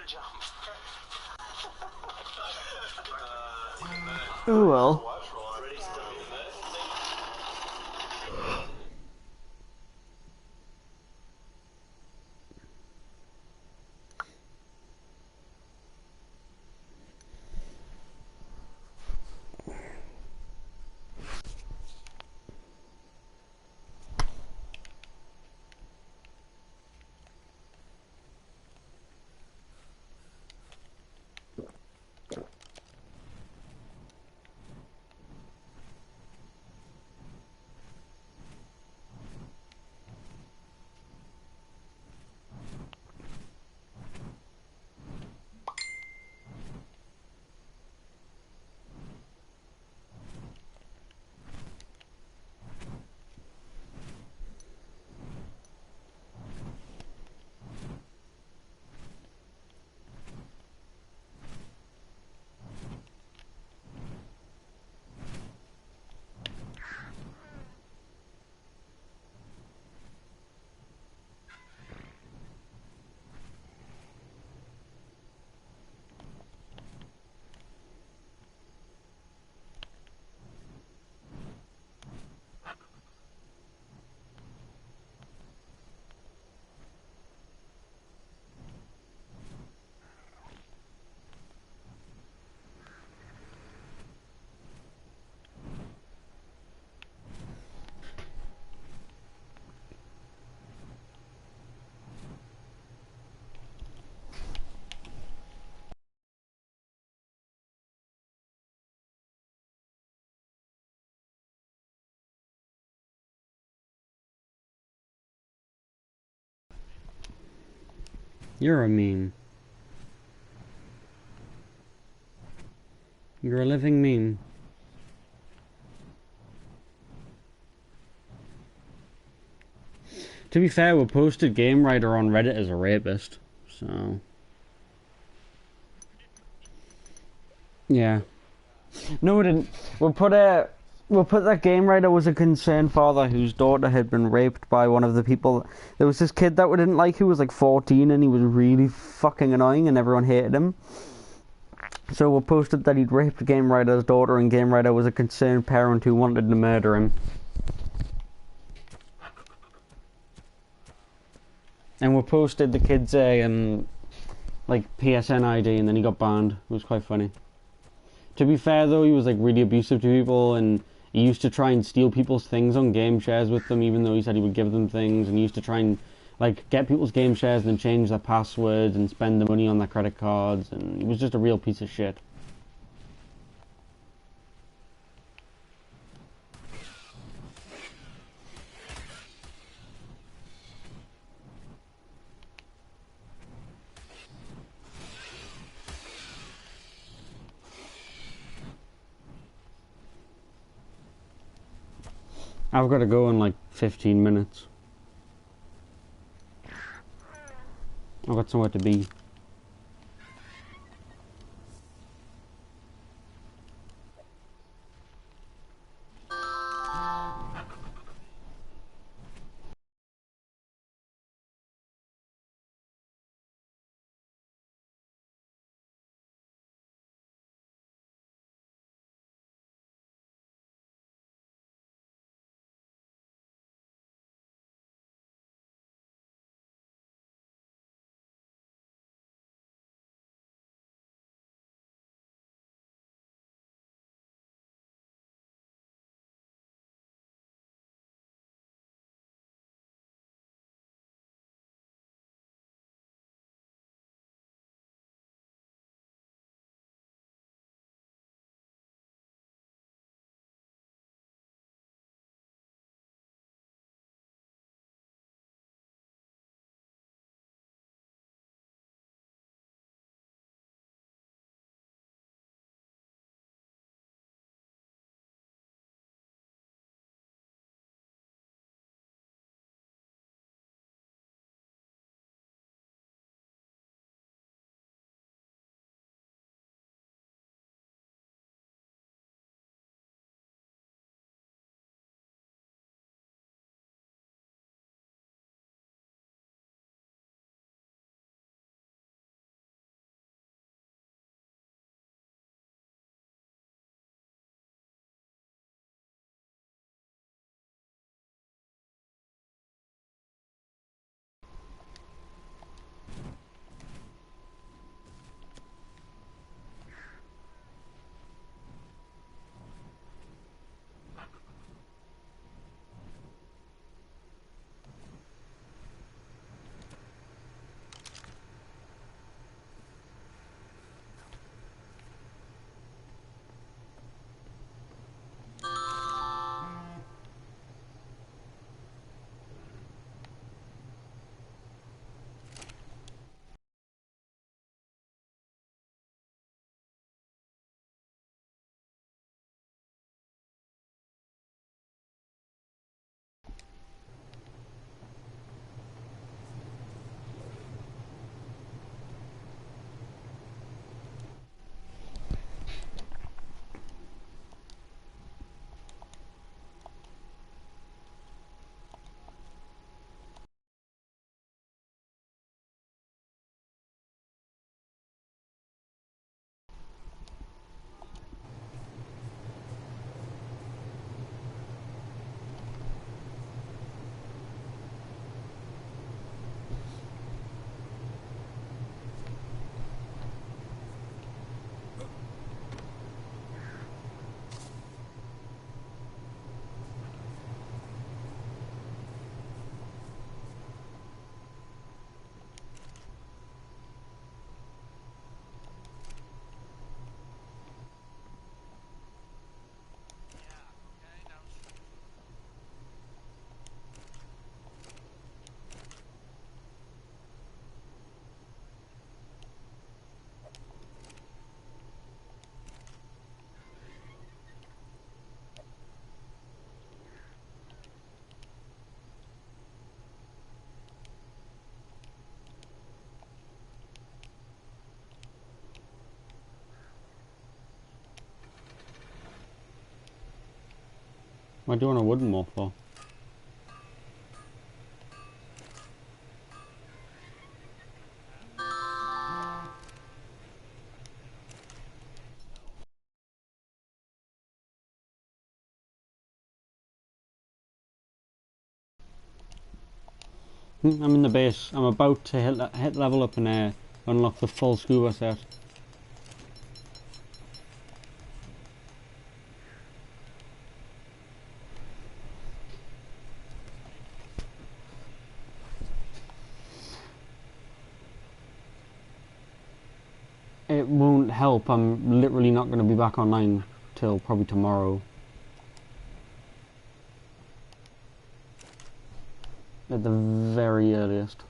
jump. Oh well. You're a meme. You're a living meme. To be fair, we posted Game Writer on Reddit as a rapist, so... Yeah. No, we didn't. We'll put that Game Writer was a concerned father whose daughter had been raped by one of the people. There was this kid that we didn't like who was like 14 and he was really fucking annoying and everyone hated him. So we posted that he'd raped Game Writer's daughter and Game Writer was a concerned parent who wanted to murder him. And we posted the kid's like PSN ID and then he got banned. It was quite funny. To be fair though, he was like really abusive to people and he used to try and steal people's things on game shares with them even though he said he would give them things, and he used to try and like get people's game shares and then change their passwords and spend the money on their credit cards, and he was just a real piece of shit. I've got to go in like 15 minutes. I've got somewhere to be. What do you want a wooden morph for? I'm in the base. I'm about to hit level up and unlock the full scuba set. It won't help. I'm literally not going to be back online till probably tomorrow. At the very earliest.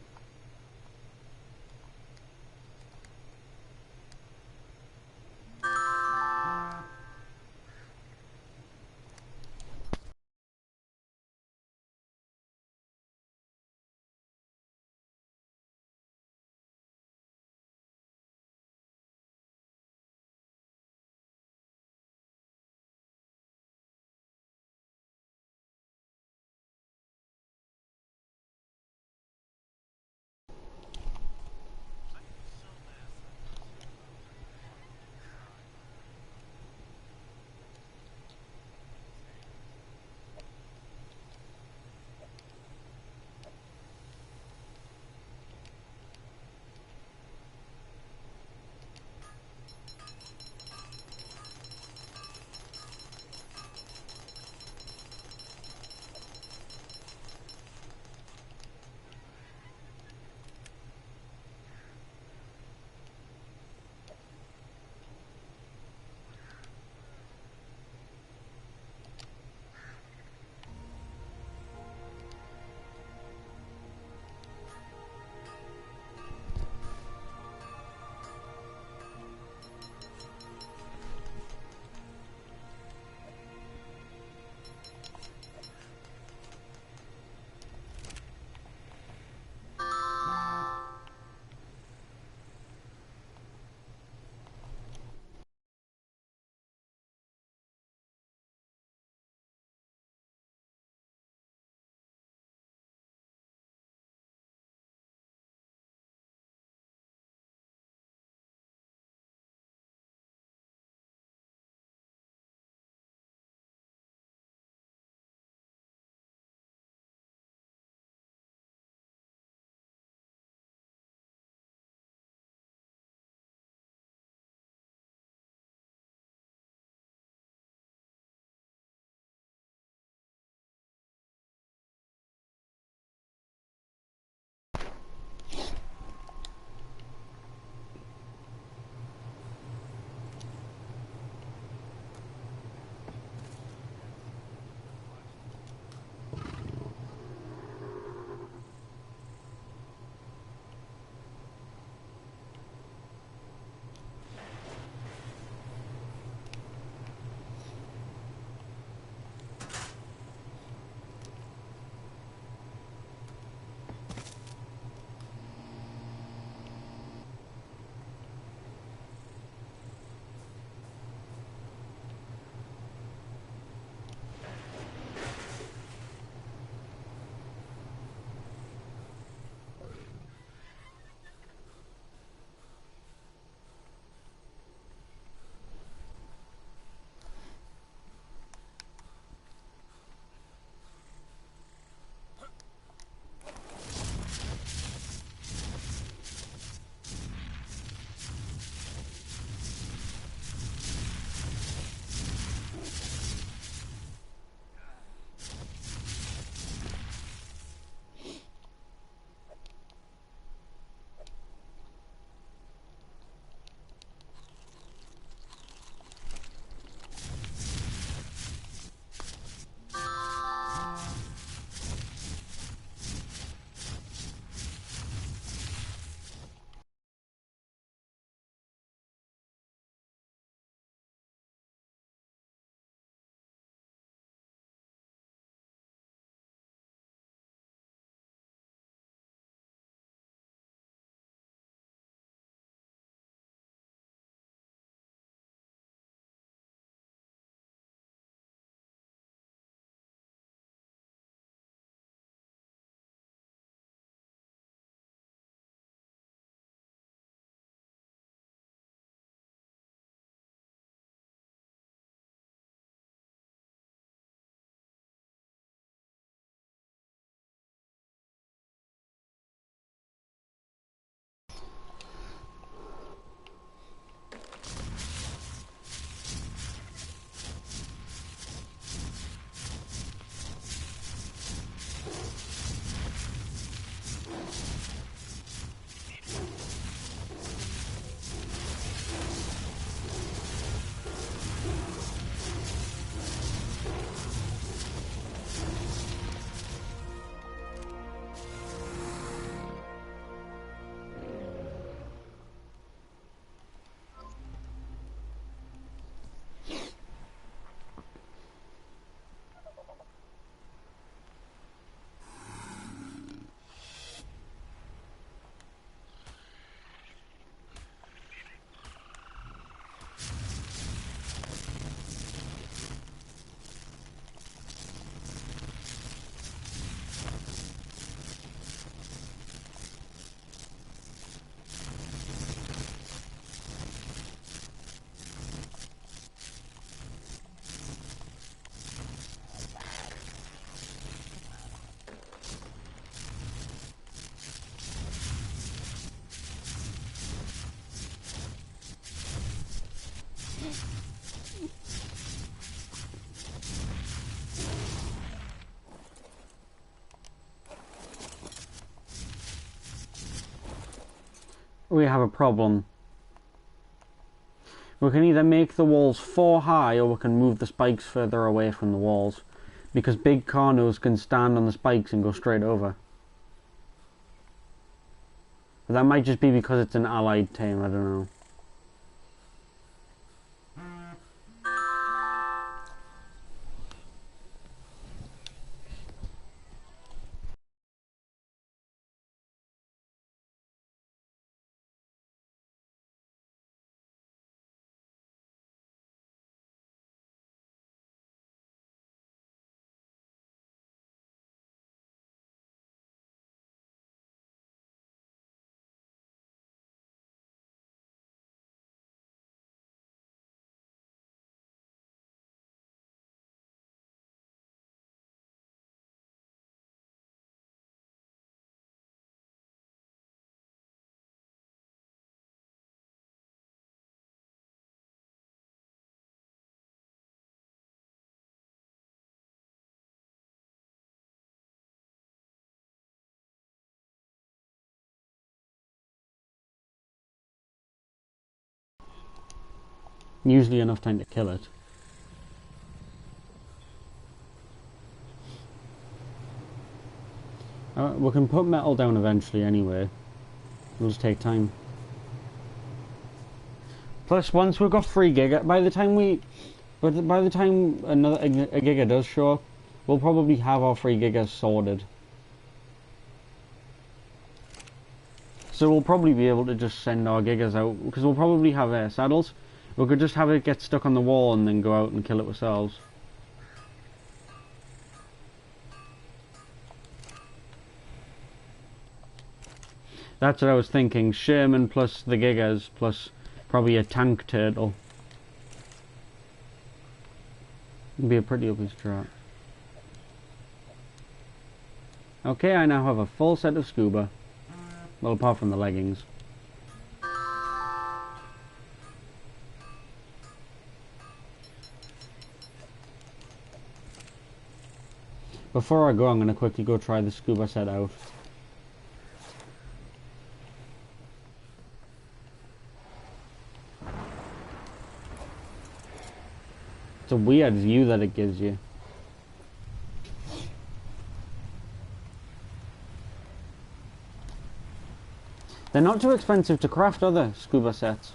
we have a problem. We can either make the walls 4 high, or we can move the spikes further away from the walls. Because big carnos can stand on the spikes and go straight over. But that might just be because it's an allied team, I don't know. Usually enough time to kill it. We can put metal down eventually anyway. It'll just take time. Plus, once we've got 3 giga, by the time another a giga does show up, we'll probably have our 3 gigas sorted. So we'll probably be able to just send our gigas out, because we'll probably have saddles. We could just have it get stuck on the wall and then go out and kill it ourselves. That's what I was thinking. Sherman plus the gigas plus probably a tank turtle. It'd be a pretty ugly strat. Okay, I now have a full set of scuba. Well, apart from the leggings. Before I go, I'm going to quickly go try the scuba set out. It's a weird view that it gives you. They're not too expensive to craft, are they, scuba sets?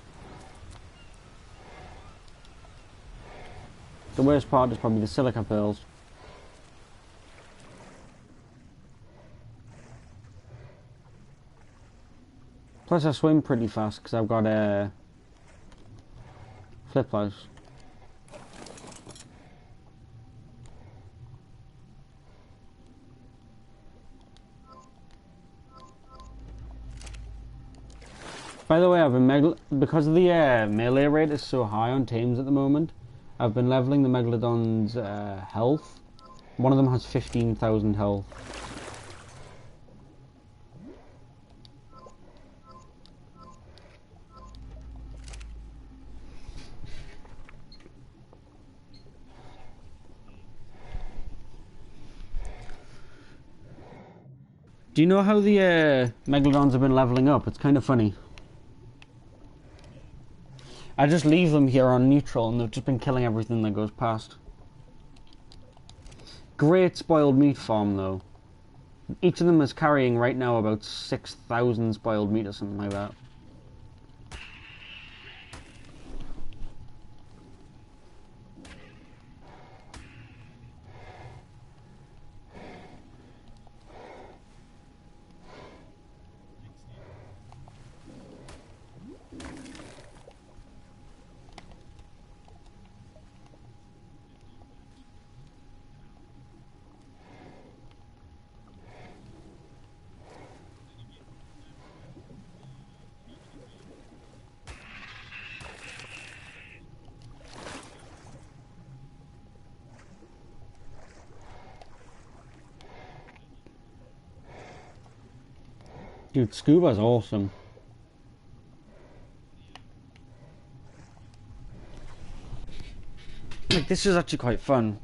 The worst part is probably the silica pearls. Plus I swim pretty fast because I've got flip flops. By the way, I've been because the melee rate is so high on teams at the moment, I've been leveling the Megalodon's health. One of them has 15,000 health. Do you know how the Megalodons have been leveling up? It's kind of funny. I just leave them here on neutral and they've just been killing everything that goes past. Great spoiled meat farm though. Each of them is carrying right now about 6,000 spoiled meat or something like that. Dude, scuba's awesome. Like, this is actually quite fun.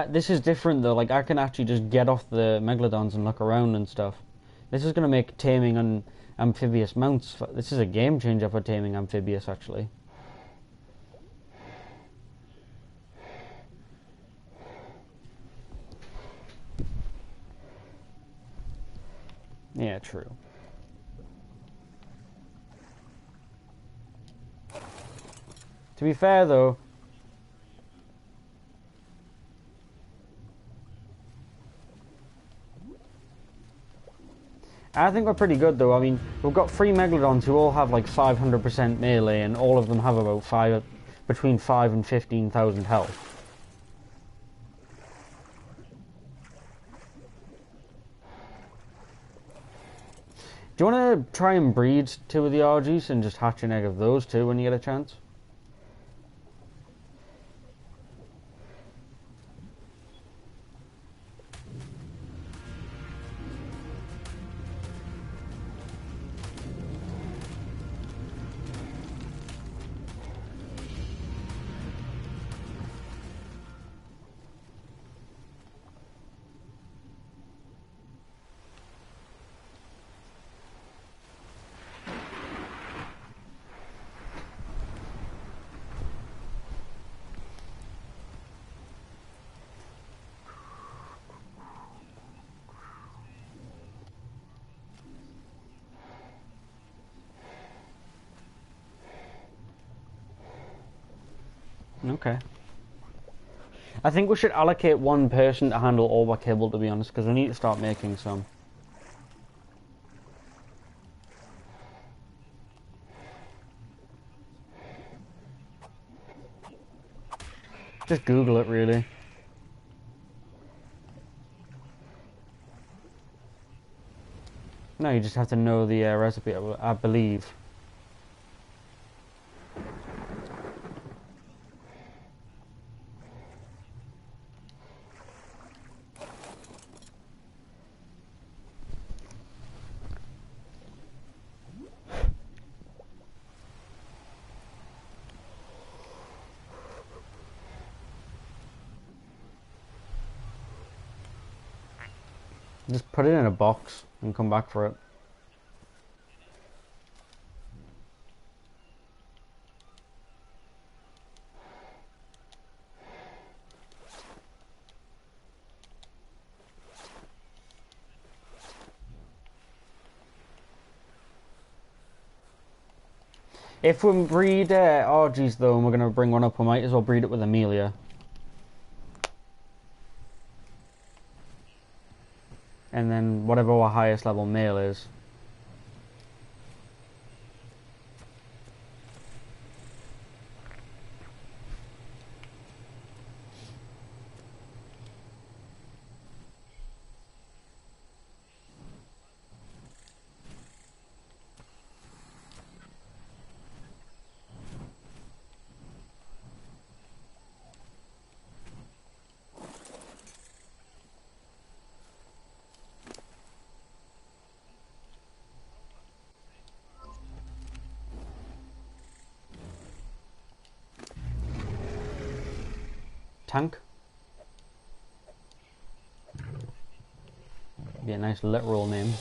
This is different though, like I can actually just get off the Megalodons and look around and stuff. This is going to make taming on amphibious mounts, this is a game changer for taming amphibious actually. Yeah, true. To be fair though, I think we're pretty good though. I mean, we've got 3 Megalodons who all have like 500% melee, and all of them have about between 5 and 15,000 health. Do you want to try and breed 2 of the RGs and just hatch an egg of those 2 when you get a chance? Okay. I think we should allocate 1 person to handle all our cable, to be honest, because we need to start making some. Just Google it, really. No, you just have to know the recipe, I believe. Just put it in a box and come back for it. If we breed RGs though, and we're going to bring one up, we might as well breed it with Amelia. And then whatever our highest level male is. Tank. Be a nice literal name.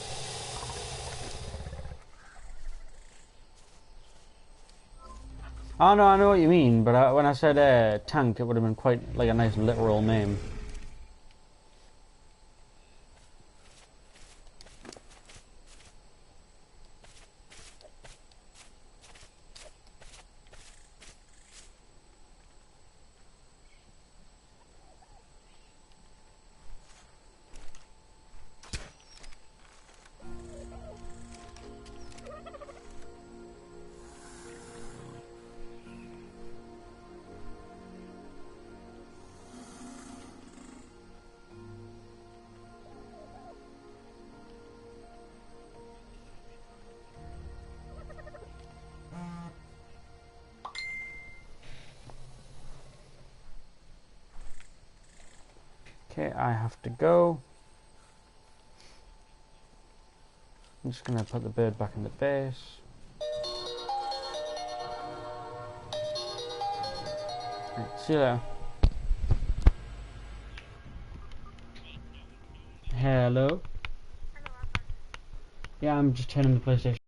Oh no, I know what you mean, but when I said tank, it would have been quite like a nice literal name. Okay, I have to go. I'm just gonna put the bird back in the base. Right, see you later. Hello? Yeah, I'm just turning the PlayStation.